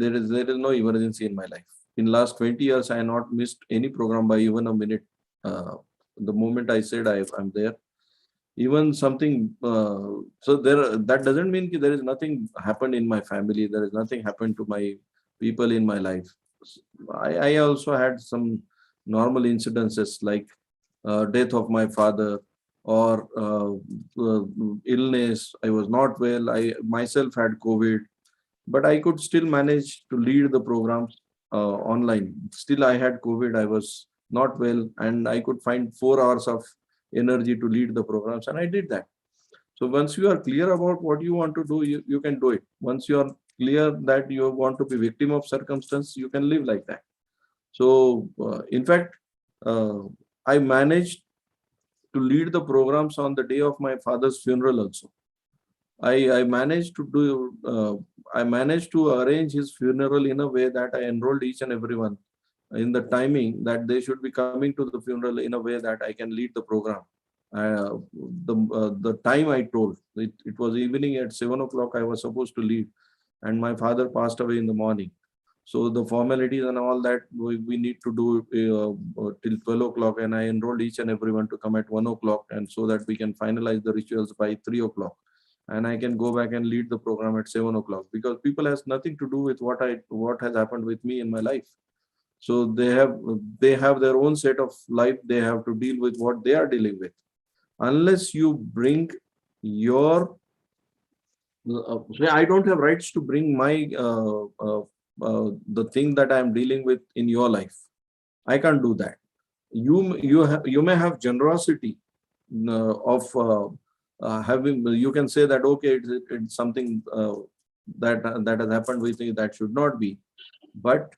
There is no emergency in my life. In last 20 years, I have not missed any program by even a minute. The moment I said I'm there, even something, so that doesn't mean there is nothing happened in my family, there is nothing happened to my people in my life. I also had some normal incidences like death of my father, or illness. I was not well. I myself had COVID, but I could still manage to lead the programs online. Still, I had COVID. I was not well, and I could find 4 hours of energy to lead the programs, and I did that. So once you are clear about what you want to do, you can do it. Once you are clear that you want to be victim of circumstance, you can live like that. So in fact, I managed to lead the programs on the day of my father's funeral also. I managed to arrange his funeral in a way that I enrolled each and everyone in the timing that they should be coming to the funeral in a way that I can lead the program. The time I told, it was evening at 7 o'clock I was supposed to leave, and my father passed away in the morning. So the formalities and all that we need to do till 12 o'clock, and I enrolled each and everyone to come at 1 o'clock, and so that we can finalize the rituals by 3 o'clock. And I can go back and lead the program at 7 o'clock, because people has nothing to do with what has happened with me in my life. So they have their own set of life. They have to deal with what they are dealing with. Unless you bring your, I don't have rights to bring my the thing that I am dealing with in your life. I can't do that. You may have generosity of having. You can say that okay, it's something that has happened with me that should not be, but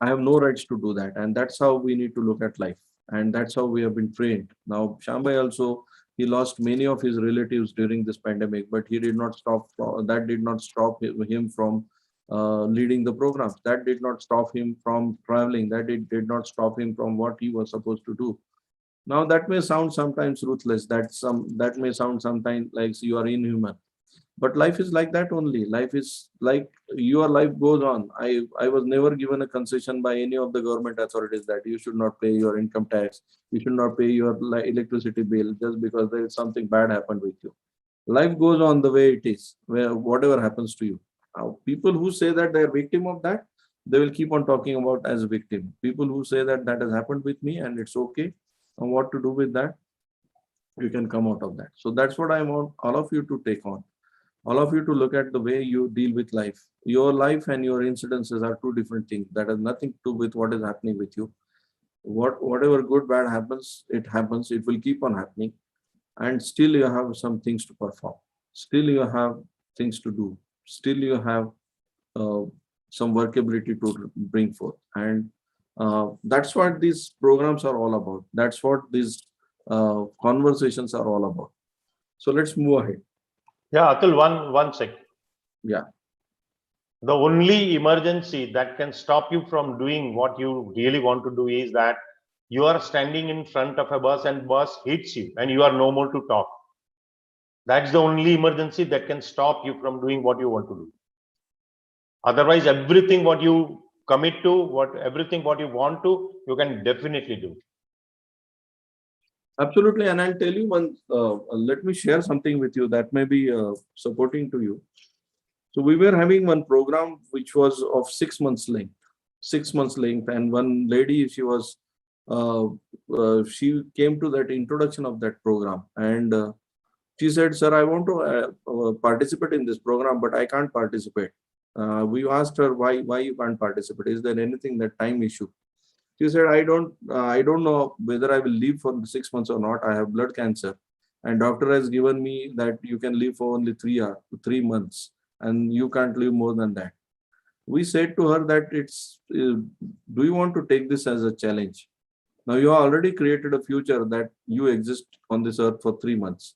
I have no rights to do that, and that's how we need to look at life, and that's how we have been trained. Now, Shambai also, he lost many of his relatives during this pandemic, but he did not stop. That did not stop him from leading the programs. That did not stop him from traveling. That did not stop him from what he was supposed to do. Now, that may sound sometimes ruthless. That may sound sometimes like you are inhuman. But life is like that only. Life is like your life goes on. I was never given a concession by any of the government authorities that you should not pay your income tax, you should not pay your electricity bill just because there is something bad happened with you. Life goes on the way it is, where whatever happens to you. Now, people who say that they are victim of that, they will keep on talking about as a victim. People who say that that has happened with me and it's okay, and what to do with that, you can come out of that. So that's what I want all of you to take on. All of you to look at the way you deal with life. Your life and your incidences are two different things. That has nothing to do with what is happening with you. Whatever good, bad happens, it will keep on happening. And still you have some things to perform. Still you have things to do. Still you have some workability to bring forth. And that's what these programs are all about. That's what these conversations are all about. So let's move ahead. Yeah, Atul, one sec. Yeah. The only emergency that can stop you from doing what you really want to do is that you are standing in front of a bus and bus hits you and you are no more to talk. That's the only emergency that can stop you from doing what you want to do. Otherwise, everything what you commit to, everything what you want to, you can definitely do. Absolutely, and I'll tell you one. Let me share something with you that may be supporting to you. So we were having one program which was of 6 months length, 6 months length, and one lady, she came to that introduction of that program, and she said, "Sir, I want to participate in this program, but I can't participate." We asked her why you can't participate. Is there anything that time issue? She said, I don't know whether I will live for 6 months or not. I have blood cancer, and doctor has given me that you can live for only 3 months, and you can't live more than that. We said to her that do you want to take this as a challenge? Now you have already created a future that you exist on this earth for 3 months.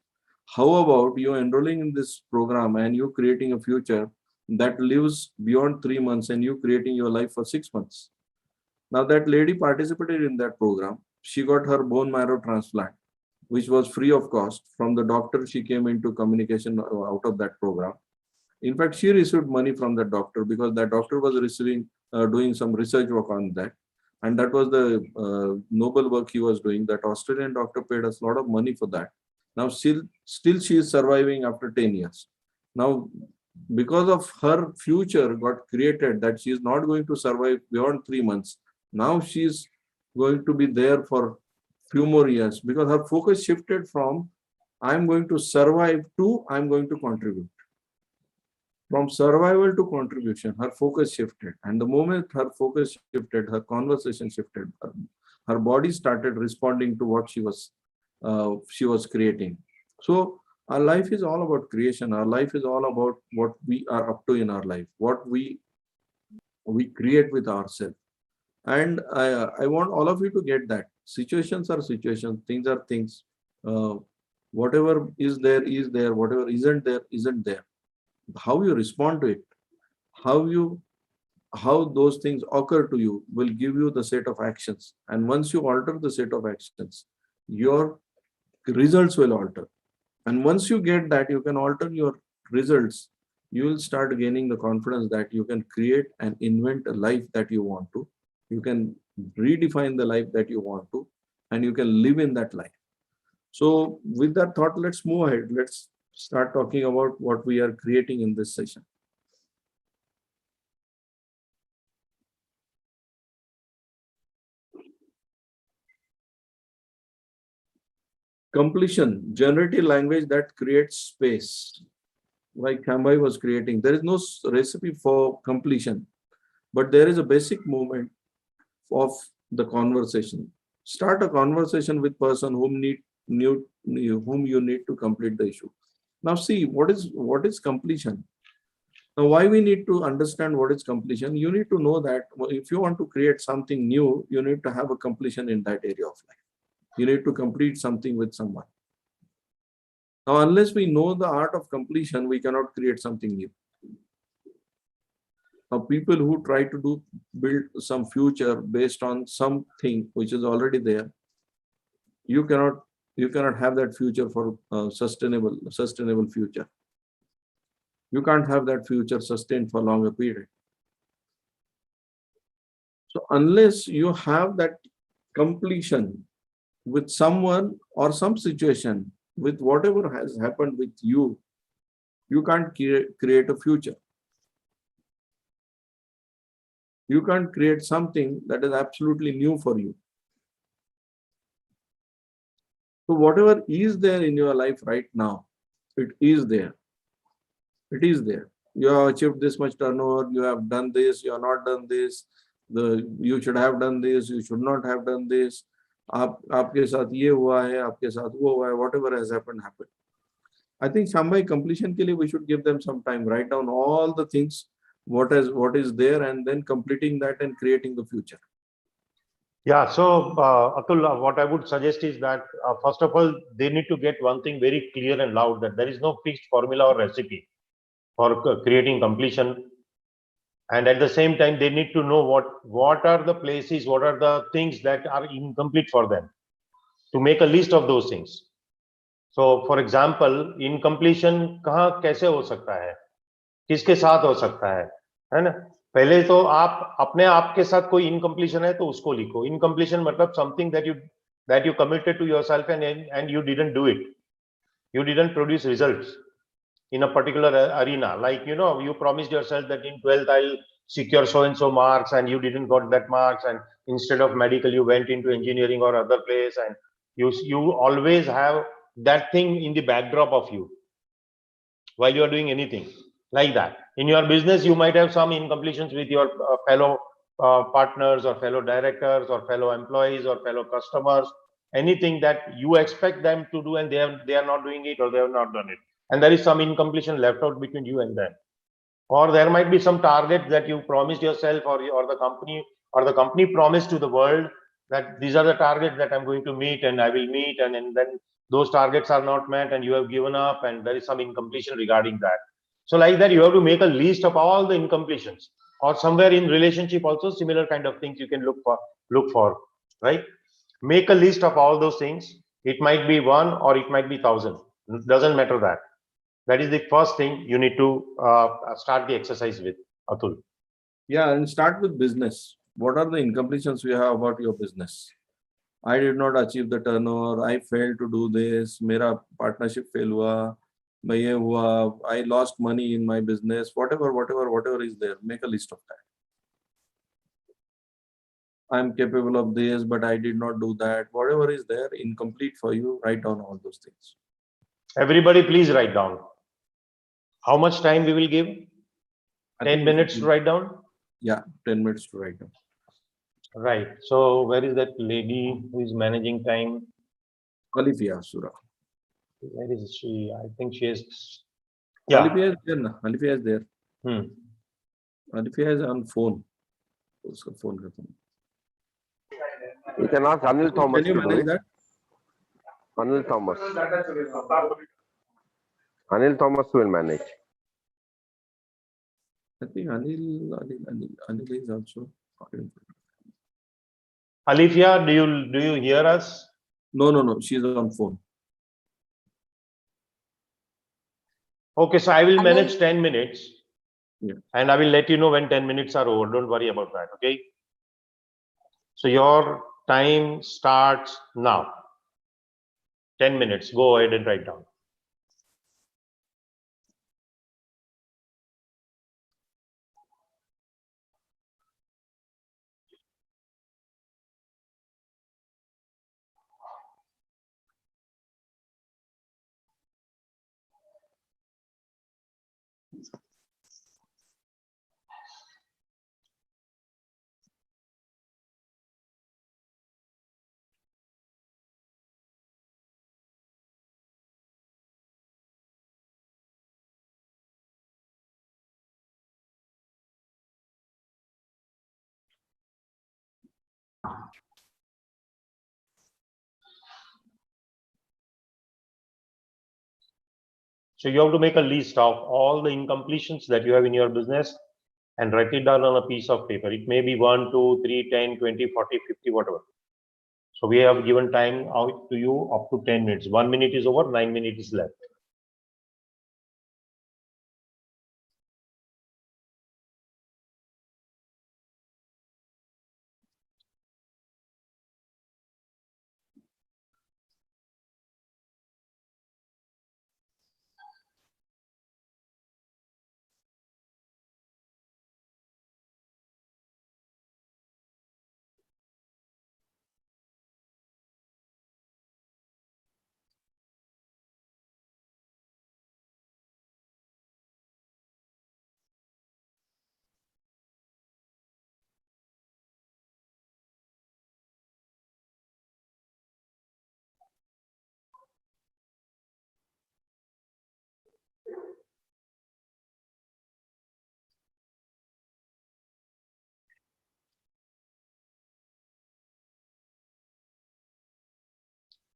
How about you enrolling in this program and you creating a future that lives beyond 3 months and you creating your life for 6 months? Now that lady participated in that program. She got her bone marrow transplant, which was free of cost. From the doctor, she came into communication out of that program. In fact, she received money from the doctor because that doctor was doing some research work on that. And that was the noble work he was doing. That Australian doctor paid us a lot of money for that. Now still she is surviving after 10 years. Now, because of her future got created that she is not going to survive beyond 3 months. Now she's going to be there for few more years because her focus shifted from I'm going to survive to I'm going to contribute. From survival to contribution, her focus shifted. And the moment her focus shifted, her conversation shifted. Her body started responding to what she was creating. So our life is all about creation. Our life is all about what we are up to in our life, what we create with ourselves. And I want all of you to get that. Situations are situations, things are things. Whatever is there, whatever isn't there. How you respond to it, how those things occur to you will give you the set of actions. And once you alter the set of actions, your results will alter. And once you get that, you can alter your results. You will start gaining the confidence that you can create and invent a life that you want to. You can redefine the life that you want to, and you can live in that life. So with that thought, let's move ahead. Let's start talking about what we are creating in this session. Completion, generative language that creates space, like Kambai was creating. There is no recipe for completion. but there is a basic movement of the conversation. Start a conversation with person whom you need to complete the issue. Now see what is completion. Now why we need to understand what is completion? You need to know that if you want to create something new, you need to have a completion in that area of life. You need to complete something with someone. Now unless we know the art of completion, we cannot create something new. Now people who try to build some future based on something which is already there, you cannot have that future for sustainable future. You can't have that future sustained for longer period. So unless you have that completion with someone or some situation, with whatever has happened with you, you can't create a future. You can't create something that is absolutely new for you. So whatever is there in your life right now, it is there. It is there. You have achieved this much turnover, you have done this, you have not done this, you should have done this, you should not have done this. आपके साथ ये हुआ है, आपके साथ वो हुआ है, whatever has happened. I think Shambhai, completion के लिए we should give them some time, write down all the things, what is there, and then completing that and creating the future. Yeah, so Atul, what I would suggest is that first of all, they need to get one thing very clear and loud, that there is no fixed formula or recipe for creating completion. And at the same time, they need to know what are the places, what are the things that are incomplete for them, to make a list of those things. So for example, incompletion कहाँ कैसे हो सकता है, किसके साथ हो सकता है ना? पहले तो आप अपने आप के साथ कोई इनकम्प्लीशन है तो उसको लिखो. इनकम्प्लीशन मतलब something that you committed to yourself and you didn't do it. You didn't produce results in a particular arena. Like, you promised yourself that in 12th I'll secure so and so marks, and you didn't got that marks, and instead of medical you went into engineering or other place, and you always have that thing in the backdrop of you while you are doing anything like that. In your business, you might have some incompletions with your fellow partners or fellow directors or fellow employees or fellow customers, anything that you expect them to do and they are not doing it, or they have not done it. And there is some incompletion left out between you and them. Or there might be some target that you promised yourself, or the company promised to the world that these are the targets that I'm going to meet and I will meet, and then those targets are not met and you have given up, and there is some incompletion regarding that. So like that, you have to make a list of all the incompletions, or somewhere in relationship also similar kind of things you can look for, right? Make a list of all those things. It might be 1 or it might be 1,000. It doesn't matter that. That is the first thing you need to start the exercise with, Atul. Yeah, and start with business. What are the incompletions we have about your business? I did not achieve the turnover. I failed to do this. मेरा partnership fail हुआ. मैं ये हुआ. I lost money in my business. Whatever is there, make a list of that. I'm capable of this, but I did not do that. Whatever is there, incomplete for you, write down all those things. Everybody, please write down. How much time we will give? 10 minutes to write down? Yeah, 10 minutes to write down. Right. So where is that lady who is managing time? Alifia Sura. Where is she? I think she is. Yeah. Alifia is there. Na? Alifia is there. Alifia is on phone. उसका phone करता हूँ. You can ask Anil Thomas. Can you manage that? Anil Thomas. Anil Thomas will manage. I think Anil is also. Alifia, do you hear us? No. She's on phone. Okay, so I will manage 10 minutes. Yeah. And I will let you know when 10 minutes are over. Don't worry about that. Okay. So your time starts now. 10 minutes. Go ahead and write down. So you have to make a list of all the incompletions that you have in your business and write it down on a piece of paper. It may be 1, 2, 3, 10, 20, 40, 50, whatever. So we have given time out to you up to 10 minutes. 1 minute is over, 9 minutes is left.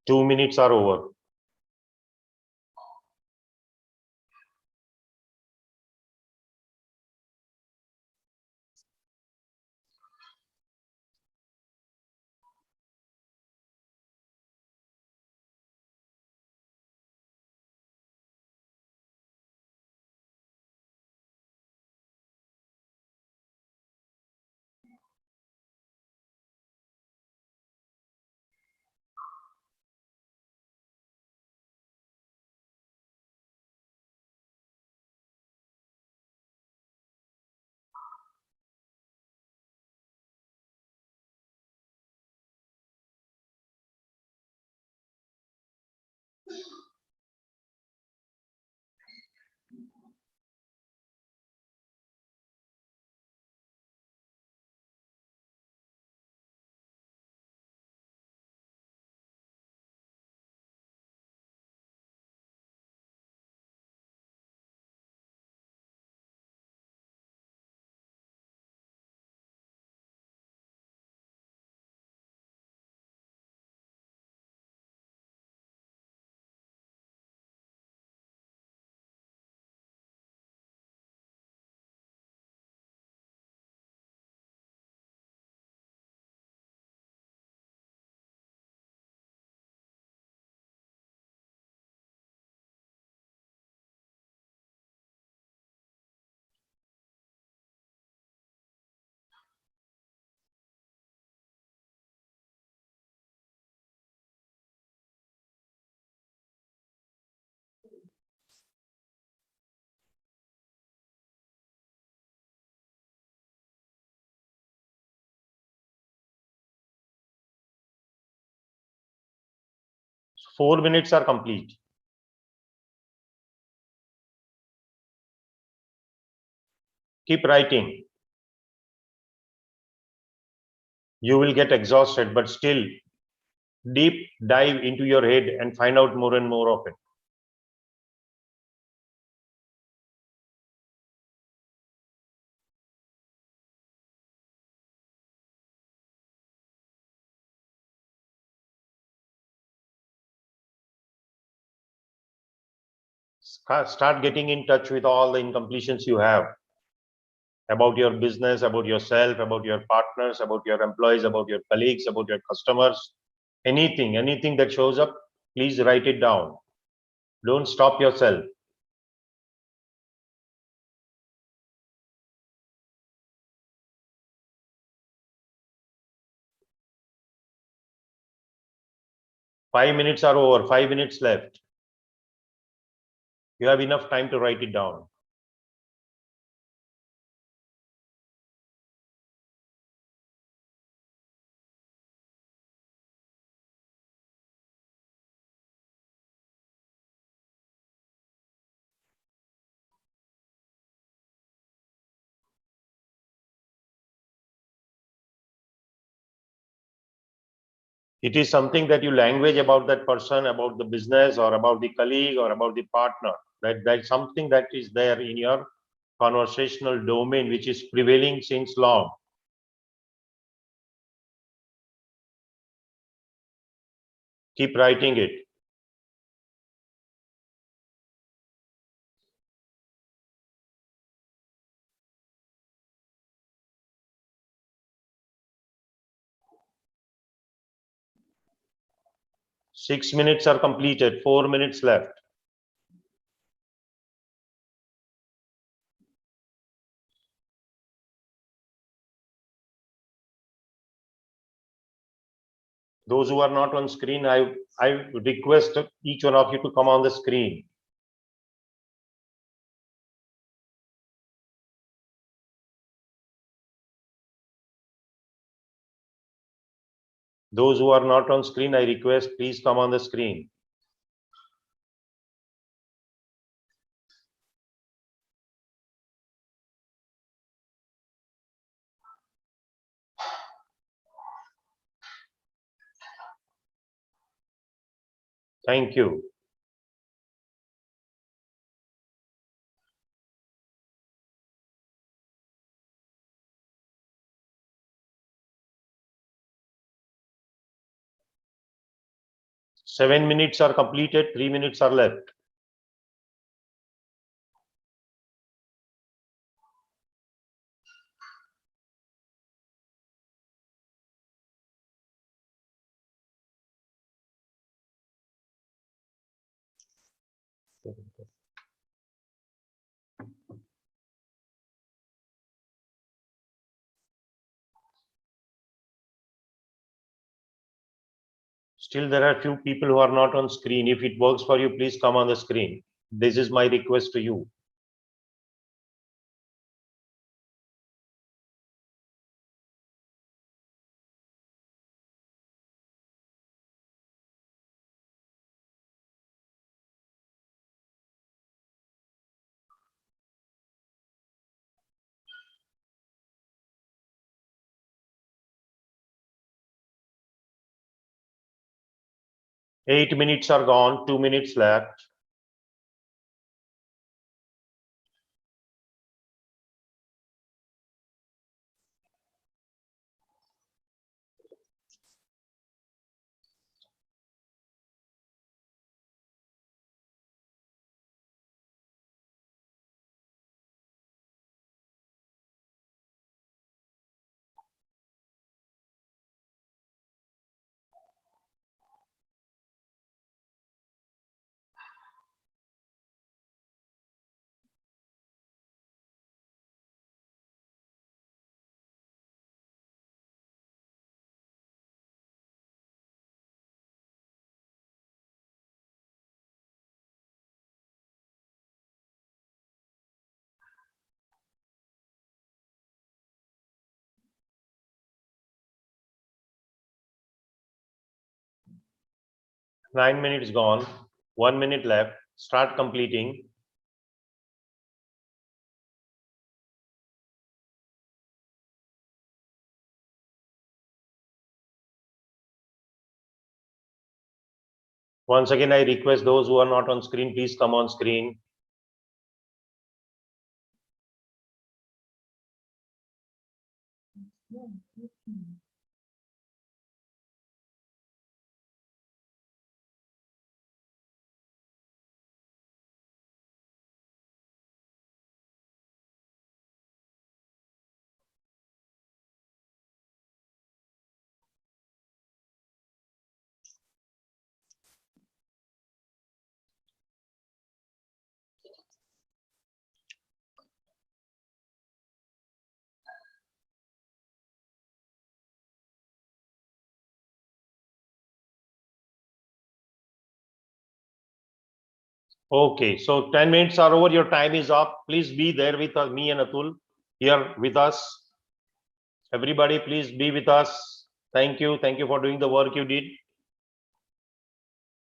Two minutes are over. So 4 minutes are complete. Keep writing. You will get exhausted, but still deep dive into your head and find out more and more of it. Start getting in touch with all the incompletions you have about your business, about yourself, about your partners, about your employees, about your colleagues, about your customers. Anything that shows up, please write it down. Don't stop yourself. Five minutes are over, 5 minutes left. You have enough time to write it down. It is something that you language about that person, about the business, or about the colleague, or about the partner. That's something that is there in your conversational domain, which is prevailing since long. Keep writing it. Six minutes are completed. 4 minutes left. Those who are not on screen, I request each one of you to come on the screen. Those who are not on screen, I request please come on the screen. Thank you. Seven minutes are completed. 3 minutes are left. Still, there are few people who are not on screen. If it works for you, please come on the screen. This is my request to you. Eight minutes are gone. 2 minutes left. Nine minutes gone. 1 minute left. Start completing. Once again, I request those who are not on screen, please come on screen. Okay, so 10 minutes are over. Your time is up. Please be there with me and Atul here with us. Everybody, please be with us. Thank you. Thank you for doing the work you did.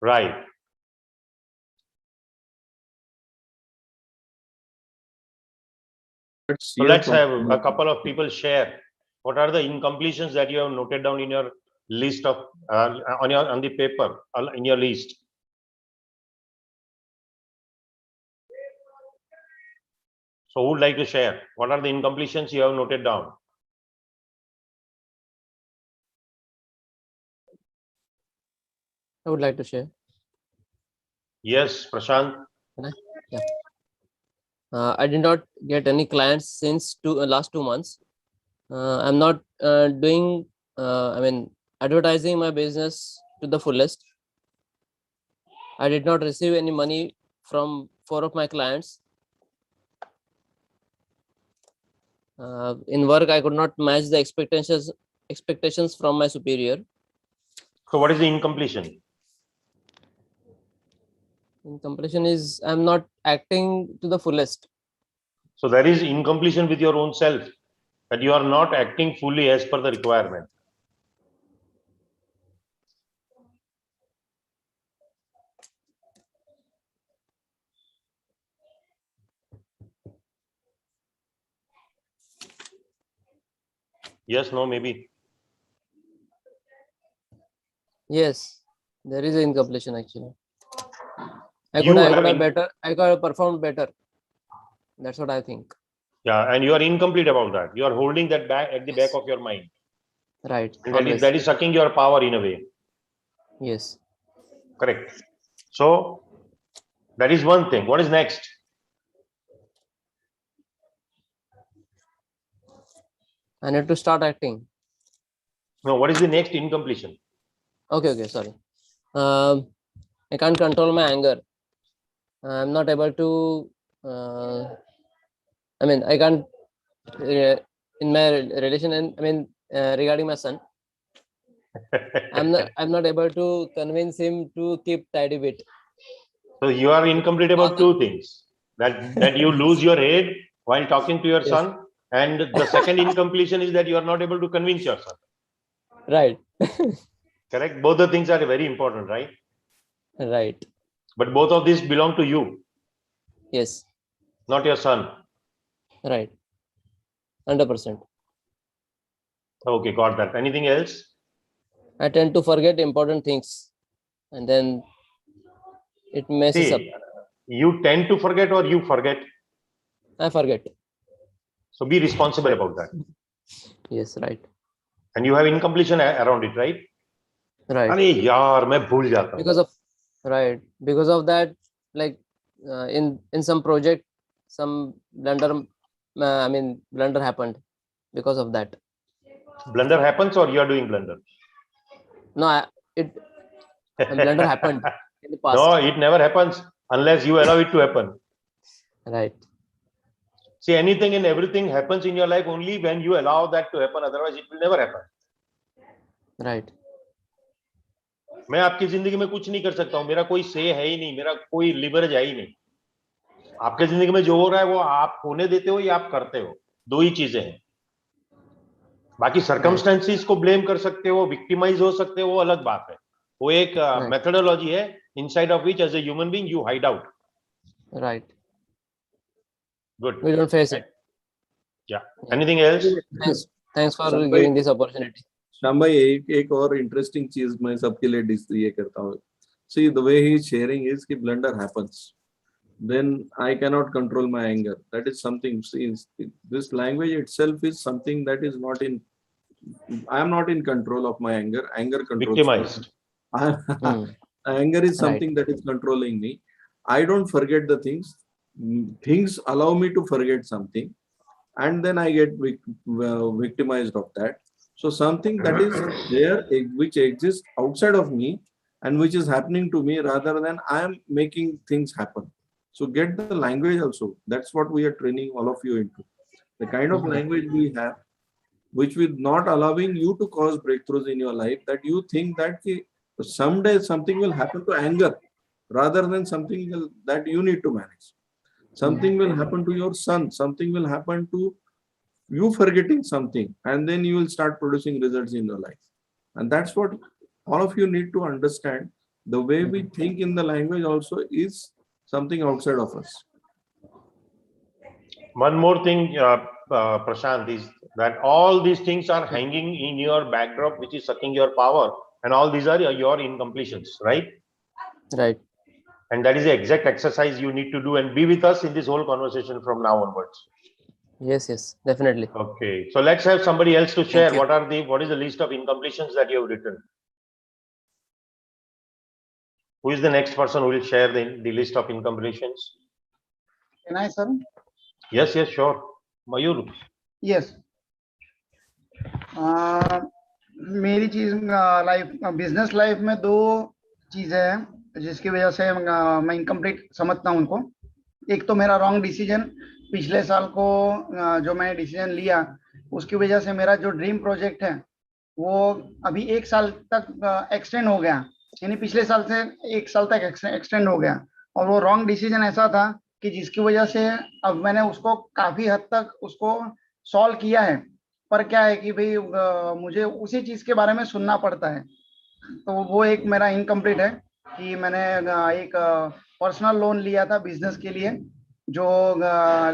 Right. So let's have a couple of people share. What are the incompletions that you have noted down in your list of on the paper in your list? So who would like to share? What are the incompletions you have noted down? I would like to share. Yes, Prashant. Can I? Yeah. I did not get any clients since last 2 months. I'm not doing, advertising my business to the fullest. I did not receive any money from 4 of my clients. In work, I could not match the expectations from my superior. So what is the incompletion? Incompletion is I'm not acting to the fullest. So there is incompletion with your own self, that you are not acting fully as per the requirement. Yes, no, maybe. Yes, there is an incompletion actually. I You could have have better. I could have performed better. That's what I think. Yeah, and you are incomplete about that. You are holding that back at the back of your mind. Right. And Always. that is sucking your power in a way. Yes. Correct. So that is one thing. What is next? I need to start acting. No, what is the next incompletion? Okay, sorry. I can't control my anger. I'm not able to. I can't in my relation, and regarding my son. I'm not able to convince him to keep tidy bit. So you are incomplete about two things. That you lose your head while talking to your Yes. son, and the second incompletion is that you are not able to convince your son. Right. Correct. Both the things are very important, right? Right. But both of these belong to you. Yes. Not your son. Right. 100%. Okay, got that. Anything else? I tend to forget important things, and then it messes up. You tend to forget or you forget? I forget. So be responsible about that. Yes, right. And you have incompletion around it, right? Right. अरे यार मैं भूल जाता हूँ. Because of that, like in some project, some blunder happened because of that. Blunder happens or you are doing blunder? No, blunder happened in the past. No, it never happens unless you allow it to happen. Right. See, anything and everything happens in your life only when you allow that to happen. Otherwise, it will never happen. Right. मैं आपकी जिंदगी में कुछ नहीं कर सकता हूँ. मेरा कोई से है ही नहीं. मेरा कोई लिवरेज है ही नहीं. आपके जिंदगी में जो हो रहा है वो आप होने देते हो या आप करते हो. दो ही चीजें हैं. बाकी सर्कमस्टेंसेस को ब्लेम कर सकते हो, विक्टिमाइज हो सकते हो, वो अलग बात है. वो एक मेथोडोलॉजी है inside of which as a human being you hide out. Right. Good. We don't face it. Yeah. Anything else? Thanks for giving this opportunity. Shyam भाई एक और इंटरेस्टिंग चीज मैं सबके लिए ये करता हूँ. See the way he is sharing is कि blunder happens. Then I cannot control my anger. That is something. See, this language itself is something that is not in. I am not in control of my anger. Anger controls. Victimized. Anger is something that is controlling me. I don't forget the things. Things allow me to forget something, and then I get victimized of that. So something that is there, which exists outside of me, and which is happening to me, rather than I am making things happen. So get the language also. That's what we are training all of you into. The kind of language we have, which will not allowing you to cause breakthroughs in your life, that you think that someday something will happen to anger, rather than something that you need to manage. Something will happen to your son. Something will happen to you forgetting something, and then you will start producing results in your life. And that's what all of you need to understand. The way we think in the language also is something outside of us. One more thing, Prashant, is that all these things are hanging in your backdrop, which is sucking your power, and all these are your incompletions, right? Right. And that is the exact exercise you need to do and be with us in this whole conversation from now onwards. Yes, definitely. Okay, so let's have somebody else to share. What is the list of incompletions that you have written? Who is the next person who will share the list of income relations? Can I, sir? Yes, sure. Mayur. Yes. मेरी चीज life business life में दो चीजें हैं जिसकी वजह से मैं इनकम्प्लीट समझता हूं उनको। एक तो मेरा रॉन्ग डिसीजन पिछले साल को जो मैंने डिसीजन लिया उसकी वजह से मेरा जो ड्रीम प्रोजेक्ट है वो अभी 1 साल तक एक्सटेंड हो गया, यानी पिछले साल से 1 साल तक एक्सटेंड हो गया। और वो रॉन्ग डिसीजन ऐसा था कि जिसकी वजह से अब मैंने उसको काफी हद तक उसको सॉल्व किया है, पर क्या है कि भाई मुझे उसी चीज के बारे में सुनना पड़ता है। तो वो एक मेरा इनकम्प्लीट है कि मैंने एक पर्सनल लोन लिया था बिजनेस के लिए, जो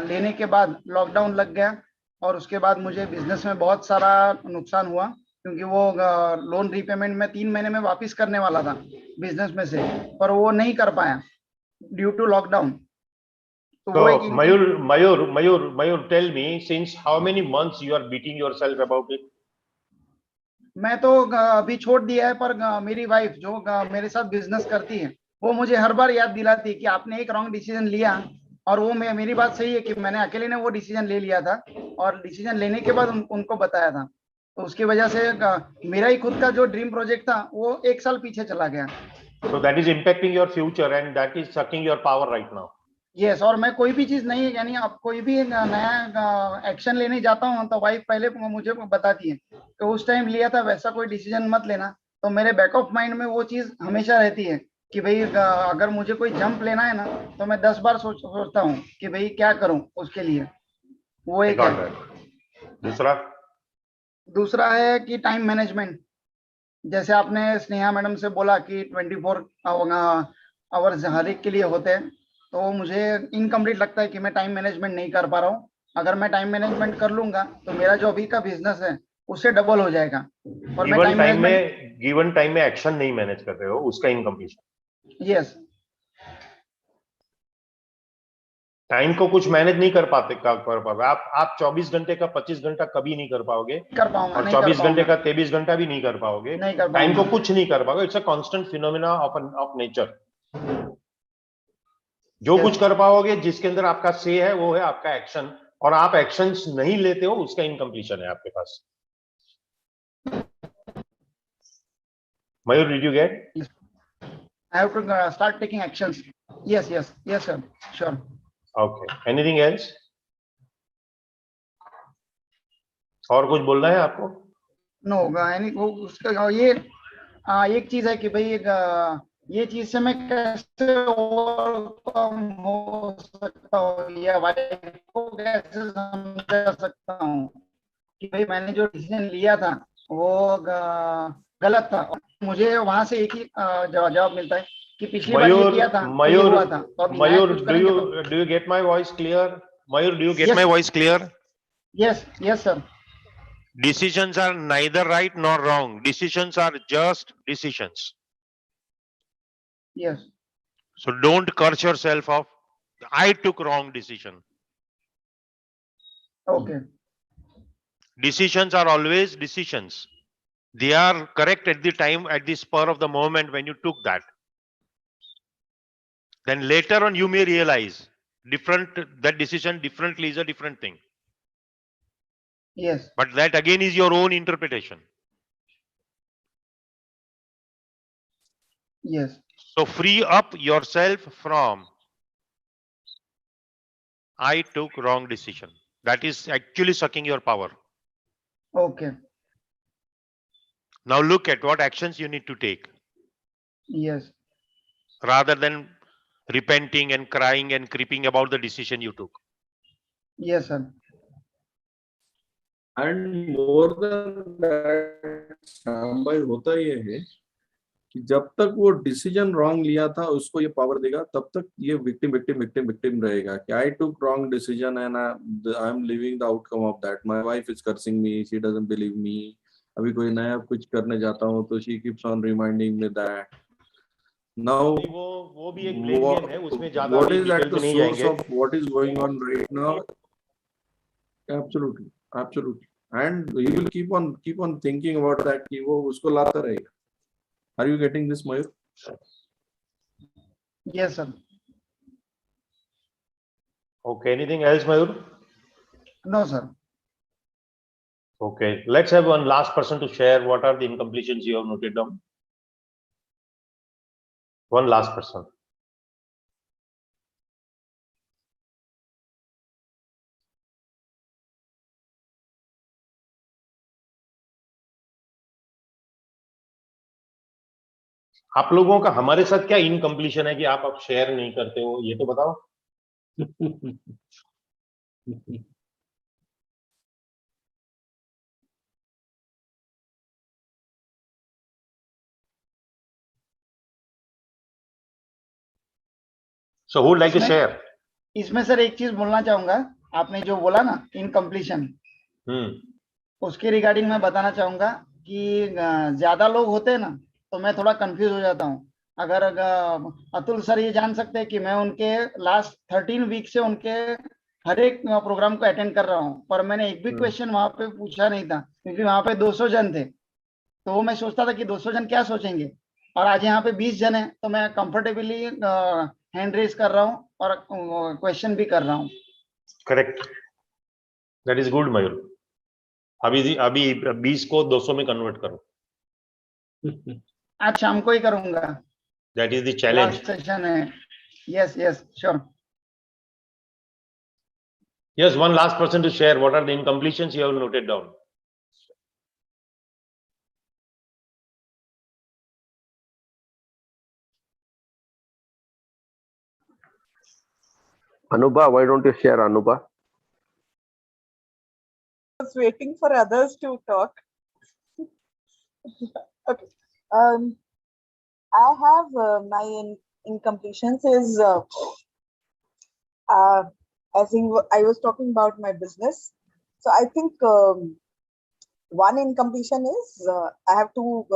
लेने के बाद लॉकडाउन लग गया और उसके बाद मुझे बिजनेस में बहुत सारा नुकसान हुआ, क्योंकि वो लोन रीपेमेंट में 3 महीने में वापस करने वाला था बिजनेस में से, पर वो नहीं कर पाया due to lockdown. So Mayur, tell me, since how many months you are beating yourself about it? मैं तो अभी छोड़ दिया है, पर मेरी वाइफ जो मेरे साथ बिजनेस करती है वो मुझे हर बार याद दिलाती है कि आपने एक रॉन्ग डिसीजन लिया। और वो मेरी बात सही है कि मैंने अकेले ने वो डिसीजन ले लिया था और डिसीजन लेने के बाद उनको बताया था। तो उसकी वजह से मेरा ही खुद का जो ड्रीम प्रोजेक्ट था वो 1 साल पीछे चला गया। So that is impacting your future and that is sucking your power right now. Yes, और मैं कोई भी चीज नहीं, यानी अब कोई भी नया एक्शन लेने जाता हूँ तो वाइफ पहले मुझे बताती है कि उस टाइम लिया था वैसा कोई डिसीजन मत लेना। तो मेरे बैक ऑफ माइंड में वो चीज हमेशा रहती है कि भाई अगर मुझे कोई जंप लेना है ना तो मैं 10 बार सोचता हूँ कि भाई क्या करूँ उसके लिए। वो एक है। दूसरा है कि टाइम मैनेजमेंट। जैसे आपने स्नेहा मैडम से बोला कि 24 आवर्स हर एक के लिए होते हैं, तो मुझे इनकम्प्लीट लगता है कि मैं टाइम मैनेजमेंट नहीं कर पा रहा हूँ। अगर मैं टाइम मैनेजमेंट कर लूंगा तो मेरा जो अभी का बिजनेस है उससे डबल हो जाएगा। और मैं गिवन टाइम में एक्शन नहीं मैनेज कर रहे हो, उसका इनकम्प्लीशन। यस, टाइम को कुछ मैनेज नहीं कर पाते आप 24 घंटे का 25 घंटा कभी नहीं कर पाओगे, और 24 घंटे का 23 घंटा भी नहीं कर पाओगे। टाइम को कुछ नहीं कर पाओगे। It's a constant phenomena of nature. जो कुछ कर पाओगे जिसके अंदर आपका से है वो है आपका एक्शन, और आप एक्शंस नहीं लेते हो उसका इनकम्प्लीशन है आपके पास। Mayur, did you get? I have to start taking actions. Yes, sir. Sure. Okay. Anything else? और कुछ बोलना है आपको? No, उसका ये एक चीज है कि भाई ये चीज से मैं कैसे ओवरकम हो सकता हूँ या वाइफ को कैसे समझा सकता हूँ कि भाई मैंने जो डिसीजन लिया था वो गलत था। मुझे वहां से एक ही जवाब मिलता है कि पिछली बार ये किया था तो ये हुआ था। तो Mayur, do you get my voice clear? Mayur, do you get my voice clear? Yes, sir. Decisions are neither right nor wrong. Decisions are just decisions. Yes. So don't curse yourself off. I took wrong decision. Okay. Decisions are always decisions. They are correct at the time, at the spur of the moment when you took that. Then later on you may realize that decision differently is a different thing. Yes. But that again is your own interpretation. Yes. So free up yourself from I took wrong decision. That is actually sucking your power. Okay. Now look at what actions you need to take. Yes. Rather than repenting and crying and creeping about the decision you took. Yes, sir. And more than that, भाई होता ये है कि जब तक वो decision wrong लिया था उसको ये पावर देगा, तब तक ये विक्टिम रहेगा कि I took wrong decision and I am living the outcome of that. My wife is cursing me, she doesn't believe me. अभी कोई नया कुछ करने जाता हूँ तो she keeps on reminding me that. Now वो भी एक ब्लेम गेम है, उसमें ज्यादा व्हाट इज एट द नहीं सोर्स जाएंगे। Of what is going on right now? Absolutely. And he will keep on thinking about that कि वो उसको लाता रहेगा। Are you getting this, Mayur? Yes, sir. Okay, anything else, Mayur? No, sir. Okay, let's have one last person to share what are the incompletions you have noted down. One last person. आप लोगों का हमारे साथ क्या incompletion है कि आप share नहीं करते हो, ये तो बताओ. So who would like to share? इसमें सर एक चीज बोलना चाहूंगा, आपने जो बोला ना इनकम्प्लीशन, उसके रिगार्डिंग मैं बताना चाहूंगा कि ज्यादा लोग होते हैं ना तो मैं थोड़ा कंफ्यूज हो जाता हूँ. अगर अतुल सर ये जान सकते हैं कि मैं उनके लास्ट 13 वीक से उनके हर एक प्रोग्राम को अटेंड कर रहा हूँ, पर मैंने एक भी क्वेश्चन वहां पे पूछा नहीं था क्योंकि वहां पे 200 जन थे. तो वो मैं सोचता था कि 200 जन क्या सोचेंगे, और आज यहाँ पे 20 जन है तो मैं कंफर्टेबली हैंड रेज कर रहा हूँ और क्वेश्चन भी कर रहा हूँ. करेक्ट, दैट इज गुड मयूर. अभी 20 को 200 में कन्वर्ट करो. आज शाम को ही करूंगा. That is the challenge. Last session है. Yes yes sure. Yes, one last person to share what are the incompletions you have noted down. Anuba, why don't you share, Anuba? I was waiting for others to talk. Okay. I have my incompletions is I think I was talking about my business. So I think one incompletion is I have to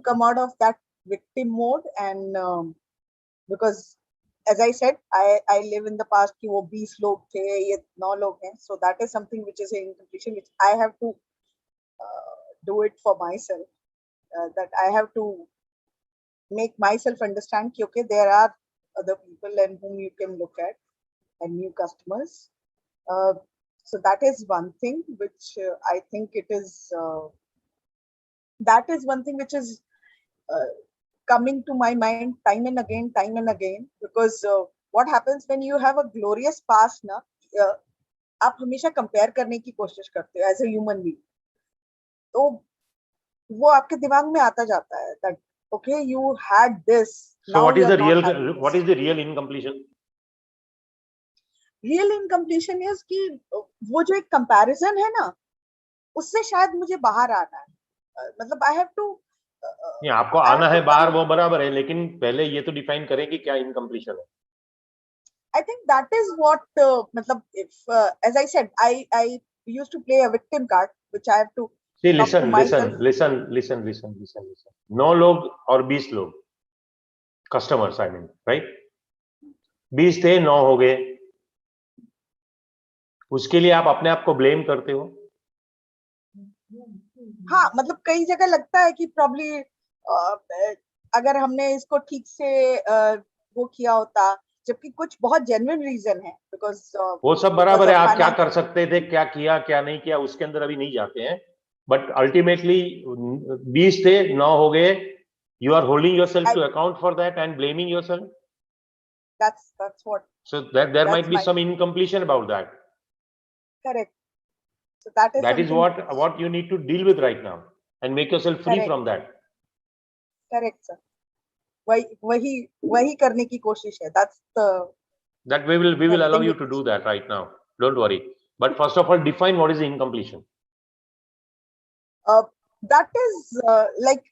come out of that victim mode, and because as I said, I live in the past कि वो 20 लोग थे, ये 9 लोग हैं. So that is something which is an incompletion which I have to do it for myself. That I have to make myself understand कि okay, there are other people and whom you can look at and new customers. So that is one thing which I think it is. That is one thing which is coming to my mind time and again, because what happens when you have a glorious past ना, आप हमेशा compare करने की कोशिश करते हो as a human being. तो वो आपके दिमाग में आता जाता है that okay, you had this. So what is the real incompletion? Real incompletion is कि वो जो एक comparison है ना, उससे शायद मुझे बाहर आना है. मतलब I have to. नहीं, आपको आना है बाहर, वो बराबर है, लेकिन पहले ये तो डिफाइन करें कि क्या इनकम्प्लीशन है. I think that is what मतलब if as I said, I used to play a victim card which I have to. See, listen. 9 लोग और 20 लोग कस्टमर्स, आई मीन, राइट. 20 थे, 9 हो गए. उसके लिए आप अपने आप को ब्लेम करते हो? हाँ, मतलब कई जगह लगता है कि प्रॉब्ली अगर हमने इसको ठीक से वो किया होता, जबकि कुछ बहुत जेन्युइन रीजन है. बिकॉज वो सब बराबर है, आप क्या कर सकते थे, क्या किया, क्या नहीं किया, उसके अंदर अभी नहीं जाते हैं. बट अल्टीमेटली 20 थे, 9 हो गए. You are holding yourself to account for that and blaming yourself. That's what. So there might be some incompletion about that. Correct. So that is what you need to deal with right now and make yourself free from that. Correct, sir. वही करने की कोशिश है. That we will allow you to do that right now. Don't worry. But first of all, define what is the incompletion. That is like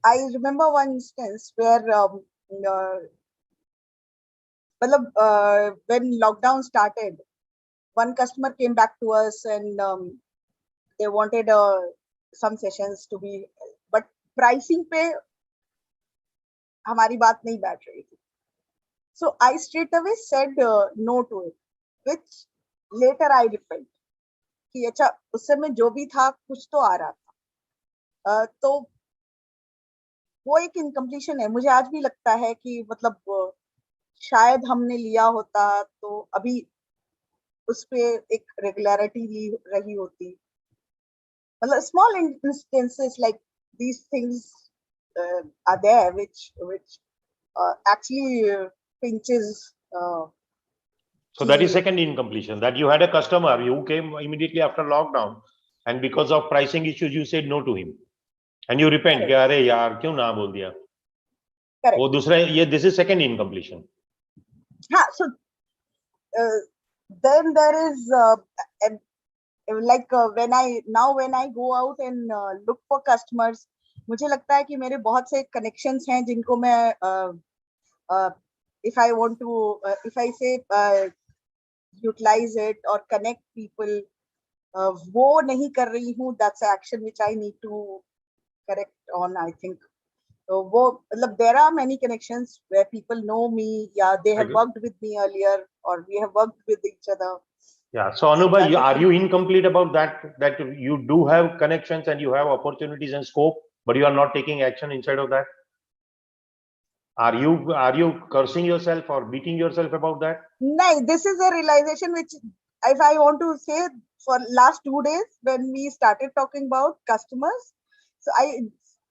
I remember one instance where when lockdown started, one customer came back to us and they wanted some sessions to be, but pricing पे हमारी बात नहीं बैठ रही थी. So I straight away said no to it, which later I repent कि अच्छा उस समय जो भी था कुछ तो आ रहा था. तो वो एक इनकम्प्लीशन है। मुझे आज भी लगता है कि मतलब शायद हमने लिया होता तो अभी उस पे एक रेगुलरिटी रही होती। मतलब small instances like these things are there which actually pinches. So that is second incompletion, that you had a customer who came immediately after lockdown, and because of pricing issues you said no to him and you repent कि अरे यार क्यों ना बोल दिया। वो दूसरा ये, this is second incompletion. हाँ, so then there is like when I go out and look for customers, मुझे लगता है कि मेरे बहुत से connections हैं जिनको मैं if I want to if I say utilize it or connect people, वो नहीं कर रही हूँ. That's an action which I need to correct on, I think. वो मतलब there are many connections where people know me, yeah, they have worked with me earlier or we have worked with each other. Yeah, so Anubha, are you incomplete about that? That you do have connections and you have opportunities and scope, but you are not taking action inside of that? Are you cursing yourself or beating yourself about that? No, this is a realization which, if I want to say, for last 2 days when we started talking about customers, so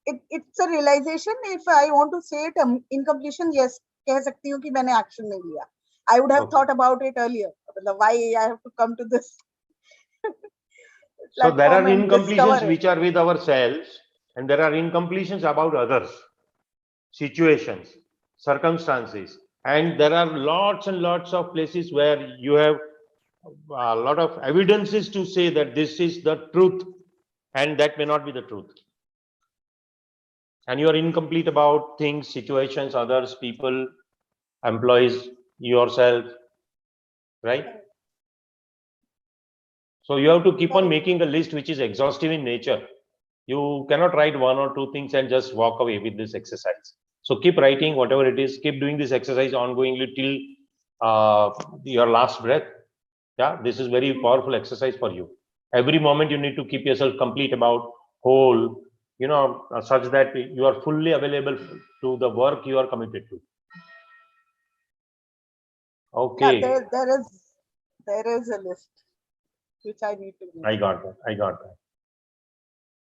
it's a realization. If I want to say it in completion, yes, कह सकती हूँ कि मैंने action नहीं लिया. I would have thought about it earlier. Why I have to come to this? So there are incompletions which are with ourselves, and there are incompletions about others, situations, circumstances, and there are lots and lots of places where you have a lot of evidences to say that this is the truth, and that may not be the truth. And you are incomplete about things, situations, others, people, employees, yourself, right? So you have to keep on making a list which is exhaustive in nature. You cannot write 1 or 2 things and just walk away with this exercise. So keep writing whatever it is, keep doing this exercise ongoingly till your last breath. Yeah, this is very powerful exercise for you. Every moment you need to keep yourself complete about whole, such that you are fully available to the work you are committed to. Okay. Yeah, there is a list which I need to do. I got that.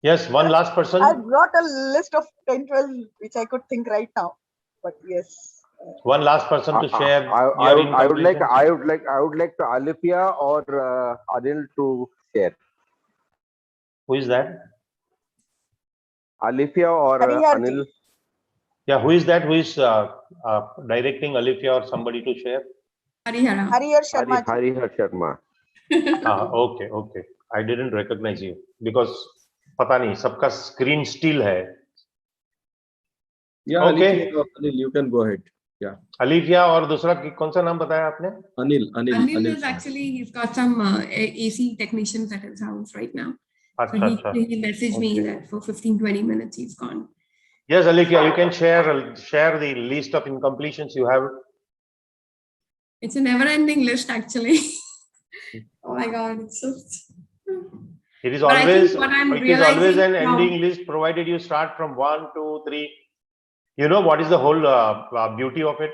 Yes, one last person. I brought a list of 10, 12 which I could think right now, but yes. One last person to share. I would like to Alifia or Anil to share. Who is that? Alifia or Anil? Yeah, who is that? Who is directing Alifia or somebody to share? Harihar Sharma. Harihar Sharma. Okay. I didn't recognize you because पता नहीं सबका screen still है. Yeah, okay. Anil, you can go ahead. Yeah. Alifia और दूसरा कौन सा नाम बताया आपने? Anil is actually, he's got some AC technicians at his house right now. So he messaged me that for 15-20 minutes he's gone. Yes, Alifia, you can share the list of incompletions you have. It's a never-ending list, actually. Oh my God, it's so. It is always an ending list, provided you start from 1, 2, 3. You know what is the whole beauty of it?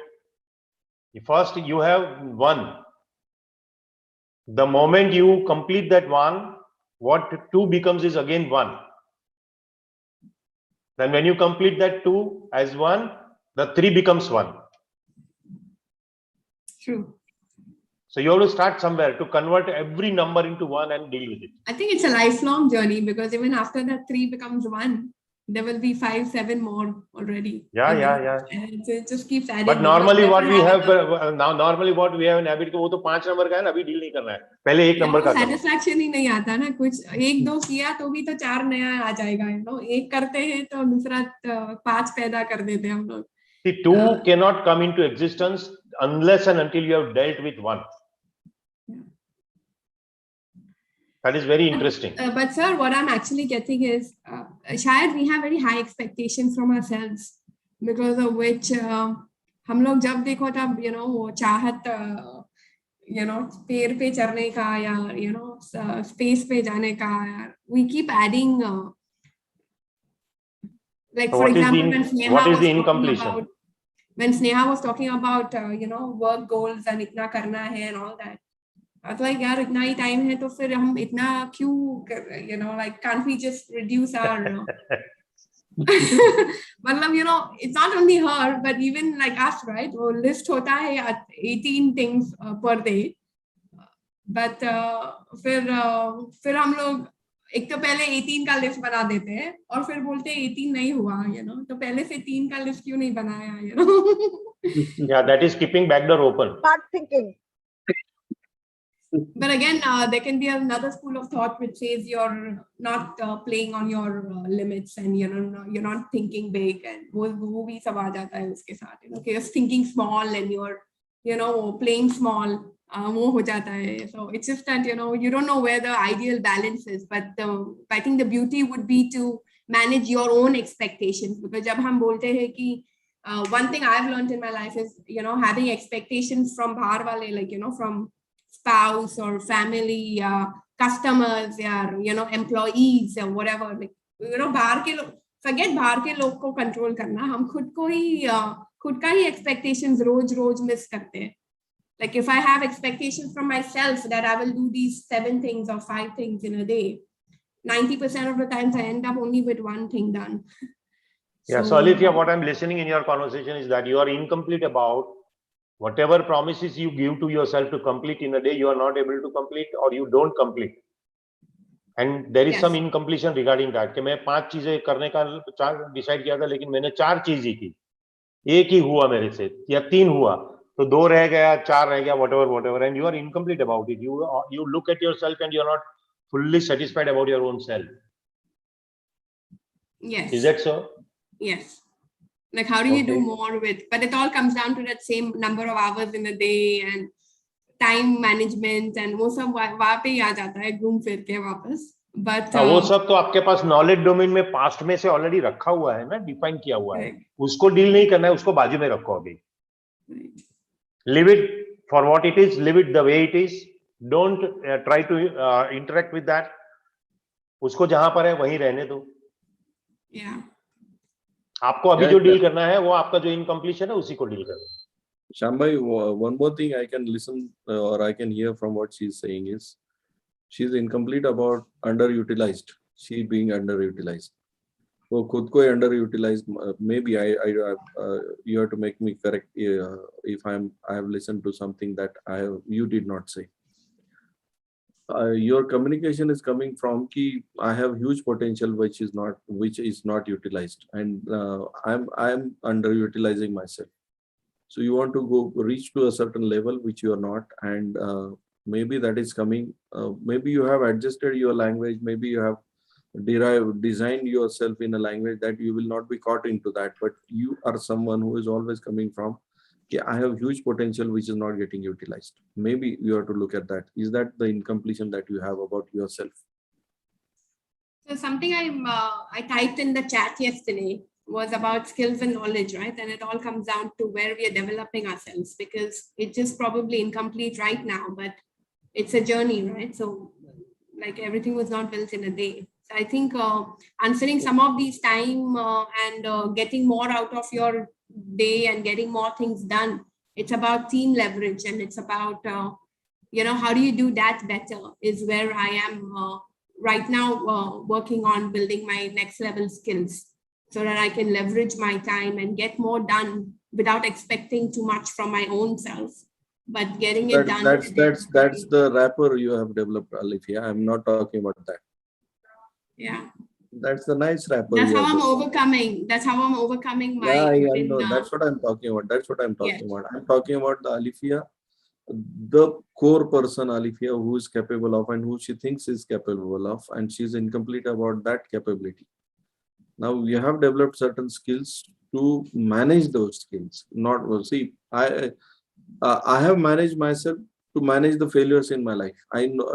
First, you have 1. The moment you complete that 1, what 2 becomes is again 1. Then when you complete that 2 as 1, the 3 becomes 1. True. So you have to start somewhere to convert every number into 1 and deal with it. I think it's a lifelong journey because even after that 3 becomes 1, there will be 5, 7 more already. Yeah. And so it just keeps adding. But normally what we have in habit वो तो 5 number का है ना, अभी deal नहीं करना है, पहले 1 नंबर का करो. Satisfaction ही नहीं आता ना, कुछ 1-2 किया तो भी तो 4 नया आ जाएगा, एक करते हैं तो दूसरा 5 पैदा कर देते हैं हम लोग. See, 2 cannot come into existence unless and until you have dealt with 1. That is very interesting. But sir, what I'm actually getting is, शायद we have very high expectations from ourselves, because of which हम लोग जब देखो तब वो चाहत पेड़ पे चढ़ने का या स्पेस पे जाने का, we keep adding Like, So for what is example, the when Sneha what is was the talking incompletion? about, work goals and itna karna hai and all that. I was like, yaar, itna hi time hai, to fir hum itna kyun, like, can't we just reduce our, it's not only her, but even like us, right? वो list होता है 18 things per day. But फिर हम लोग एक तो पहले 18 का लिस्ट बना देते हैं और फिर बोलते हैं 18 नहीं हुआ, तो पहले से 3 का लिस्ट क्यों नहीं बनाया, Yeah, that is keeping back door open. Start thinking. But again, there can be another school of thought which says you're not playing on your limits and you're not thinking big, and वो भी सब आ जाता है उसके साथ, okay, you're thinking small and you're playing small, वो हो जाता है. So it's just that you don't know where the ideal balance is, but I think the beauty would be to manage your own expectations, because जब हम बोलते हैं कि one thing I've learned in my life is having expectations from बाहर वाले, like from spouse or family, customers, employees or whatever, like बाहर के लोग, forget बाहर के लोग को control करना, हम खुद का ही expectations रोज miss करते हैं. Like, if I have expectations from myself that I will do these 7 things or 5 things in a day, 90% of the times I end up only with 1 thing done. Yeah, so Alithia, what I'm listening in your conversation is that you are incomplete about whatever promises you give to yourself to complete in a day, you are not able to complete or you don't complete. And there is some incompletion regarding that. कि मैं 5 चीजें करने का decide किया था, लेकिन मैंने 4 चीज ही की, एक ही हुआ मेरे से, या 3 हुआ, तो 2 रह गया, 4 रह गया, whatever, and you are incomplete about it. You look at yourself and you are not fully satisfied about your own self. Yes. Is that so? Yes. Like, how do you do more with, but it all comes down to that same number of hours in a day and time management, and वो सब वहाँ पे ही आ जाता है घूम फिर के वापस. But वो सब तो आपके पास नॉलेज डोमेन में पास्ट में से ऑलरेडी रखा हुआ है ना, डिफाइन किया हुआ है, उसको डील नहीं करना है, उसको बाजू में रखो अभी. Live it for what it is, live it the way it is, don't try to interact with that. उसको जहां पर है वहीं रहने दो. Yeah. आपको अभी जो डील करना है वो आपका जो इनकम्प्लीशन है उसी को डील करो. Shambhai, one more thing I can listen or I can hear from what she's saying is she's incomplete about underutilized. She being underutilized. वो खुद को underutilized. Maybe you have to make me correct if I have listened to something that you did not say. Your communication is coming from ki I have huge potential which is not utilized, and I'm underutilizing myself. So you want to reach to a certain level which you are not, and maybe that is coming. Maybe you have adjusted your language. Maybe you have designed yourself in a language that you will not be caught into that. But you are someone who is always coming from, I have huge potential which is not getting utilized. Maybe you have to look at that. Is that the incompletion that you have about yourself? So something I typed in the chat yesterday was about skills and knowledge, right? And it all comes down to where we are developing ourselves, because it's just probably incomplete right now, but it's a journey, right? So like everything was not built in a day. So I think answering some of these time and getting more out of your day and getting more things done, it's about team leverage, and it's about, how do you do that better is where I am right now working on building my next level skills, so that I can leverage my time and get more done without expecting too much from my own self, but getting it done. That's the wrapper you have developed, Alithia. I'm not talking about that. Yeah. That's the nice wrapper. That's how I'm overcoming. That's how I'm overcoming my. Yeah, I know. That's what I'm talking about. That's what I'm talking about. I'm talking about the Alithia, the core person, Alithia, who is capable of and who she thinks is capable of, and she's incomplete about that capability. Now we have developed certain skills to manage those skills. Not see, I have managed myself to manage the failures in my life. I know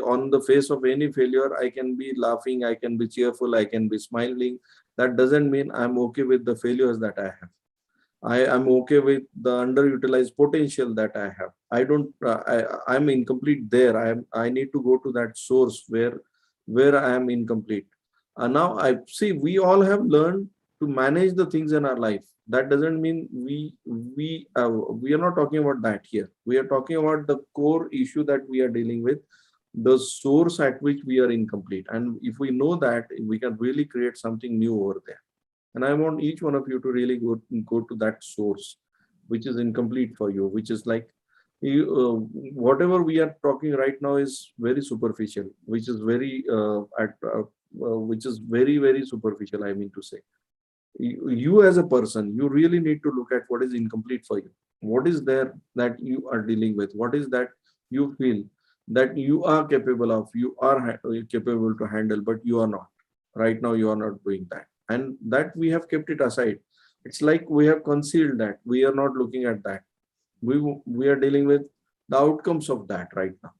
on the face of any failure, I can be laughing, I can be cheerful, I can be smiling. That doesn't mean I'm okay with the failures that I have. I am okay with the underutilized potential that I have. I don't. I'm incomplete there. I need to go to that source where I am incomplete. Now I see we all have learned to manage the things in our life. That doesn't mean we are not talking about that here. We are talking about the core issue that we are dealing with, the source at which we are incomplete. And if we know that, we can really create something new over there. And I want each one of you to really go to that source, which is incomplete for you, which is like, whatever we are talking right now is very superficial, which is very very superficial. I mean to say, you as a person, you really need to look at what is incomplete for you. What is there that you are dealing with? What is that you feel that you are capable of, you are capable to handle, but you are not. Right now, you are not doing that. And that we have kept it aside. It's like we have concealed that. We are not looking at that. We are dealing with the outcomes of that right now.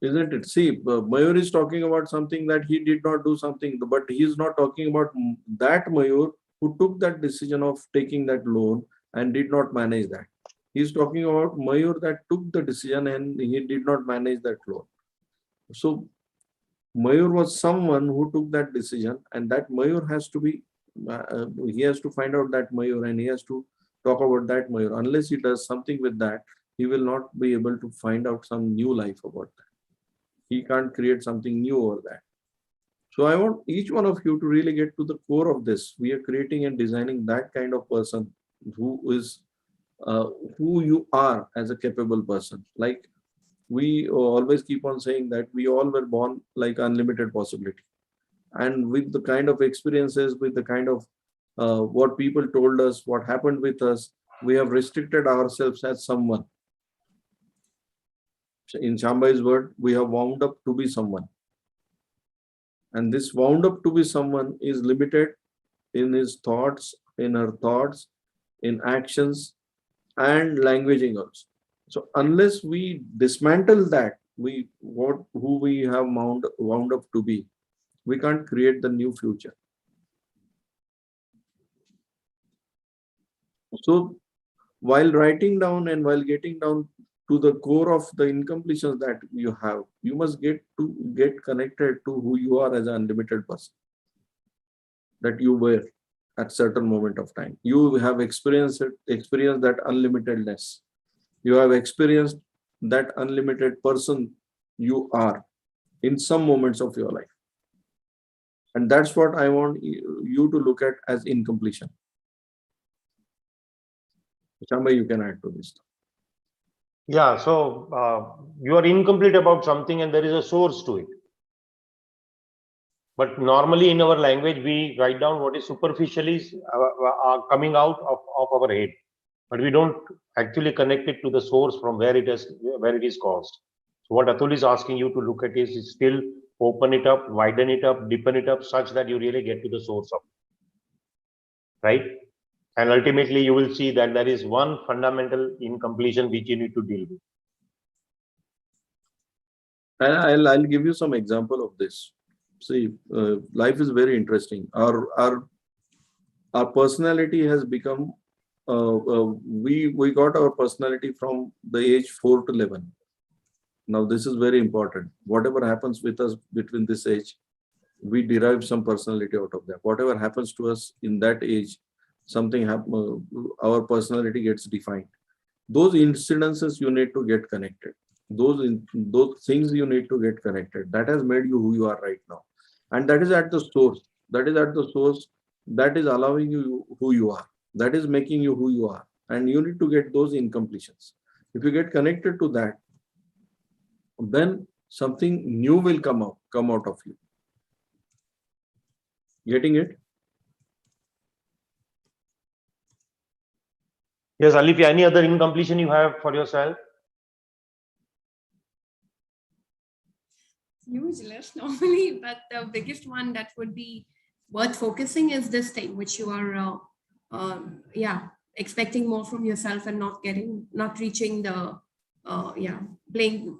Isn't it? See, Mayur is talking about something that he did not do something, but he is not talking about that Mayur who took that decision of taking that loan and did not manage that. He is talking about Mayur that took the decision and he did not manage that loan. So Mayur was someone who took that decision, and that Mayur has to be, he has to find out that Mayur and he has to talk about that Mayur. Unless he does something with that, he will not be able to find out some new life about that. He can't create something new over that. So I want each one of you to really get to the core of this. We are creating and designing that kind of person who is who you are as a capable person. Like we always keep on saying that we all were born like unlimited possibility. And with the kind of experiences, with the kind of what people told us, what happened with us, we have restricted ourselves as someone. In Shambhai's word, we have wound up to be someone. And this wound up to be someone is limited in his thoughts, in her thoughts, in actions, and languaging also. So unless we dismantle that, who we have wound up to be, we can't create the new future. So while writing down and while getting down to the core of the incompletions that you have, you must get connected to who you are as an unlimited person that you were at certain moment of time. You have experienced that unlimitedness. You have experienced that unlimited person you are in some moments of your life. And that's what I want you to look at as incompletion. Shamba, you can add to this. Yeah, so you are incomplete about something and there is a source to it. But normally in our language, we write down what is superficially coming out of our head. But we don't actually connect it to the source from where it is caused. So what Atul is asking you to look at is still open it up, widen it up, deepen it up such that you really get to the source of it. Right? And ultimately you will see that there is one fundamental incompletion which you need to deal with. And I'll give you some example of this. See, life is very interesting. Our personality has become, we got our personality from the age 4 to 11. Now this is very important. Whatever happens with us between this age, we derive some personality out of that. Whatever happens to us in that age, something happens, our personality gets defined. Those incidences you need to get connected. Those things you need to get connected. That has made you who you are right now. And that is at the source. That is at the source that is allowing you who you are. That is making you who you are. And you need to get those incompletions. If you get connected to that, then something new will come out of you. Getting it? Yes, Alifia, any other incompletion you have for yourself? Huge list normally, but the biggest one that would be worth focusing is this thing, which you are, expecting more from yourself and not reaching the, playing,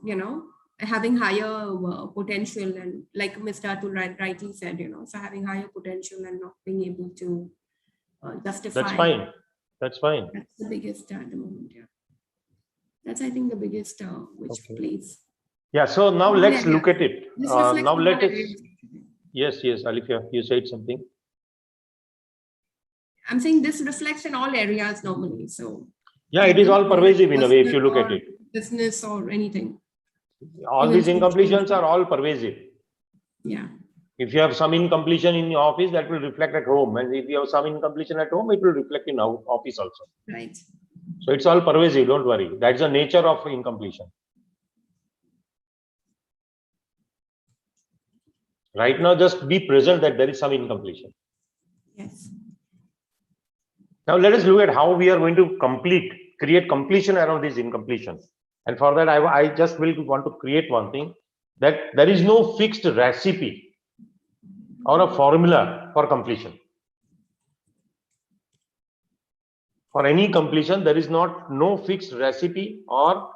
having higher potential, and like Mr. Atul rightly said, so having higher potential and not being able to justify. That's fine. That's fine. That's the biggest at the moment. Yeah. That's, I think, the biggest which plays. Yeah, so now All let's areas. look at it. This reflects Now on let all us. areas. Yes, Alifia, you said something. I'm saying this reflects in all areas normally. So Yeah, it is all pervasive in a way if you look at it. Business or anything. All Even these incompletions are all pervasive. Yeah. If you have some incompletion in your office, that will reflect at home. And if you have some incompletion at home, it will reflect in our office also. Right. So it's all pervasive, don't worry. That's the nature of incompletion. Right now, just be present that there is some incompletion. Yes. Now let us look at how we are going to create completion around this incompletion. And for that, I just will want to create one thing, that there is no fixed recipe or a formula for completion. For any completion, there is no fixed recipe or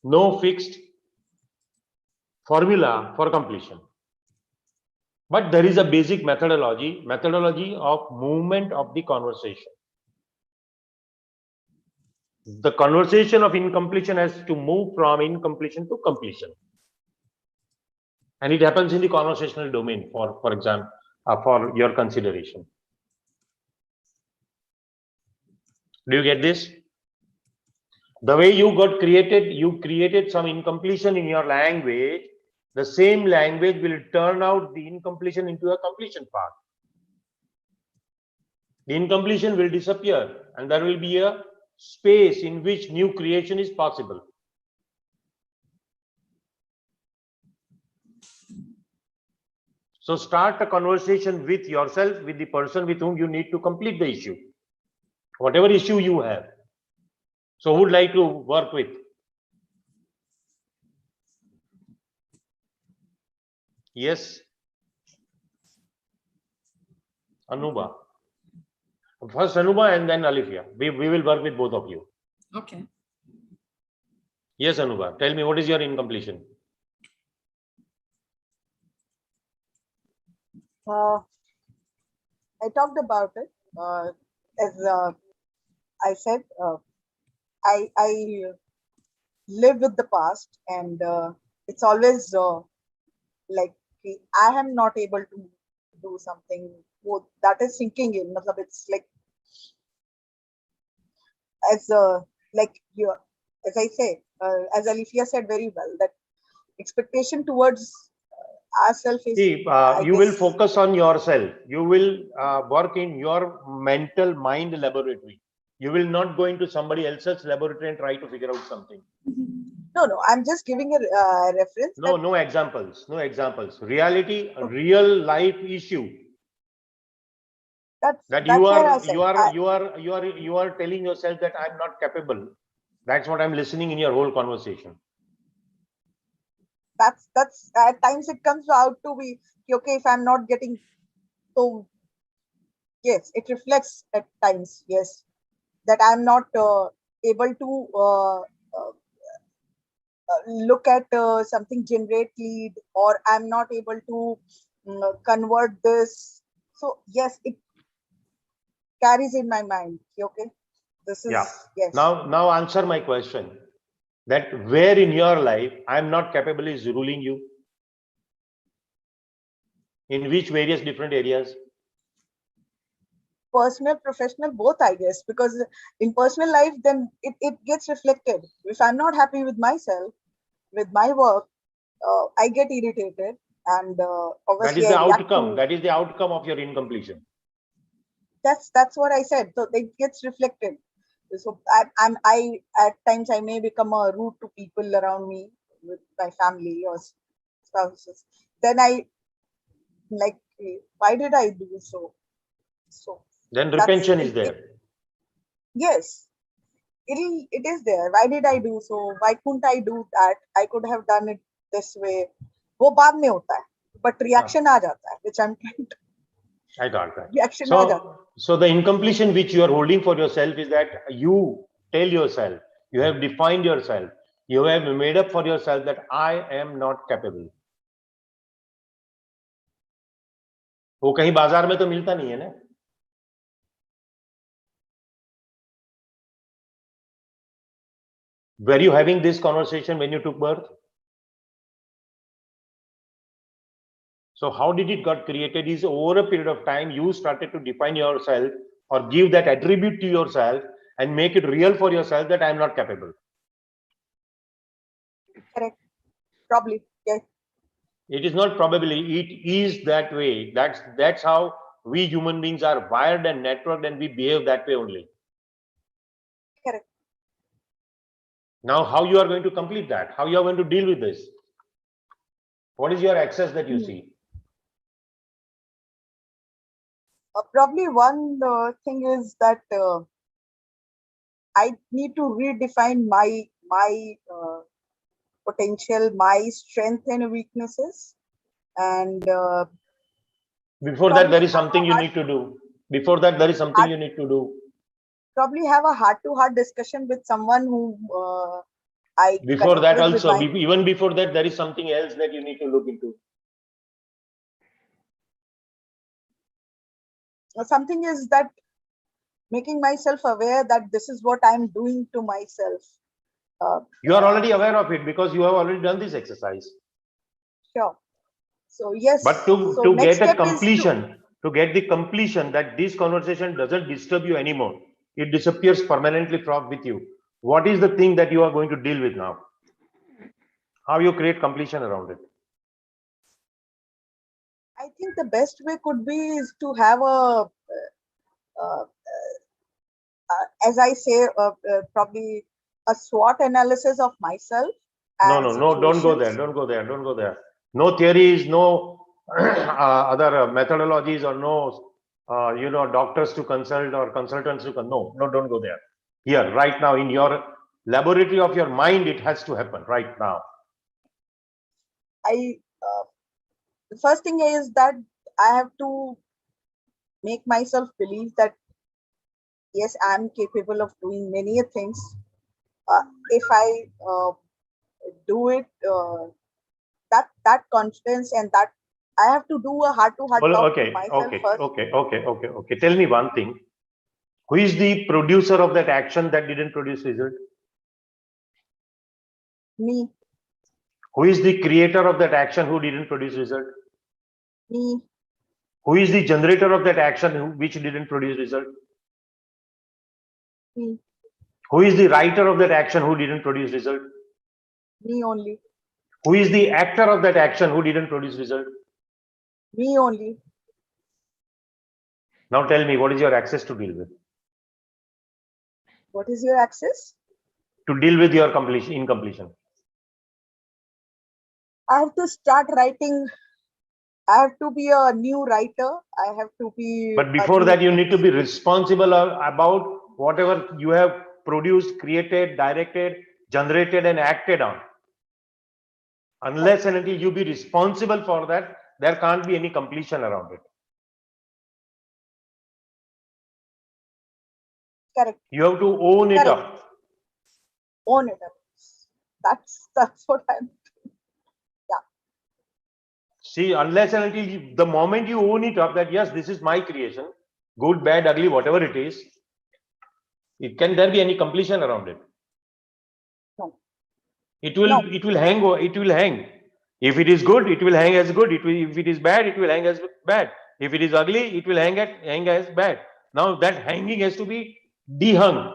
no fixed formula for completion. But there is a basic methodology of movement of the conversation. The conversation of incompletion has to move from incompletion to completion. And it happens in the conversational domain, for example, for your consideration. Do you get this? The way you created some incompletion in your language. The same language will turn out the incompletion into a completion part. The incompletion will disappear and there will be a space in which new creation is possible. So start a conversation with yourself, with the person with whom you need to complete the issue, whatever issue you have. So who would like to work with? Yes. Anuba. First Anuba and then Alifia. We will work with both of you. Okay. Yes, Anuba. Tell me, what is your incompletion? I talked about it. As I said, I live with the past, and it's always like I am not able to do something that is sinking in. It's like as I say, as Alifia said very well, that expectation towards ourselves is. See, you will focus on yourself. You will work in your mental mind laboratory. You will not go into somebody else's laboratory and try to figure out something. No, I'm just giving a reference. No examples. No examples. Reality, a real life issue. That you are telling yourself that I'm not capable. That's what I'm listening in your whole conversation. That's at times it comes out to be okay if I'm not getting, so yes, it reflects at times, yes, that I'm not able to look at something, generate lead, or I'm not able to convert this. So yes, it carries in my mind. Okay, this is yes. Now answer my question. That where in your life I'm not capable is ruling you? In which various different areas? Personal, professional, both, I guess, because in personal life, then it gets reflected. If I'm not happy with myself, with my work, I get irritated, and obviously that is the outcome. That is the outcome of your incompletion. That's what I said. So it gets reflected. So I at times I may become a rude to people around me, with my family or spouses. Then I like, why did I do so? So then retention is there. Yes, it is there. Why did I do so? Why couldn't I do that? I could have done it this way. वो बाद में होता है, but reaction आ जाता है, which I'm trying to. I got that. Reaction so the incompletion which you are holding for yourself is that you tell yourself, you have defined yourself, you have made up for yourself that I am not capable. वो कहीं बाजार में तो मिलता नहीं है ना. Were you having this conversation when you took birth? So how did it got created is over a period of time, you started to define yourself or give that attribute to yourself and make it real for yourself that I am not capable. Correct. Probably. Yes. It is not probably, it is that way. That's how we human beings are wired and networked, and we behave that way only. Correct. Now, how you are going to complete that? How you are going to deal with this? What is your access that you see? Probably one thing is that I need to redefine my potential, my strength and weaknesses, and Before that, there is something you need to do. Before that, there is something you need to do. probably have a heart-to-heart discussion with someone who I Before connect that with also, my, even before that, there is something else that you need to look into. something is that making myself aware that this is what I'm doing to myself. You are already aware of it because you have already done this exercise. Sure. So yes. But to next get a step is to get the completion that this conversation doesn't disturb you anymore, it disappears permanently from with you. What is the thing that you are going to deal with now? How you create completion around it? I think the best way could be is to have as I say, probably a SWOT analysis of myself. No, And don't go there. Don't go there. Don't go there. No theories, no other methodologies, or no, doctors to consult or consultants to no, don't go there. Here, right now, in your laboratory of your mind, it has to happen right now. The first thing is that I have to make myself believe that yes, I'm capable of doing many things. If I do it, that confidence and that I have to do a heart-to-heart talk to myself first. Okay. Tell me one thing. Who is the producer of that action that didn't produce result? Me. Who is the creator of that action who didn't produce result? Me. Who is the generator of that action which didn't produce result? Me. Who is the writer of that action who didn't produce result? Me only. Who is the actor of that action who didn't produce result? Me only. Now tell me, what is your access to deal with? What is your access? To deal with your incompletion. I have to start writing. I have to be a new writer. I have to be. But before that, you need to be responsible about whatever you have produced, created, directed, generated, and acted on. Unless and until you be responsible for that, there can't be any completion around it. Correct. You have to own it up. Own it up. That's what I'm doing. Yeah. See, unless and until the moment you own it up that yes, this is my creation, good, bad, ugly, whatever it is, can there be any completion around it? No. It will hang. If it is good, it will hang as good. If it is bad, it will hang as bad. If it is ugly, it will hang as bad. Now that hanging has to be dehung.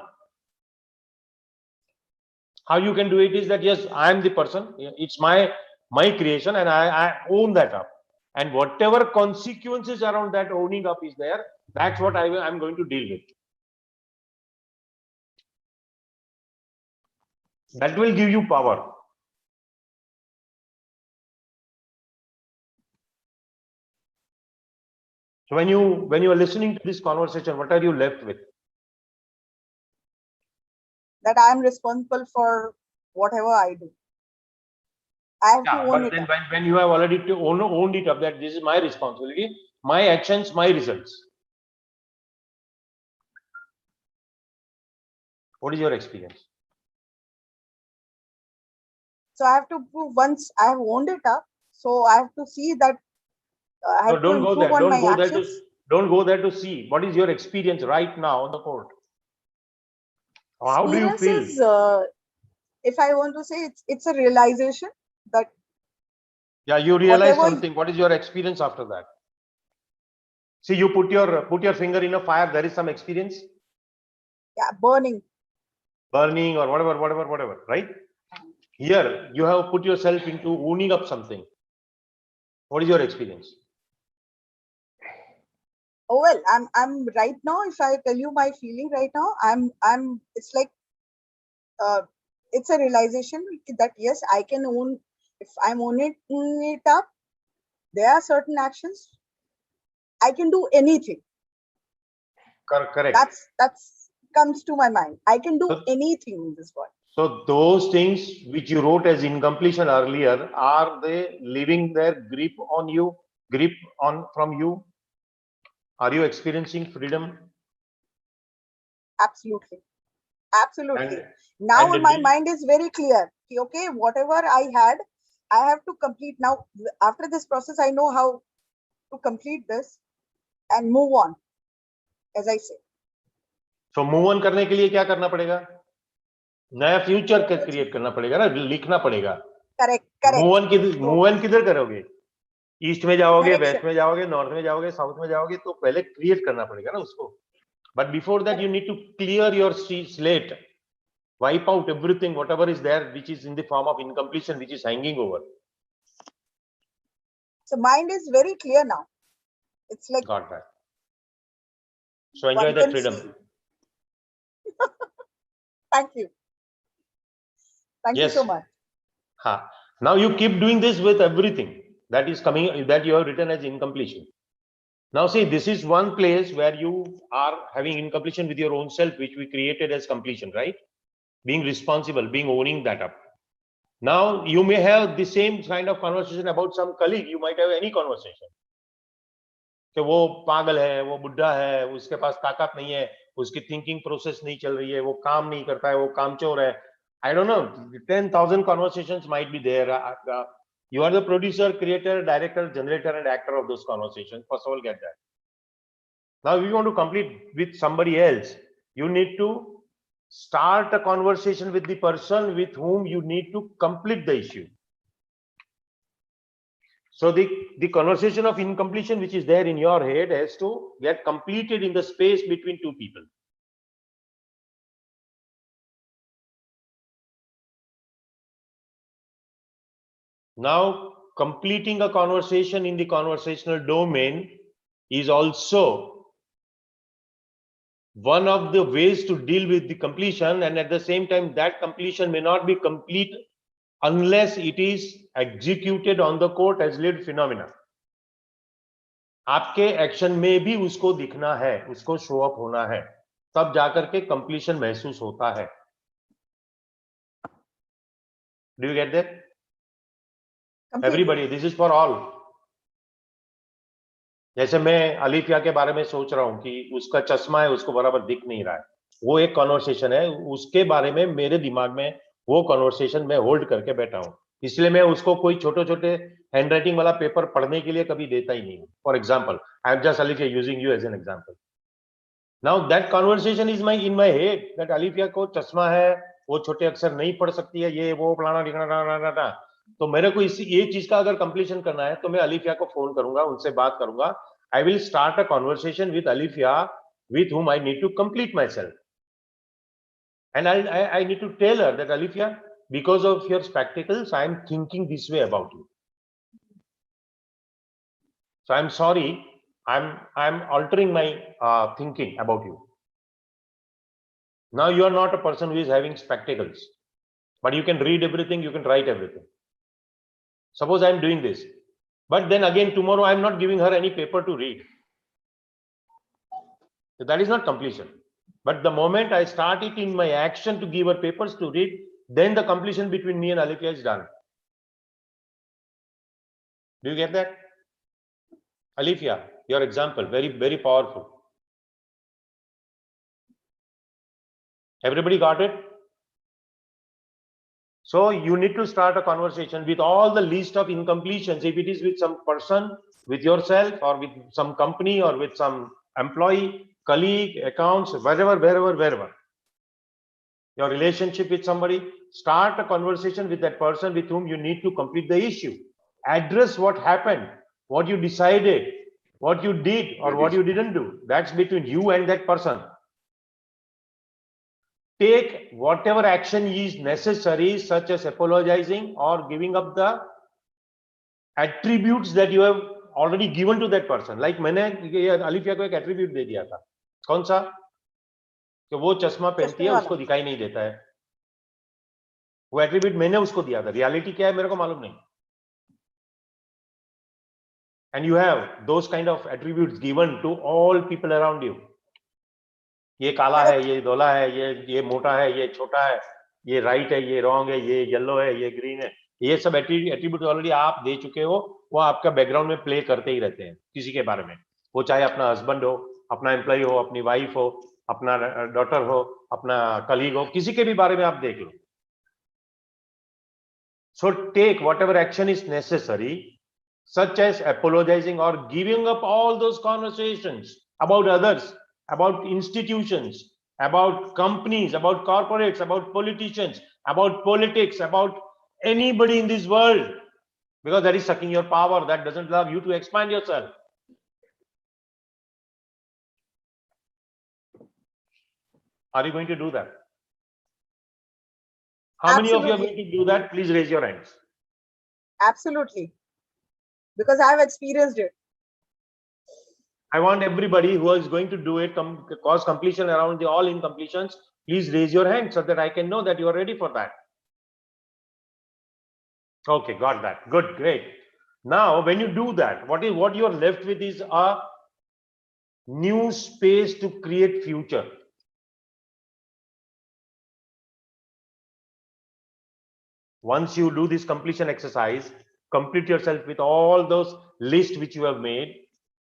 How you can do it is that yes, I am the person. It's my creation, and I own that up. And whatever consequences around that owning up is there, that's what I'm going to deal with. That will give you power. So when you are listening to this conversation, what are you left with? That I am responsible for whatever I do. I have to own it. But then when you have already owned it up, that this is my responsibility, my actions, my results. What is your experience? So I have to prove once I have owned it up. So I have to see that I have to improve on my actions. Don't go there to see. What is your experience right now on the court? How do you feel? Is, if I want to say, it's a realization that Yeah, you realize Whatever- something. What is your experience after that? See, you put your finger in a fire. There is some experience. Yeah, burning. Burning or whatever, right? Here, you have put yourself into owning up something. What is your experience? Oh well, I'm right now. If I tell you my feeling right now, I'm. It's like, it's a realization that yes, I can own. If I'm owning it up, there are certain actions I can do anything. Correct. That's comes to my mind. I can do anything in this world. So those things which you wrote as incompletion earlier, are they leaving their grip on you, from you? Are you experiencing freedom? Absolutely. Absolutely. And- Now and my did- mind is very clear. Okay, whatever I had, I have to complete. Now, after this process, I know how to complete this and move on, as I say. So move on करने के लिए क्या करना पड़ेगा? नया future create करना पड़ेगा ना, लिखना पड़ेगा. Correct. मूव ऑन किधर करोगे? ईस्ट में जाओगे, Correction. वेस्ट में जाओगे, नॉर्थ में जाओगे, साउथ में जाओगे, तो पहले क्रिएट करना पड़ेगा ना उसको. But before that, you need to clear your slate, wipe out everything, whatever is there, which is in the form of incompletion, which is hanging over. So mind is very clear now. It's like, Got that. So enjoy one that can freedom. see. Thank you. Thank you Yes. so much. Now you keep doing this with everything that is coming, that you have written as incompletion. Now see, this is one place where you are having incompletion with your own self, which we created as completion, right? Being responsible, owning that up. Now you may have the same kind of conversation about some colleague. You might have any conversation. कि वो पागल है, वो बुढ़ा है, उसके पास ताकत नहीं है, उसकी थिंकिंग प्रोसेस नहीं चल रही है, वो काम नहीं करता है, वो कामचोर है. I don't know, 10,000 conversations might be there. You are the producer, creator, director, generator, and actor of those conversations. First of all, get that. Now, if you want to complete with somebody else, you need to start a conversation with the person with whom you need to complete the issue. So the conversation of incompletion which is there in your head has to get completed in the space between two people. Now, completing a conversation in the conversational domain is also one of the ways to deal with the completion, and at the same time that completion may not be complete unless it is executed on the court as lived phenomena. आपके action में भी उसको दिखना है, उसको show up होना है, तब जाकर के कंप्लीशन महसूस होता है. Do you get that? Everybody, this is for all. जैसे मैं अलीफिया के बारे में सोच रहा हूं कि उसका चश्मा है, उसको बराबर दिख नहीं रहा है, वो एक कॉन्वर्सेशन है, उसके बारे में मेरे दिमाग में वो कॉन्वर्सेशन में होल्ड करके बैठा हूं, इसलिए मैं उसको कोई छोटे छोटे हैंडराइटिंग वाला पेपर पढ़ने के लिए कभी देता ही नहीं. For example, I am just Alifiya using you as an example. Now that conversation is my in my head that Alifiya को चश्मा है, वो छोटे अक्षर नहीं पढ़ सकती है, ये वो फलाना ढिकाना. तो मेरे को ये चीज का अगर कंप्लीशन करना है तो मैं अलीफिया को फोन करूंगा, उनसे बात करूंगा. I will start a conversation with Alifiya with whom I need to complete myself. And I need to tell her that, Alifia, because of your spectacles, I am thinking this way about you. So I'm sorry, I'm altering my thinking about you. Now you are not a person who is having spectacles, but you can read everything, you can write everything. Suppose I'm doing this, but then again tomorrow I'm not giving her any paper to read. So that is not completion. But the moment I start it in my action to give her papers to read, then the completion between me and Alifia is done. Do you get that? Alifia, your example, very, very powerful. Everybody got it? So you need to start a conversation with all the list of incompletions. If it is with some person, with yourself, or with some company, or with some employee, colleague, accounts, wherever. Your relationship with somebody, start a conversation with that person with whom you need to complete the issue. Address what happened, what you decided, what you did or what you didn't do. That's between you and that person. Take whatever action is necessary, such as apologizing or giving up the attributes that you have already given to that person. Like मैंने अलिफिया को एक attribute दे दिया था. कौन सा? कि वो चश्मा पहनती है, उसको दिखाई नहीं देता है. वो attribute मैंने उसको दिया था. Reality क्या है मेरे को मालूम नहीं. And you have those kind of attributes given to all people around you. ये काला है, ये धोला है, ये मोटा है, ये छोटा है, ये राइट है, ये रॉन्ग है, ये येलो है, ये ग्रीन है. ये सब एट्रीब्यूट ऑलरेडी आप दे चुके हो, वो आपका बैकग्राउंड में प्ले करते ही रहते हैं किसी के बारे में. वो चाहे अपना हस्बैंड हो, अपना एम्प्लॉय हो, अपनी वाइफ हो, अपना डॉटर हो, अपना कलीग हो, किसी के भी बारे में आप देख लो. So take whatever action is necessary, such as apologizing or giving up all those conversations about others, about institutions, about companies, about corporates, about politicians, about politics, about anybody in this world, because that is sucking your power, that doesn't allow you to expand yourself. Are you going to do that? How many of you are going to do that? Please raise your hands. Absolutely. Because I have experienced it. I want everybody who is going to do it, cause completion around the all incompletions, please raise your hand so that I can know that you are ready for that. Okay, got that. Good, great. Now, when you do that, what you are left with is a new space to create future. Once you do this completion exercise, complete yourself with all those lists which you have made,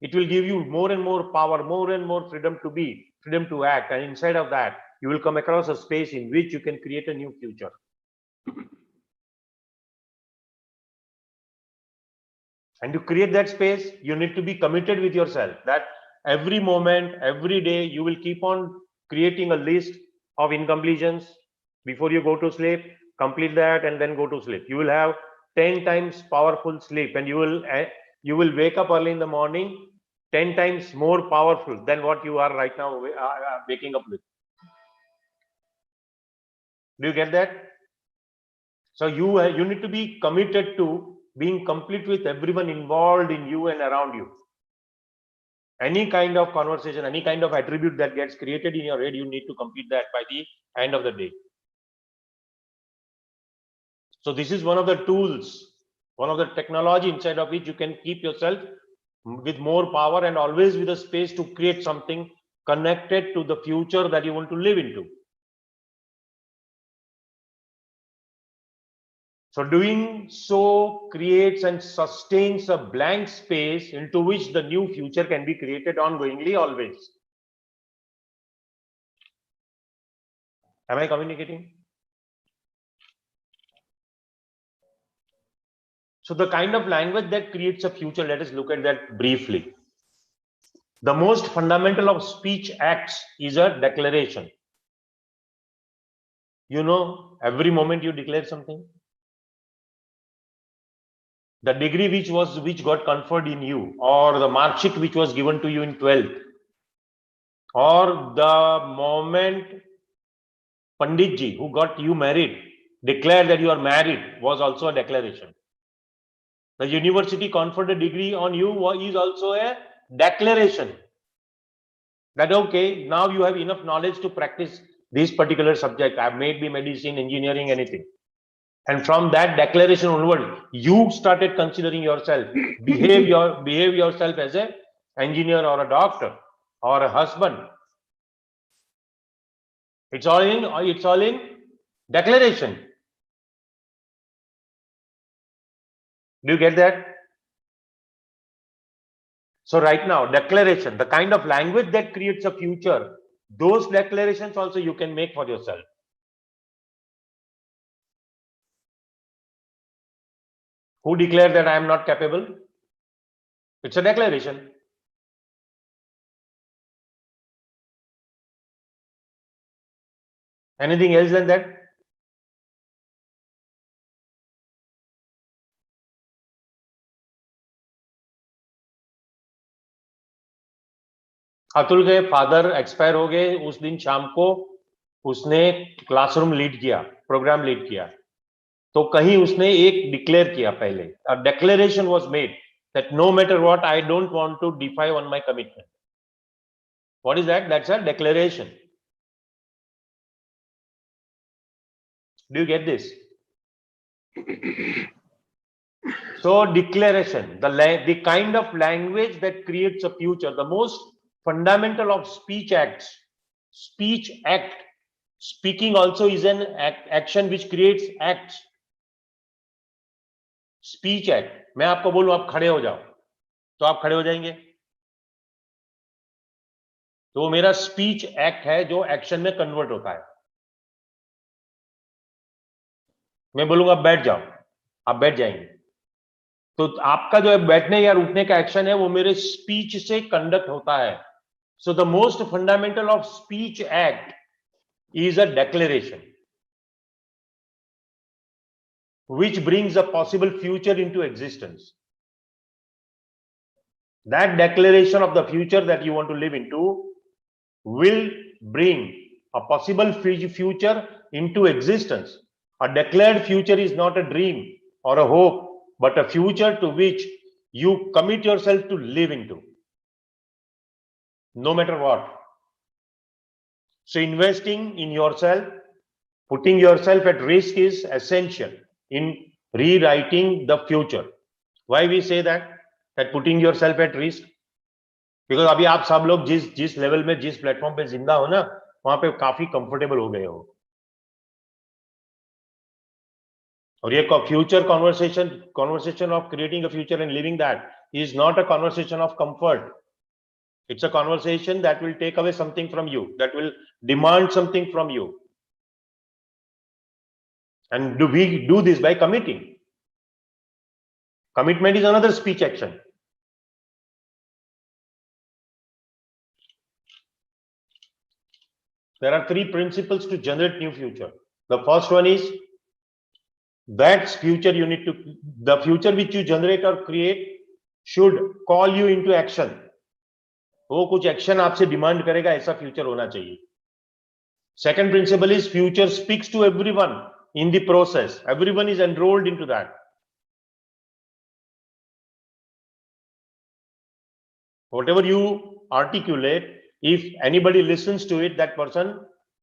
it will give you more and more power, more and more freedom to be, freedom to act. And inside of that, you will come across a space in which you can create a new future. And to create that space, you need to be committed with yourself that every moment, every day, you will keep on creating a list of incompletions before you go to sleep. Complete that and then go to sleep. You will have 10 times powerful sleep, and you will wake up early in the morning 10 times more powerful than what you are right now waking up with. Do you get that? So you need to be committed to being complete with everyone involved in you and around you. Any kind of conversation, any kind of attribute that gets created in your head, you need to complete that by the end of the day. So this is one of the tools, one of the technology inside of which you can keep yourself with more power and always with a space to create something connected to the future that you want to live into. So doing so creates and sustains a blank space into which the new future can be created ongoingly, always. Am I communicating? So the kind of language that creates a future, let us look at that briefly. The most fundamental of speech acts is a declaration. You know, every moment you declare something. The degree which got conferred in you, or the mark sheet which was given to you in 12th, or the moment Panditji who got you married declared that you are married was also a declaration. The university conferred a degree on you is also a declaration that okay, now you have enough knowledge to practice this particular subject. I may be medicine, engineering, anything. And from that declaration onward, you started considering yourself, behave yourself as an engineer or a doctor or a husband. It's all in declaration. Do you get that? So right now, declaration, the kind of language that creates a future, those declarations also you can make for yourself. Who declared that I am not capable? It's a declaration. Anything else than that? Atul के father expire हो गए, उस दिन शाम को उसने classroom lead किया, program lead किया, तो कहीं उसने एक डिक्लेयर किया पहले, a declaration was made that no matter what I don't want to defy on my commitment. What is that? That's a declaration. Do you get this? So declaration, the kind of language that creates a future, the most fundamental of speech acts. Speech act. Speaking also is an action which creates acts. Speech act. मैं आपको बोलूं आप खड़े हो जाओ, तो आप खड़े हो जाएंगे, तो मेरा स्पीच एक्ट है जो एक्शन में कन्वर्ट होता है. मैं बोलूंगा बैठ जाओ, आप बैठ जाएंगे, तो आपका जो है बैठने या उठने का एक्शन है वो मेरे स्पीच से कंडक्ट होता है. So the most fundamental of speech act is a declaration which brings a possible future into existence. That declaration of the future that you want to live into will bring a possible future into existence. A declared future is not a dream or a hope, but a future to which you commit yourself to live into, no matter what. So investing in yourself, putting yourself at risk is essential in rewriting the future. Why we say that putting yourself at risk? Because अभी आप सब लोग जिस level में, जिस platform पे जिंदा हो ना, वहां पे काफी कंफर्टेबल हो गए हो. और ये future conversation of creating a future and living that is not a conversation of comfort. It's a conversation that will take away something from you, that will demand something from you. And we do this by committing. Commitment is another speech action. There are 3 principles to generate new future. The first one is that future you need to, the future which you generate or create should call you into action. वो कुछ action आपसे demand करेगा, ऐसा future होना चाहिए. Second principle is future speaks to everyone in the process. Everyone is enrolled into that. Whatever you articulate, if anybody listens to it, that person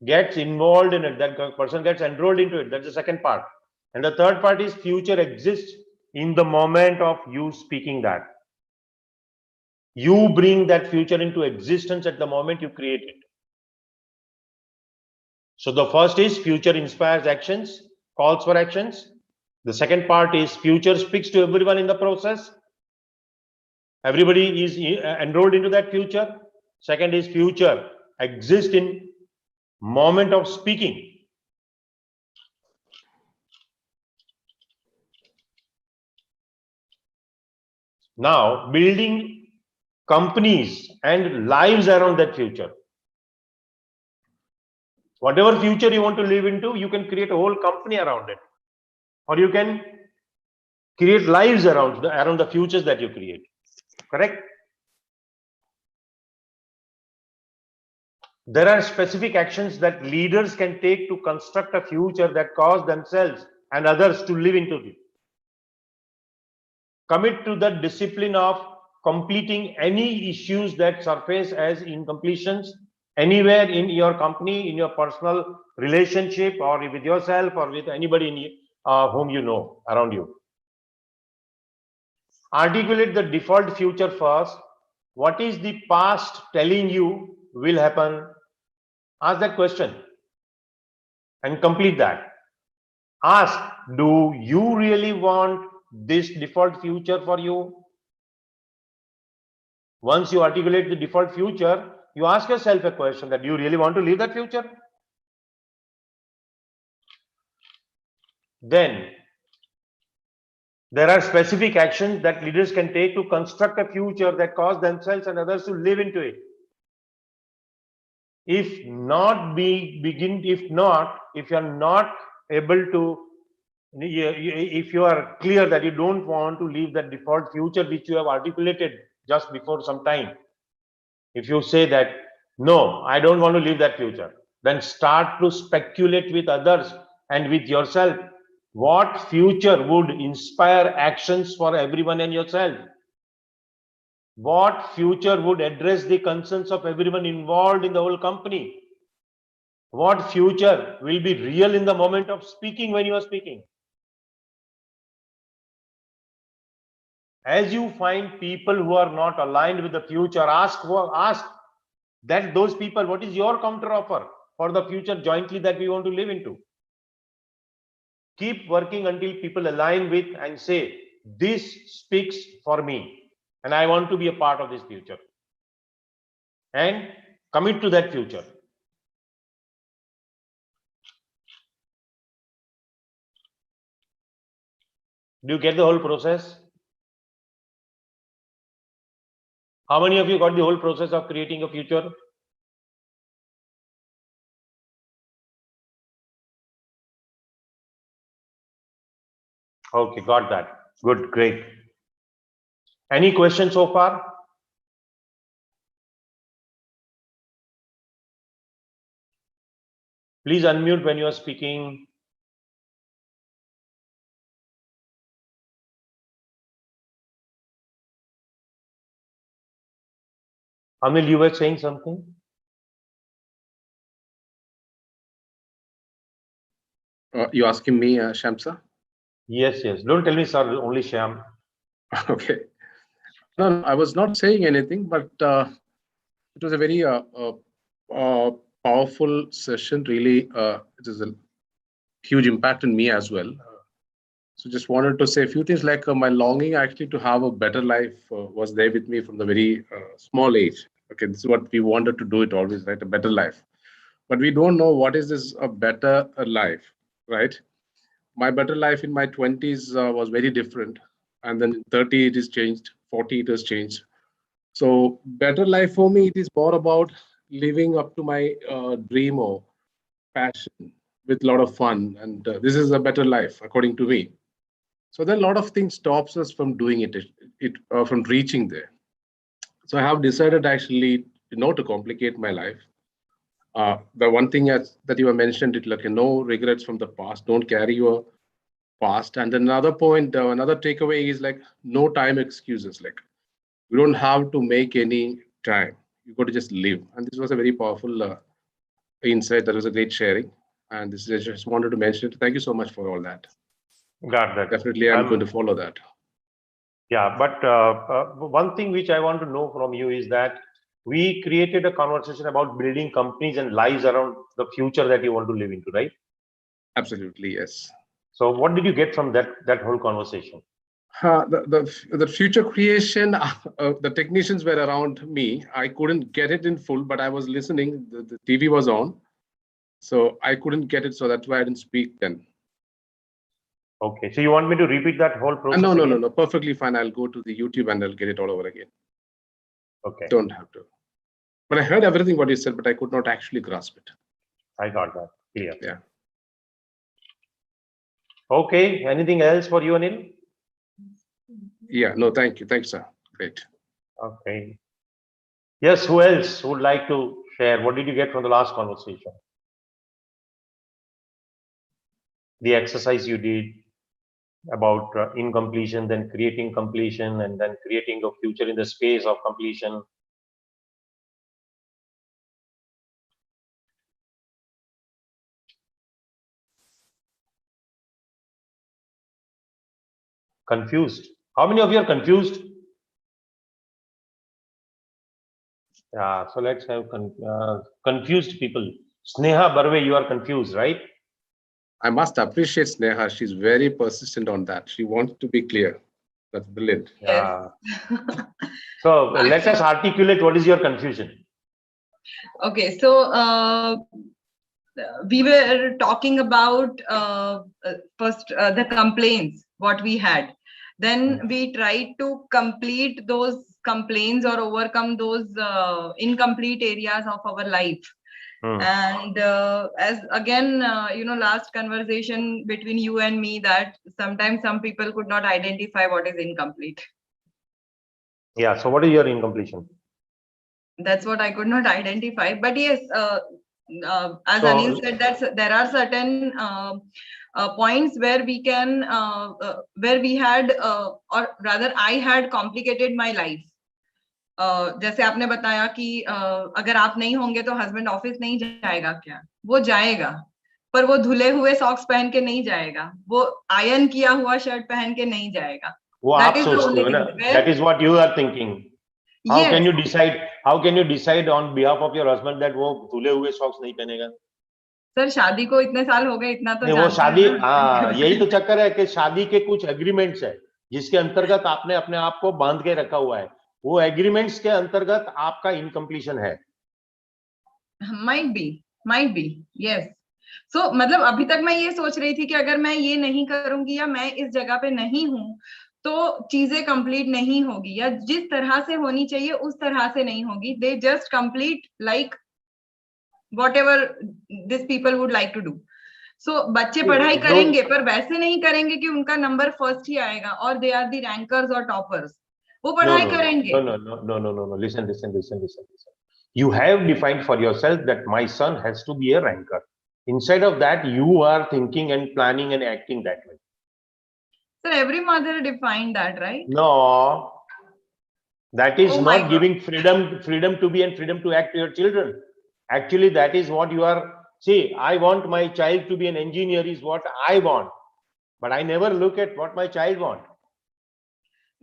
gets involved in it, that person gets enrolled into it. That's the second part. And the third part is future exists in the moment of you speaking that. You bring that future into existence at the moment you create it. So the first is future inspires actions, calls for actions. The second part is future speaks to everyone in the process. Everybody is enrolled into that future. Second is future exists in moment of speaking. Now building companies and lives around that future. Whatever future you want to live into, you can create a whole company around it, or you can create lives around the futures that you create. Correct? There are specific actions that leaders can take to construct a future that cause themselves and others to live into it. Commit to the discipline of completing any issues that surface as incompletions anywhere in your company, in your personal relationship, or with yourself, or with anybody whom you know around you. Articulate the default future first. What is the past telling you will happen? Ask that question and complete that. Ask, do you really want this default future for you? Once you articulate the default future, you ask yourself a question that do you really want to live that future? Then there are specific actions that leaders can take to construct a future that cause themselves and others to live into it. If you're not able to, if you are clear that you don't want to live that default future which you have articulated just before some time, If you say that, no, I don't want to live that future, then start to speculate with others and with yourself. What future would inspire actions for everyone and yourself? What future would address the concerns of everyone involved in the whole company? What future will be real in the moment of speaking when you are speaking? As you find people who are not aligned with the future, ask that those people, what is your counter offer for the future jointly that we want to live into? Keep working until people align with and say, this speaks for me and I want to be a part of this future, and commit to that future. Do you get the whole process? How many of you got the whole process of creating a future? Okay, got that. Good, great. Any questions so far? Please unmute when you are speaking. Anil, you were saying something? You asking me, Shyam sir? Yes, yes. Don't tell me, sir, only Shyam. Okay. No, I was not saying anything, but it was a very powerful session. Really, it is a huge impact on me as well. So just wanted to say a few things, like my longing actually to have a better life was there with me from the very small age. Okay, this is what we wanted to do it always, right? A better life. But we don't know what is this a better life, right? My better life in my 20s was very different. And then 30, it is changed. 40, it has changed. So better life for me, it is more about living up to my dream or passion with a lot of fun. And this is a better life, according to me. So then a lot of things stops us from doing it from reaching there. So I have decided actually, to complicate my life. The one thing that you have mentioned, it like no regrets from the past. Don't carry your past. And then another point, another takeaway is like no time excuses. Like you don't have to make any time. You got to just live. And this was a very powerful insight. That was a great sharing. And this is, I just wanted to mention it. Thank you so much for all that. Got that. Definitely, I'm going to follow that. Yeah, but one thing which I want to know from you is that we created a conversation about building companies and lives around the future that you want to live into, right? Absolutely, yes. So what did you get from that whole conversation? The future creation, the technicians were around me. I couldn't get it in full, but I was listening. The TV was on. So I couldn't get it. So that's why I didn't speak then. Okay. So you want me to repeat that whole process? No. Perfectly fine. I'll go to the YouTube and I'll get it all over again. Okay. Don't have to. But I heard everything what you said, but I could not actually grasp it. I got that. Clear. Yeah. Okay. Anything else for you, Anil? Yeah. No, thank you. Thanks, sir. Great. Okay. Yes. Who else would like to share? What did you get from the last conversation? The exercise you did about incompletion, then creating completion, and then creating a future in the space of completion. Confused. How many of you are confused? Yeah, so let's have confused people. Sneha Barve, you are confused, right? I must appreciate Sneha. She's very persistent on that. She wants to be clear. That's brilliant. Yeah. So let us articulate what is your confusion. Okay, so we were talking about first the complaints what we had. Then we tried to complete those complaints or overcome those incomplete areas of our life. And as again, last conversation between you and me, that sometimes some people could not identify what is incomplete. Yeah. So what is your incompletion? That's what I could not identify. But yes, as So- Anil said, that there are certain points where we can, where we had, or rather I had complicated my life. जैसे आपने बताया कि अगर आप नहीं होंगे तो husband office नहीं जाएगा क्या? वो जाएगा, पर वो धुले हुए सॉक्स पहन के नहीं जाएगा, वो आयरन किया हुआ शर्ट पहन के नहीं जाएगा. वो आप That is the सोचते only हो ना, thing. that is what you are thinking. How Yes. can you decide? How can you decide on behalf of your husband that वो धुले हुए सॉक्स नहीं पहनेगा? सर शादी को इतने साल हो गए, इतना तो नहीं, वो जानते शादी, हैं ना. हाँ, यही तो चक्कर है कि शादी के कुछ एग्रीमेंट्स है जिसके अंतर्गत आपने अपने आप को बांध के रखा हुआ है. वो एग्रीमेंट्स के अंतर्गत आपका इनकम्प्लीशन है. Might be, yes. So मतलब अभी तक मैं ये सोच रही थी कि अगर मैं ये नहीं करूंगी या मैं इस जगह पे नहीं हूँ तो चीजें कंप्लीट नहीं होगी, या जिस तरह से होनी चाहिए उस तरह से नहीं होगी. They just complete like whatever these people would like to do. So बच्चे पढ़ाई करेंगे पर वैसे नहीं करेंगे कि उनका नंबर फर्स्ट ही आएगा और they are the rankers or toppers. वो पढ़ाई करेंगे. No. Listen. You have defined for yourself that my son has to be a ranker. Inside of that, you are thinking and planning and acting that way. Sir, every mother defined that, right? No, that is Oh my not God. giving freedom to be and freedom to act to your children. Actually, that is what you are. See, I want my child to be an engineer is what I want, but I never look at what my child want.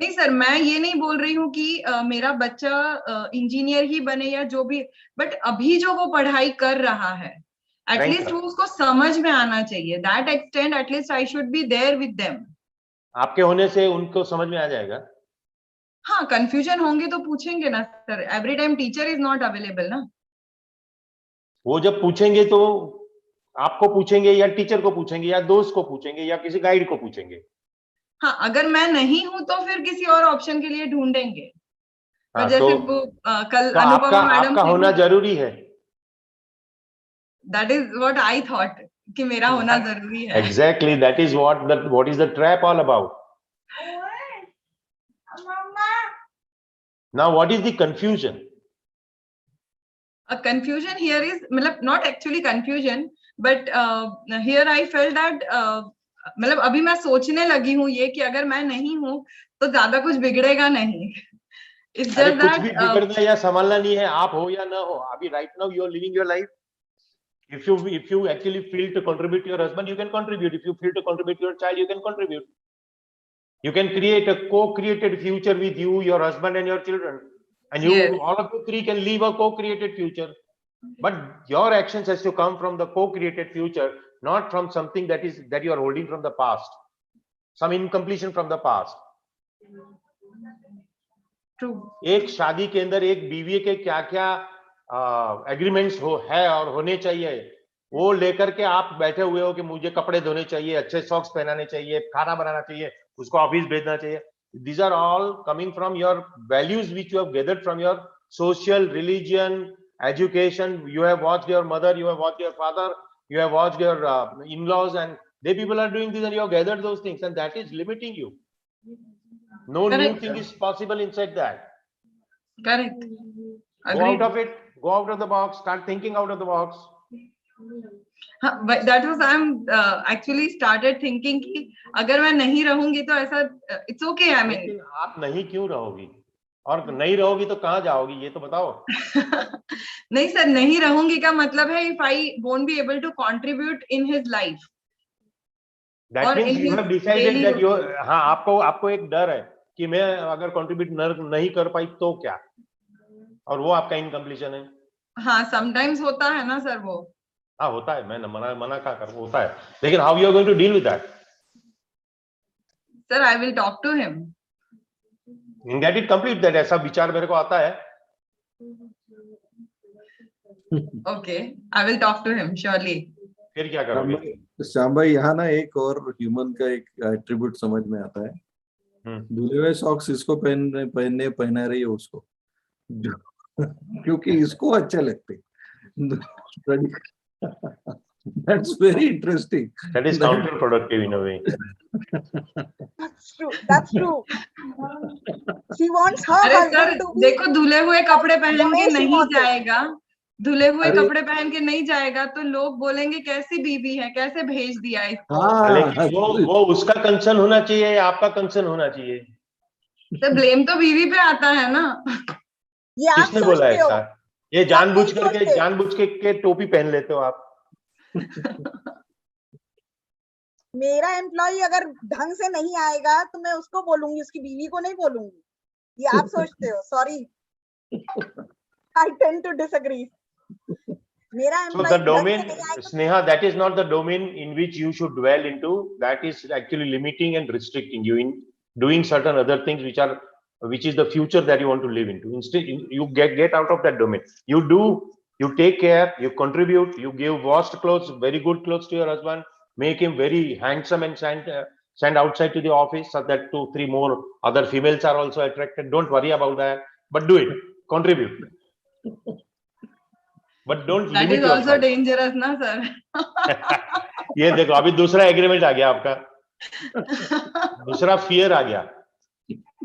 नहीं sir, मैं ये नहीं बोल रही हूँ कि मेरा बच्चा इंजीनियर ही बने या जो भी, बट अभी जो वो पढ़ाई कर रहा है एटलीस्ट वो उसको समझ में आना चाहिए. That extend at least I should be there with them. आपके होने से उनको समझ में आ जाएगा. हाँ, कंफ्यूजन होंगे तो पूछेंगे ना sir. Every time teacher is not available ना. वो जब पूछेंगे तो आपको पूछेंगे या टीचर को पूछेंगे या दोस्त को पूछेंगे या किसी गाइड को पूछेंगे. हाँ, अगर मैं नहीं हूं तो फिर किसी और ऑप्शन के लिए ढूंढेंगे. हाँ, जैसे तो, वो कल तो अनुपमा मैडम आपका होना जरूरी है. That is what I thought कि मेरा होना जरूरी है. Exactly, that is what is the trap all about. Now, what is the confusion? A confusion here is, मतलब not actually confusion, but here I felt that मतलब अभी मैं सोचने लगी हूँ ये कि अगर मैं नहीं हूँ तो ज्यादा कुछ बिगड़ेगा नहीं. It's अरे just कुछ भी that बिगड़ना या संभालना नहीं है, आप हो या ना हो. अभी right now you are living your life. If you actually feel to contribute to your husband, you can contribute. If you feel to contribute to your child, you can contribute. You can create a co-created future with you, your husband, and your children, and Yes. all of you three can live a co-created future. But your actions has to come from the co-created future, not from something that you are holding from the past, some incompletion from the past. True. एक शादी के अंदर एक बीवी के क्या क्या agreements है और होने चाहिए, वो लेकर के आप बैठे हुए हो कि मुझे कपड़े धोने चाहिए, अच्छे सॉक्स पहनाने चाहिए, खाना बनाना चाहिए, उसको ऑफिस भेजना चाहिए. These are all coming from your values which you have gathered from your social, religion, education. You have watched your mother, you have watched your father, you have watched your in-laws, and they people are doing this, and you have gathered those things, and that is limiting you. No Correct. new thing is possible inside that. Correct. Go out of it. Go out of the box. Start thinking out of the box. But that was I'm actually started thinking कि अगर मैं नहीं रहूंगी तो ऐसा it's okay. I mean. लेकिन आप नहीं क्यों रहोगी? और नहीं रहोगी तो कहाँ जाओगी? ये तो बताओ. नहीं सर, नहीं रहूंगी का मतलब है if I won't be able to contribute in his life. That means you have decided that you. हाँ, आपको एक डर है कि मैं अगर कंट्रीब्यूट नहीं कर पाई तो क्या, और वो आपका इनकम्प्लीशन है. हाँ, sometimes होता है ना सर वो. हाँ, होता है. मैं मना क्या कर, होता है. लेकिन how you are going to deal with that? Sir, I will talk to him. You get it complete that ऐसा विचार मेरे को आता है. Okay, I will talk to him surely. फिर क्या करोगे? श्याम भाई, यहाँ ना एक और ह्यूमन का एक एट्रीब्यूट समझ में आता है. धुले हुए सॉक्स इसको पहना रही है उसको, क्योंकि इसको अच्छे लगते. That's very interesting. That is counterproductive in a way. That's true. That's true. She wants her अरे सर husband to be. देखो धुले हुए कपड़े पहन the के way she नहीं wants it. जाएगा, धुले हुए अरे कपड़े पहन के नहीं जाएगा तो लोग बोलेंगे कैसी बीबी है, कैसे भेज दिया इसको। लेकिन वो उसका कंसर्न होना चाहिए या आपका कंसर्न होना चाहिए? तो ब्लेम तो बीवी पे आता है ना। ये आप किसने बोला सोचते हो, ऐसा? ये हम नहीं सोचते। जानबूझ के टोपी पहन लेते हो आप। मेरा एम्प्लॉय अगर ढंग से नहीं आएगा तो मैं उसको बोलूंगी, उसकी बीवी को नहीं बोलूंगी। ये आप सोचते हो, sorry, I tend to disagree. मेरा So employ the domain, Sneha, that is not the domain in which you should dwell into. That is actually limiting and restricting you in doing certain other things which is the future that you want to live into. Instead, you get out of that domain. You take care, you contribute, you give washed clothes, very good clothes to your husband, make him very handsome and send outside to the office so that 2-3 more other females are also attracted. Don't worry about that, but do it, contribute. But don't That limit is also yourself. dangerous ना sir. ये देखो अभी दूसरा agreement आ गया आपका, दूसरा fear आ गया।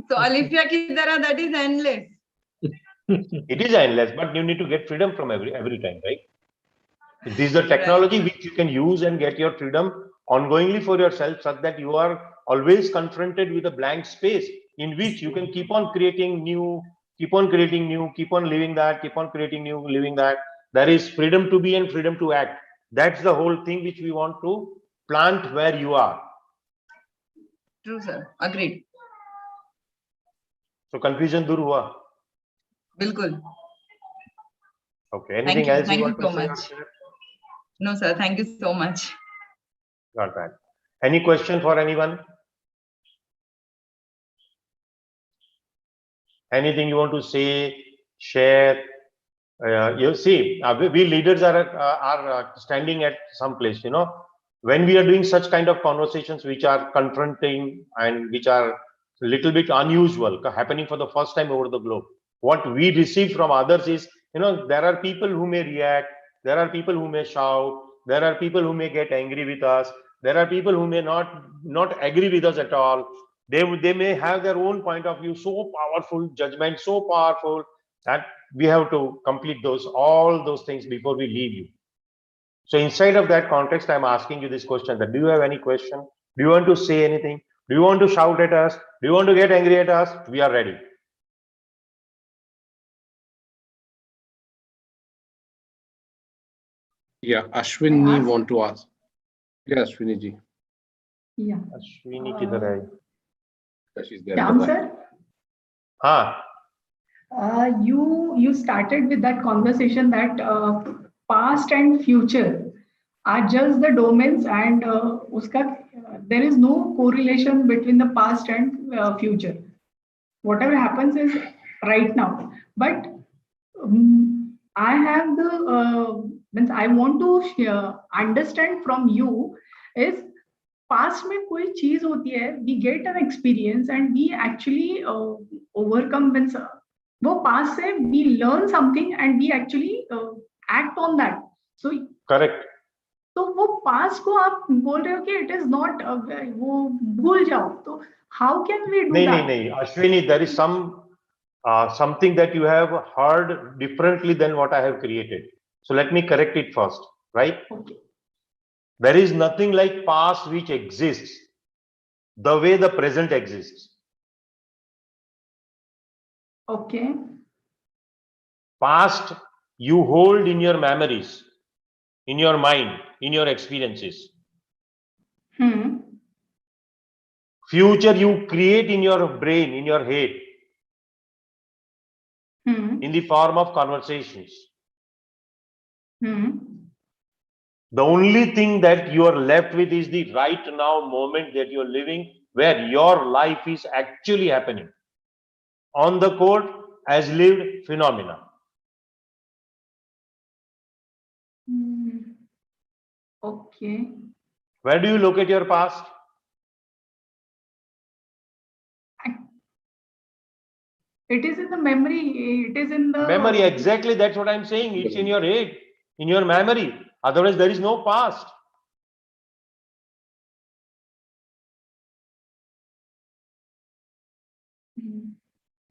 तो अलिफिया की तरह that is endless. It is endless, but you need to get freedom from every time, right? This is the technology which you can use and get your freedom ongoingly for yourself, such that you are always confronted with a blank space in which you can keep on creating new, keep on living that, keep on creating new, living that. There is freedom to be and freedom to act. That's the whole thing which we want to plant where you are. True, sir. Agreed. So confusion dur hua? बिल्कुल. Okay. Anything else you want to say? Much. No, sir. Thank you so much. Got that. Any question for anyone? Anything you want to say, share? You see, we leaders are standing at some place, you know, when we are doing such kind of conversations which are confronting and which are a little bit unusual, happening for the first time over the globe. What we receive from others is, you know, there are people who may react, there are people who may shout, there are people who may get angry with us, there are people who may not agree with us at all. They may have their own point of view, so powerful, judgment so powerful that we have to complete all those things before we leave you. So inside of that context, I'm asking you this question: that do you have any question? Do you want to say anything? Do you want to shout at us? Do you want to get angry at us? We are ready. Yeah, Ashwini want to ask. Yeah, Ashwini ji. Yeah. Ashwini kidhar hai? She's there. Shyam sir. हाँ. You started with that conversation that past and future are just the domains, and there is no correlation between the past and future. Whatever happens is right now. But I have means I want to understand from you is past में कोई चीज होती है, we get an experience and we actually overcome means वो past से we learn something and we actually act on that. So correct. तो वो past को आप बोल रहे हो कि it is not वो भूल जाओ, तो how can we do that? नहीं, Ashwini, there is something that you have heard differently than what I have created. So let me correct it first, right? Okay. There is nothing like past which exists the way the present exists. Okay. Past you hold in your memories, in your mind, in your experiences. Future you create in your brain, in your head, in the form of conversations. The only thing that you are left with is the right now moment that you are living, where your life is actually happening on the court as lived phenomena. Okay. Where do you locate your past? It is in the memory. It is in the memory. Exactly, that's what I'm saying. It's in your head, in your memory. Otherwise, there is no past.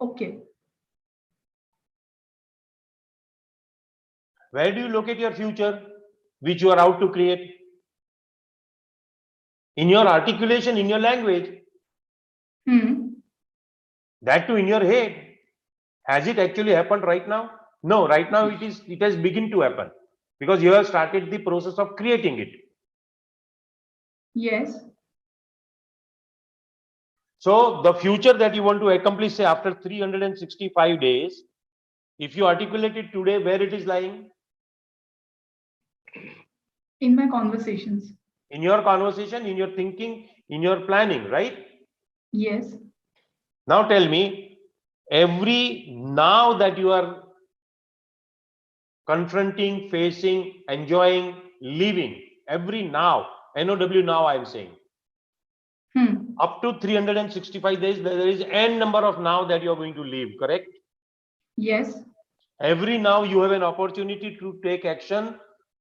Okay. Where do you locate your future, which you are out to create? In your articulation, in your language. That too in your head. Has it actually happened right now? No, right now it has begun to happen because you have started the process of creating it. Yes. So the future that you want to accomplish, say after 365 days, if you articulate it today, where it is lying? In my conversations. In your conversation, in your thinking, in your planning, right? Yes. Now tell me, every now that you are confronting, facing, enjoying, living, every now, NOW now I am saying, up to 365 days, there is n number of now that you are going to live, correct? Yes. Every now you have an opportunity to take action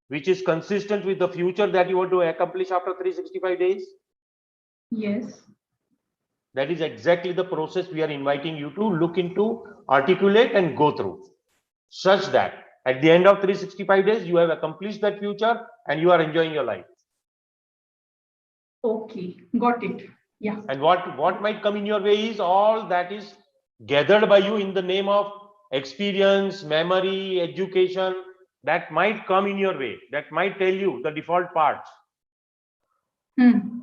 which is consistent with the future that you want to accomplish after 365 days. Yes. That is exactly the process we are inviting you to look into, articulate and go through, such that at the end of 365 days, you have accomplished that future and you are enjoying your life. Okay, got it. Yeah. And what might come in your way is all that is gathered by you in the name of experience, memory, education, that might come in your way, that might tell you the default parts. You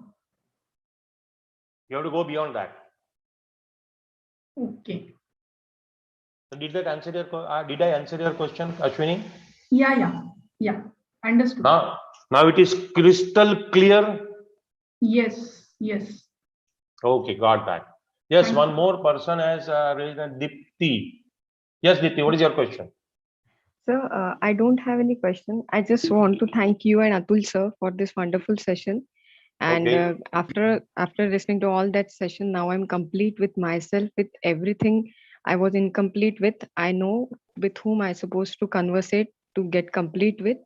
have to go beyond that. Okay. So did I answer your question, Ashwini? Yeah. Understood. Now it is crystal clear. Yes. Okay, got that. Yes, one more person has raised a Dipti. Yes, Dipti, what is your question? Sir, I don't have any question. I just want to thank you and Atul sir for this wonderful session. And Okay. after listening to all that session, now I'm complete with myself, with everything I was incomplete with. I know with whom I supposed to conversate to get complete with,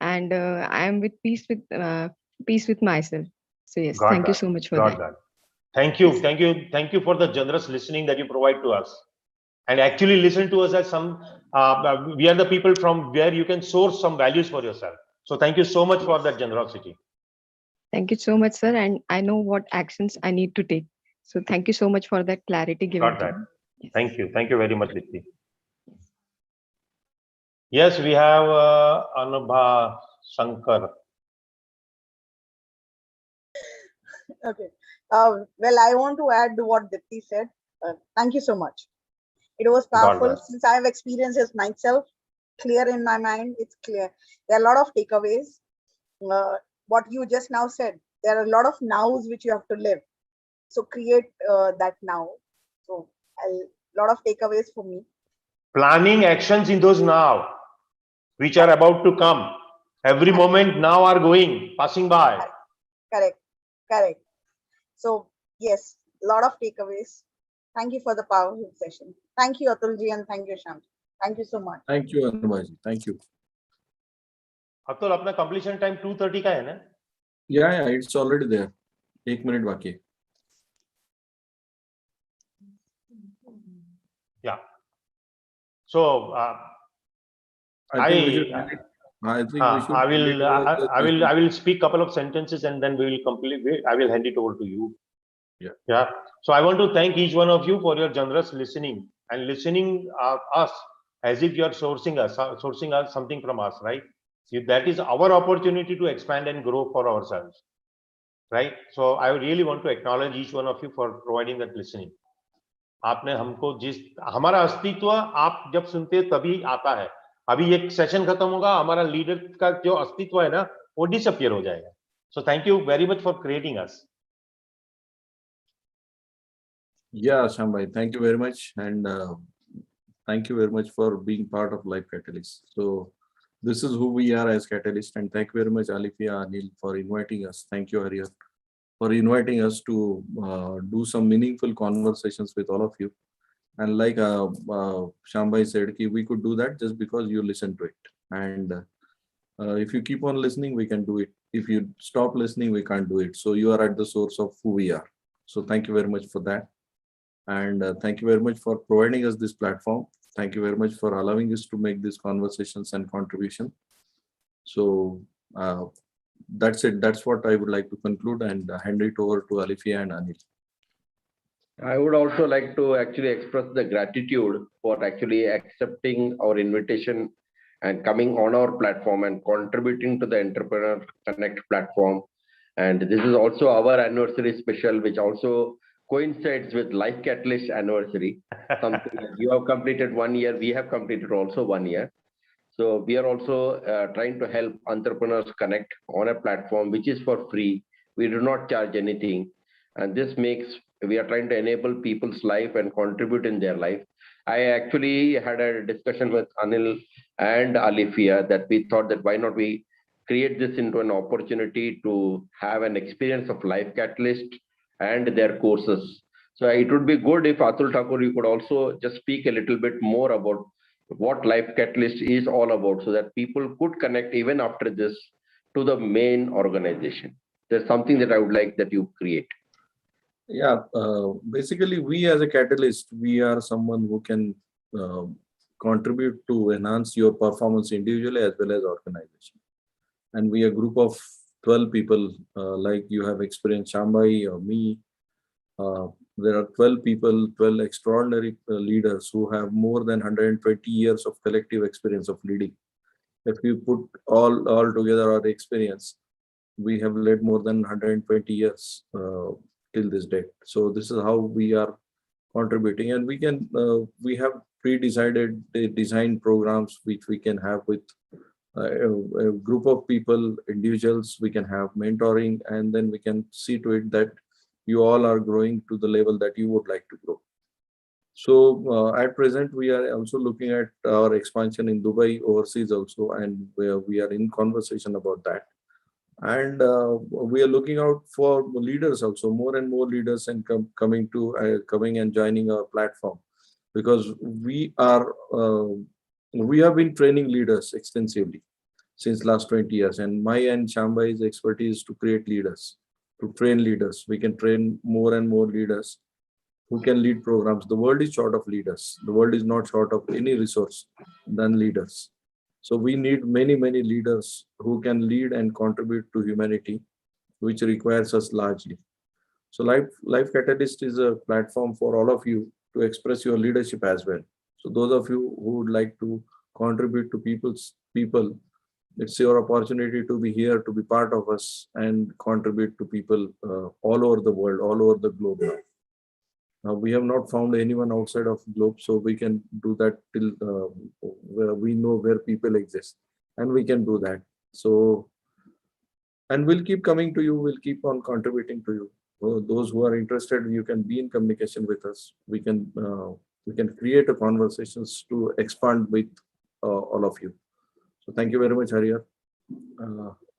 and I am with peace with myself. So yes, thank you so much for that. Got that. Thank you for the generous listening that you provide to us, and actually listen to us as some. We are the people from where you can source some values for yourself. So thank you so much for that generosity. Thank you so much, sir, and I know what actions I need to take. So thank you so much for that clarity given Got to that. me. Yes. Thank you very much, Dipti. Yes, we have Anubha Shankar. Okay. Well, I want to add to what Dipti said. Thank you so much. It was powerful. Since I have experienced it myself, clear in my mind, it's clear. There are a lot of takeaways. What you just now said, there are a lot of nows which you have to live. So create that now. So a lot of takeaways for me. Planning actions in those now, which are about to come. Every moment now are going, passing by. Correct. So yes, a lot of takeaways. Thank you for the powerful session. Thank you, Atulji, and thank you, Sham. Thank you so much. Thank you, Anubaji. Thank you. Atul, अपना completion time 2:30 का है ना? Yeah, it's already there. 1 minute बाकी है. Yeah. So I will speak couple of sentences and then we will complete. I will hand it over to you. Yeah. So I want to thank each one of you for your generous listening and listening us as if you are sourcing us something from us, right? That is our opportunity to expand and grow for ourselves, right? So I really want to acknowledge each one of you for providing that listening. आपने हमको हमारा अस्तित्व आप जब सुनते हैं तभी आता है. अभी एक सेशन खत्म होगा, हमारा लीडर का जो अस्तित्व है ना, वो डिसअपियर हो जाएगा. So thank you very much for creating us. Yeah, Shambhai, thank you very much, and thank you very much for being part of Life Catalyst. So this is who we are as Catalyst, and thank you very much, Alifia, Anil, for inviting us. Thank you, Arya, for inviting us to do some meaningful conversations with all of you. And like Shambhai said, we could do that just because you listened to it. And If you keep on listening, we can do it. If you stop listening, we can't do it. So you are at the source of who we are. So thank you very much for that. And thank you very much for providing us this platform. Thank you very much for allowing us to make these conversations and contribution. So that's it. That's what I would like to conclude and hand it over to Alifia and Anil. I would also like to actually express the gratitude for actually accepting our invitation and coming on our platform and contributing to the Entrepreneur Connect platform. And this is also our anniversary special, which also coincides with Life Catalyst anniversary. Something that you have completed 1 year, we have completed also 1 year. So we are also trying to help entrepreneurs connect on a platform which is for free. We do not charge anything. And this makes, we are trying to enable people's life and contribute in their life. I actually had a discussion with Anil and Alifia that we thought that why not we create this into an opportunity to have an experience of Life Catalyst and their courses. So it would be good if Atul Thakur, you could also just speak a little bit more about what Life Catalyst is all about so that people could connect even after this to the main organization. There's something that I would like that you create. Yeah, basically we as a catalyst, we are someone who can contribute to enhance your performance individually as well as organization. And we are a group of 12 people, like you have experienced Shambai or me. There are 12 people, 12 extraordinary leaders who have more than 120 years of collective experience of leading. If you put all together our experience, we have led more than 120 years till this date. So this is how we are contributing, and we can we have pre-decided design programs which we can have with a group of people, individuals. We can have mentoring, and then we can see to it that you all are growing to the level that you would like to grow. So at present, we are also looking at our expansion in Dubai overseas also, and we are in conversation about that. And we are looking out for leaders also, more and more leaders, and coming and joining our platform, because we have been training leaders extensively since last 20 years, and my and Shambai's expertise to create leaders, to train leaders. We can train more and more leaders who can lead programs. The world is short of leaders. The world is not short of any resource than leaders. So we need many leaders who can lead and contribute to humanity, which requires us largely. So Life Catalyst is a platform for all of you to express your leadership as well. So those of you who would like to contribute to people, it's your opportunity to be here, to be part of us and contribute to people all over the world, all over the globe now. Now, we have not found anyone outside of the globe, so we can do that till where we know where people exist, and we can do that. So, and we'll keep coming to you, we'll keep on contributing to you. Those who are interested, you can be in communication with us. We can create a conversations to expand with all of you. So thank you very much, Harrier.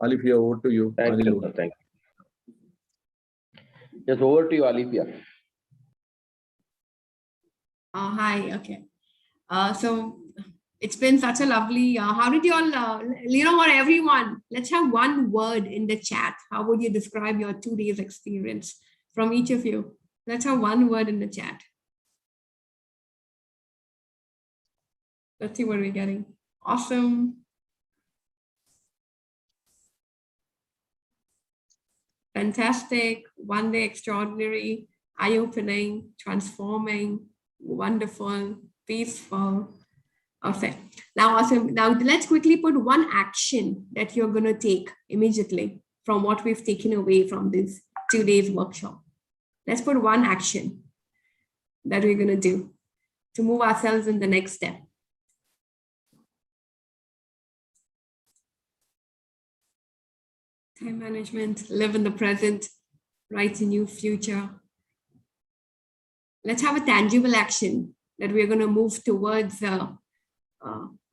Alifia, over to you. Thank you. Thank you. Yes, over to you, Alifia. Hi, okay. So it's been such a lovely, how did you all, you know what, everyone, let's have one word in the chat. How would you describe your 2 days experience from each of you? Let's have one word in the chat. Let's see what we're getting. Awesome. Fantastic, 1 day extraordinary, eye-opening, transforming, wonderful, peaceful. Okay, now awesome. Now let's quickly put one action that you're going to take immediately from what we've taken away from this 2 days workshop. Let's put one action that we're going to do to move ourselves in the next step. Time management, live in the present, write a new future. Let's have a tangible action that we're going to move towards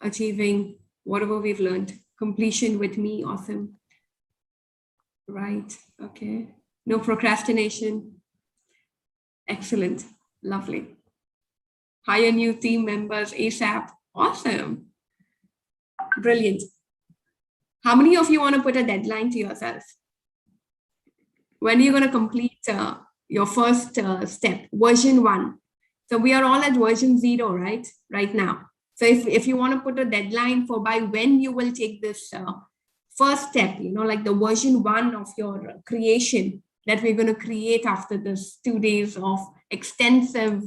achieving whatever we've learned. Completion with me, awesome. Right, okay. No procrastination. Excellent, lovely. Hire new team members ASAP, awesome. Brilliant. How many of you want to put a deadline to yourself? When are you going to complete your first step, version 1? So we are all at version 0, right now. So if you want to put a deadline for by when you will take this first step, like the version 1 of your creation that we're going to create after this 2 days of extensive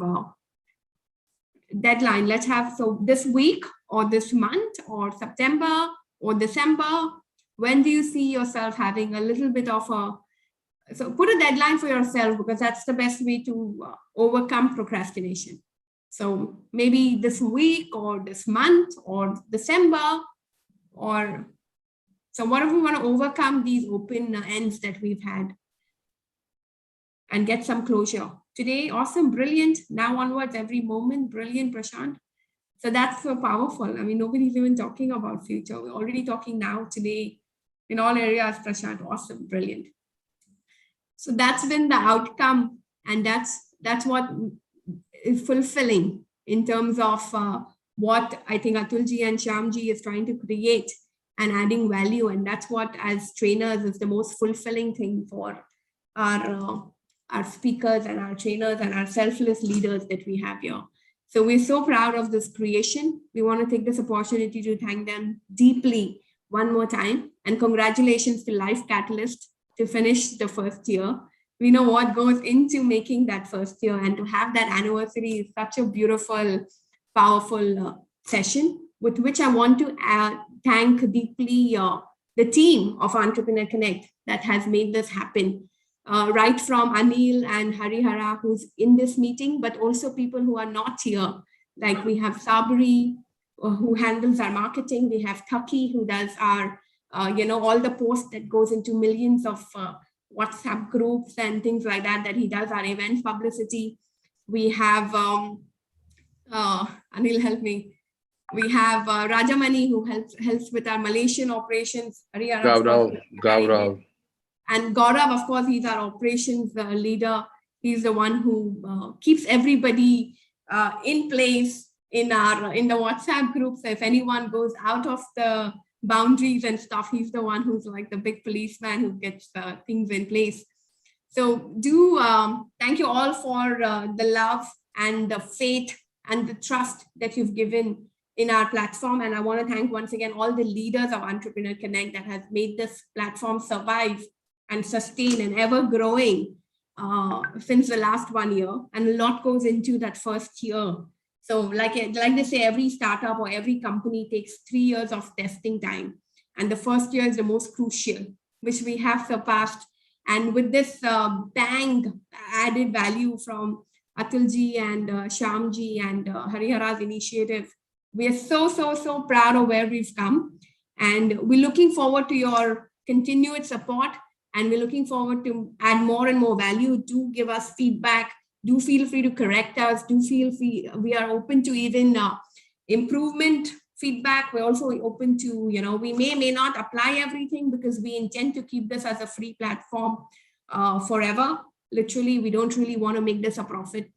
deadline. Let's have, so this week or this month or September or December, when do you see yourself having a little bit of a, so put a deadline for yourself, because that's the best way to overcome procrastination. So maybe this week or this month or December, or so what if we want to overcome these open ends that we've had and get some closure? Today, awesome, brilliant. Now onwards, every moment, brilliant, Prashant. So that's so powerful. I mean, nobody's even talking about future. We're already talking now, today, in all areas, Prashant. Awesome, brilliant. So that's been the outcome, and that's what is fulfilling in terms of what I think Atulji and Shyamji is trying to create and adding value. And that's what, as trainers, is the most fulfilling thing for our speakers and our trainers and our selfless leaders that we have here. So we're so proud of this creation. We want to take this opportunity to thank them deeply one more time. And congratulations to Life Catalyst to finish the first year. We know what goes into making that first year, and to have that anniversary is such a beautiful, powerful session, with which I want to thank deeply the team of Entrepreneur Connect that has made this happen. Right from Anil and Harihara, who's in this meeting, but also people who are not here. Like we have Sabri, who handles our marketing. We have Taki, who does our, all the posts that goes into millions of WhatsApp groups and things like that, that he does our event publicity. We have, Anil, help me. We have Rajamani, who helps with our Malaysian operations. Gaurav. And Gaurav, of course, he's our operations leader. He's the one who keeps everybody in place in the WhatsApp group. So if anyone goes out of the boundaries and stuff, he's the one who's like the big policeman who gets things in place. So thank you all for the love and the faith and the trust that you've given in our platform. And I want to thank once again all the leaders of Entrepreneur Connect that has made this platform survive and sustain and ever growing since the last 1 year. And a lot goes into that first year. So like they say, every startup or every company takes 3 years of testing time. And the first year is the most crucial, which we have surpassed. And with this bang added value from Atulji and Shyamji and Harihara's initiative, we are so proud of where we've come. And we're looking forward to your continued support. And we're looking forward to add more and more value. Do give us feedback. Do feel free to correct us. Do feel free. We are open to even improvement feedback. We're also open to, we may not apply everything, because we intend to keep this as a free platform forever. Literally, we don't really want to make this a profit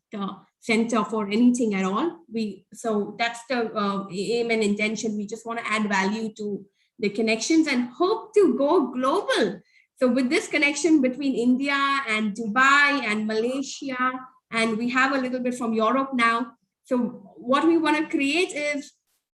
center for anything at all. So that's the aim and intention. We just want to add value to the connections and hope to go global. So with this connection between India and Dubai and Malaysia, and we have a little bit from Europe now. So what we want to create is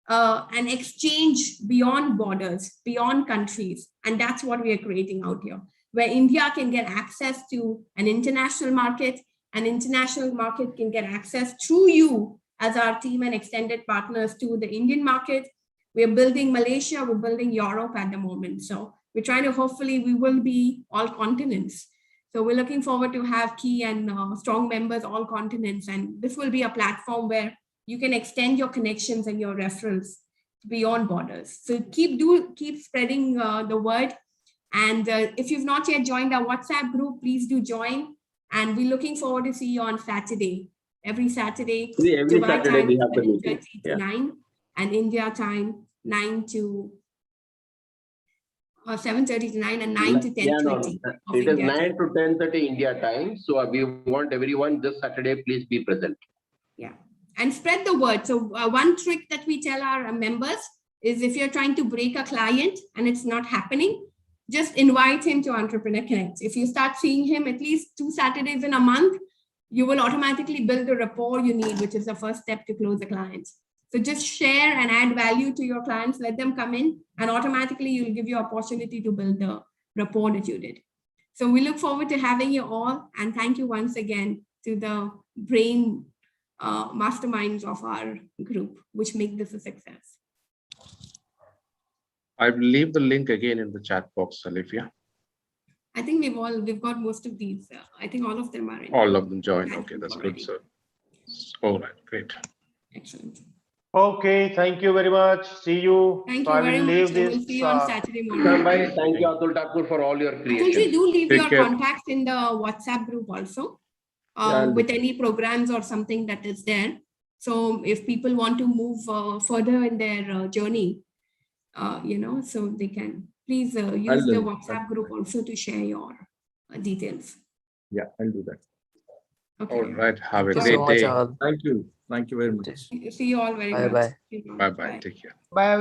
an exchange beyond borders, beyond countries. And that's what we are creating out here, where India can get access to an international market, and international market can get access through you as our team and extended partners to the Indian market. We're building Malaysia, we're building Europe at the moment. So we're trying to, hopefully we will be all continents. So we're looking forward to have key and strong members, all continents. And this will be a platform where you can extend your connections and your referrals beyond borders. So keep spreading the word. And if you've not yet joined our WhatsApp group, please do join. And we're looking forward to see you on Saturday. Every Saturday, every Dubai Saturday time, we have the meeting. 7:30 to 9, and India time 7:30 to 9 and 9 to 10:30. It is 9 to 10:30 India time. So we want everyone this Saturday, please be present. Yeah, and spread the word. So one trick that we tell our members, is if you're trying to break a client and it's not happening, just invite him to Entrepreneur Connect. If you start seeing him at least 2 Saturdays in a month, you will automatically build the rapport you need, which is the first step to close a client. So just share and add value to your clients, let them come in, and automatically you'll give you opportunity to build the rapport that you did. So we look forward to having you all, and thank you once again to the brain masterminds of our group, which make this a success. I will leave the link again in the chat box, Olivia. I think we've got most of these. I think all of them are in. All of them joined. Okay, that's good, sir. All right, great. Excellent. Okay, thank you very much. See you. Thank so you I will very much. leave And this. we'll see you on Saturday morning. Thank you, Atul Thakur, for all your creation. Actually, do leave Take your care. contacts in the WhatsApp group also, I'll with do. any programs or something that is there. So if people want to move further in their journey, so they can please use the WhatsApp group also to share your details. Yeah, I'll do that. Okay. All right. Have a Thank you great so much, day. all. Thank you. Thank you very much. See you all very Bye much. bye. Bye bye. Take care. Bye everyone.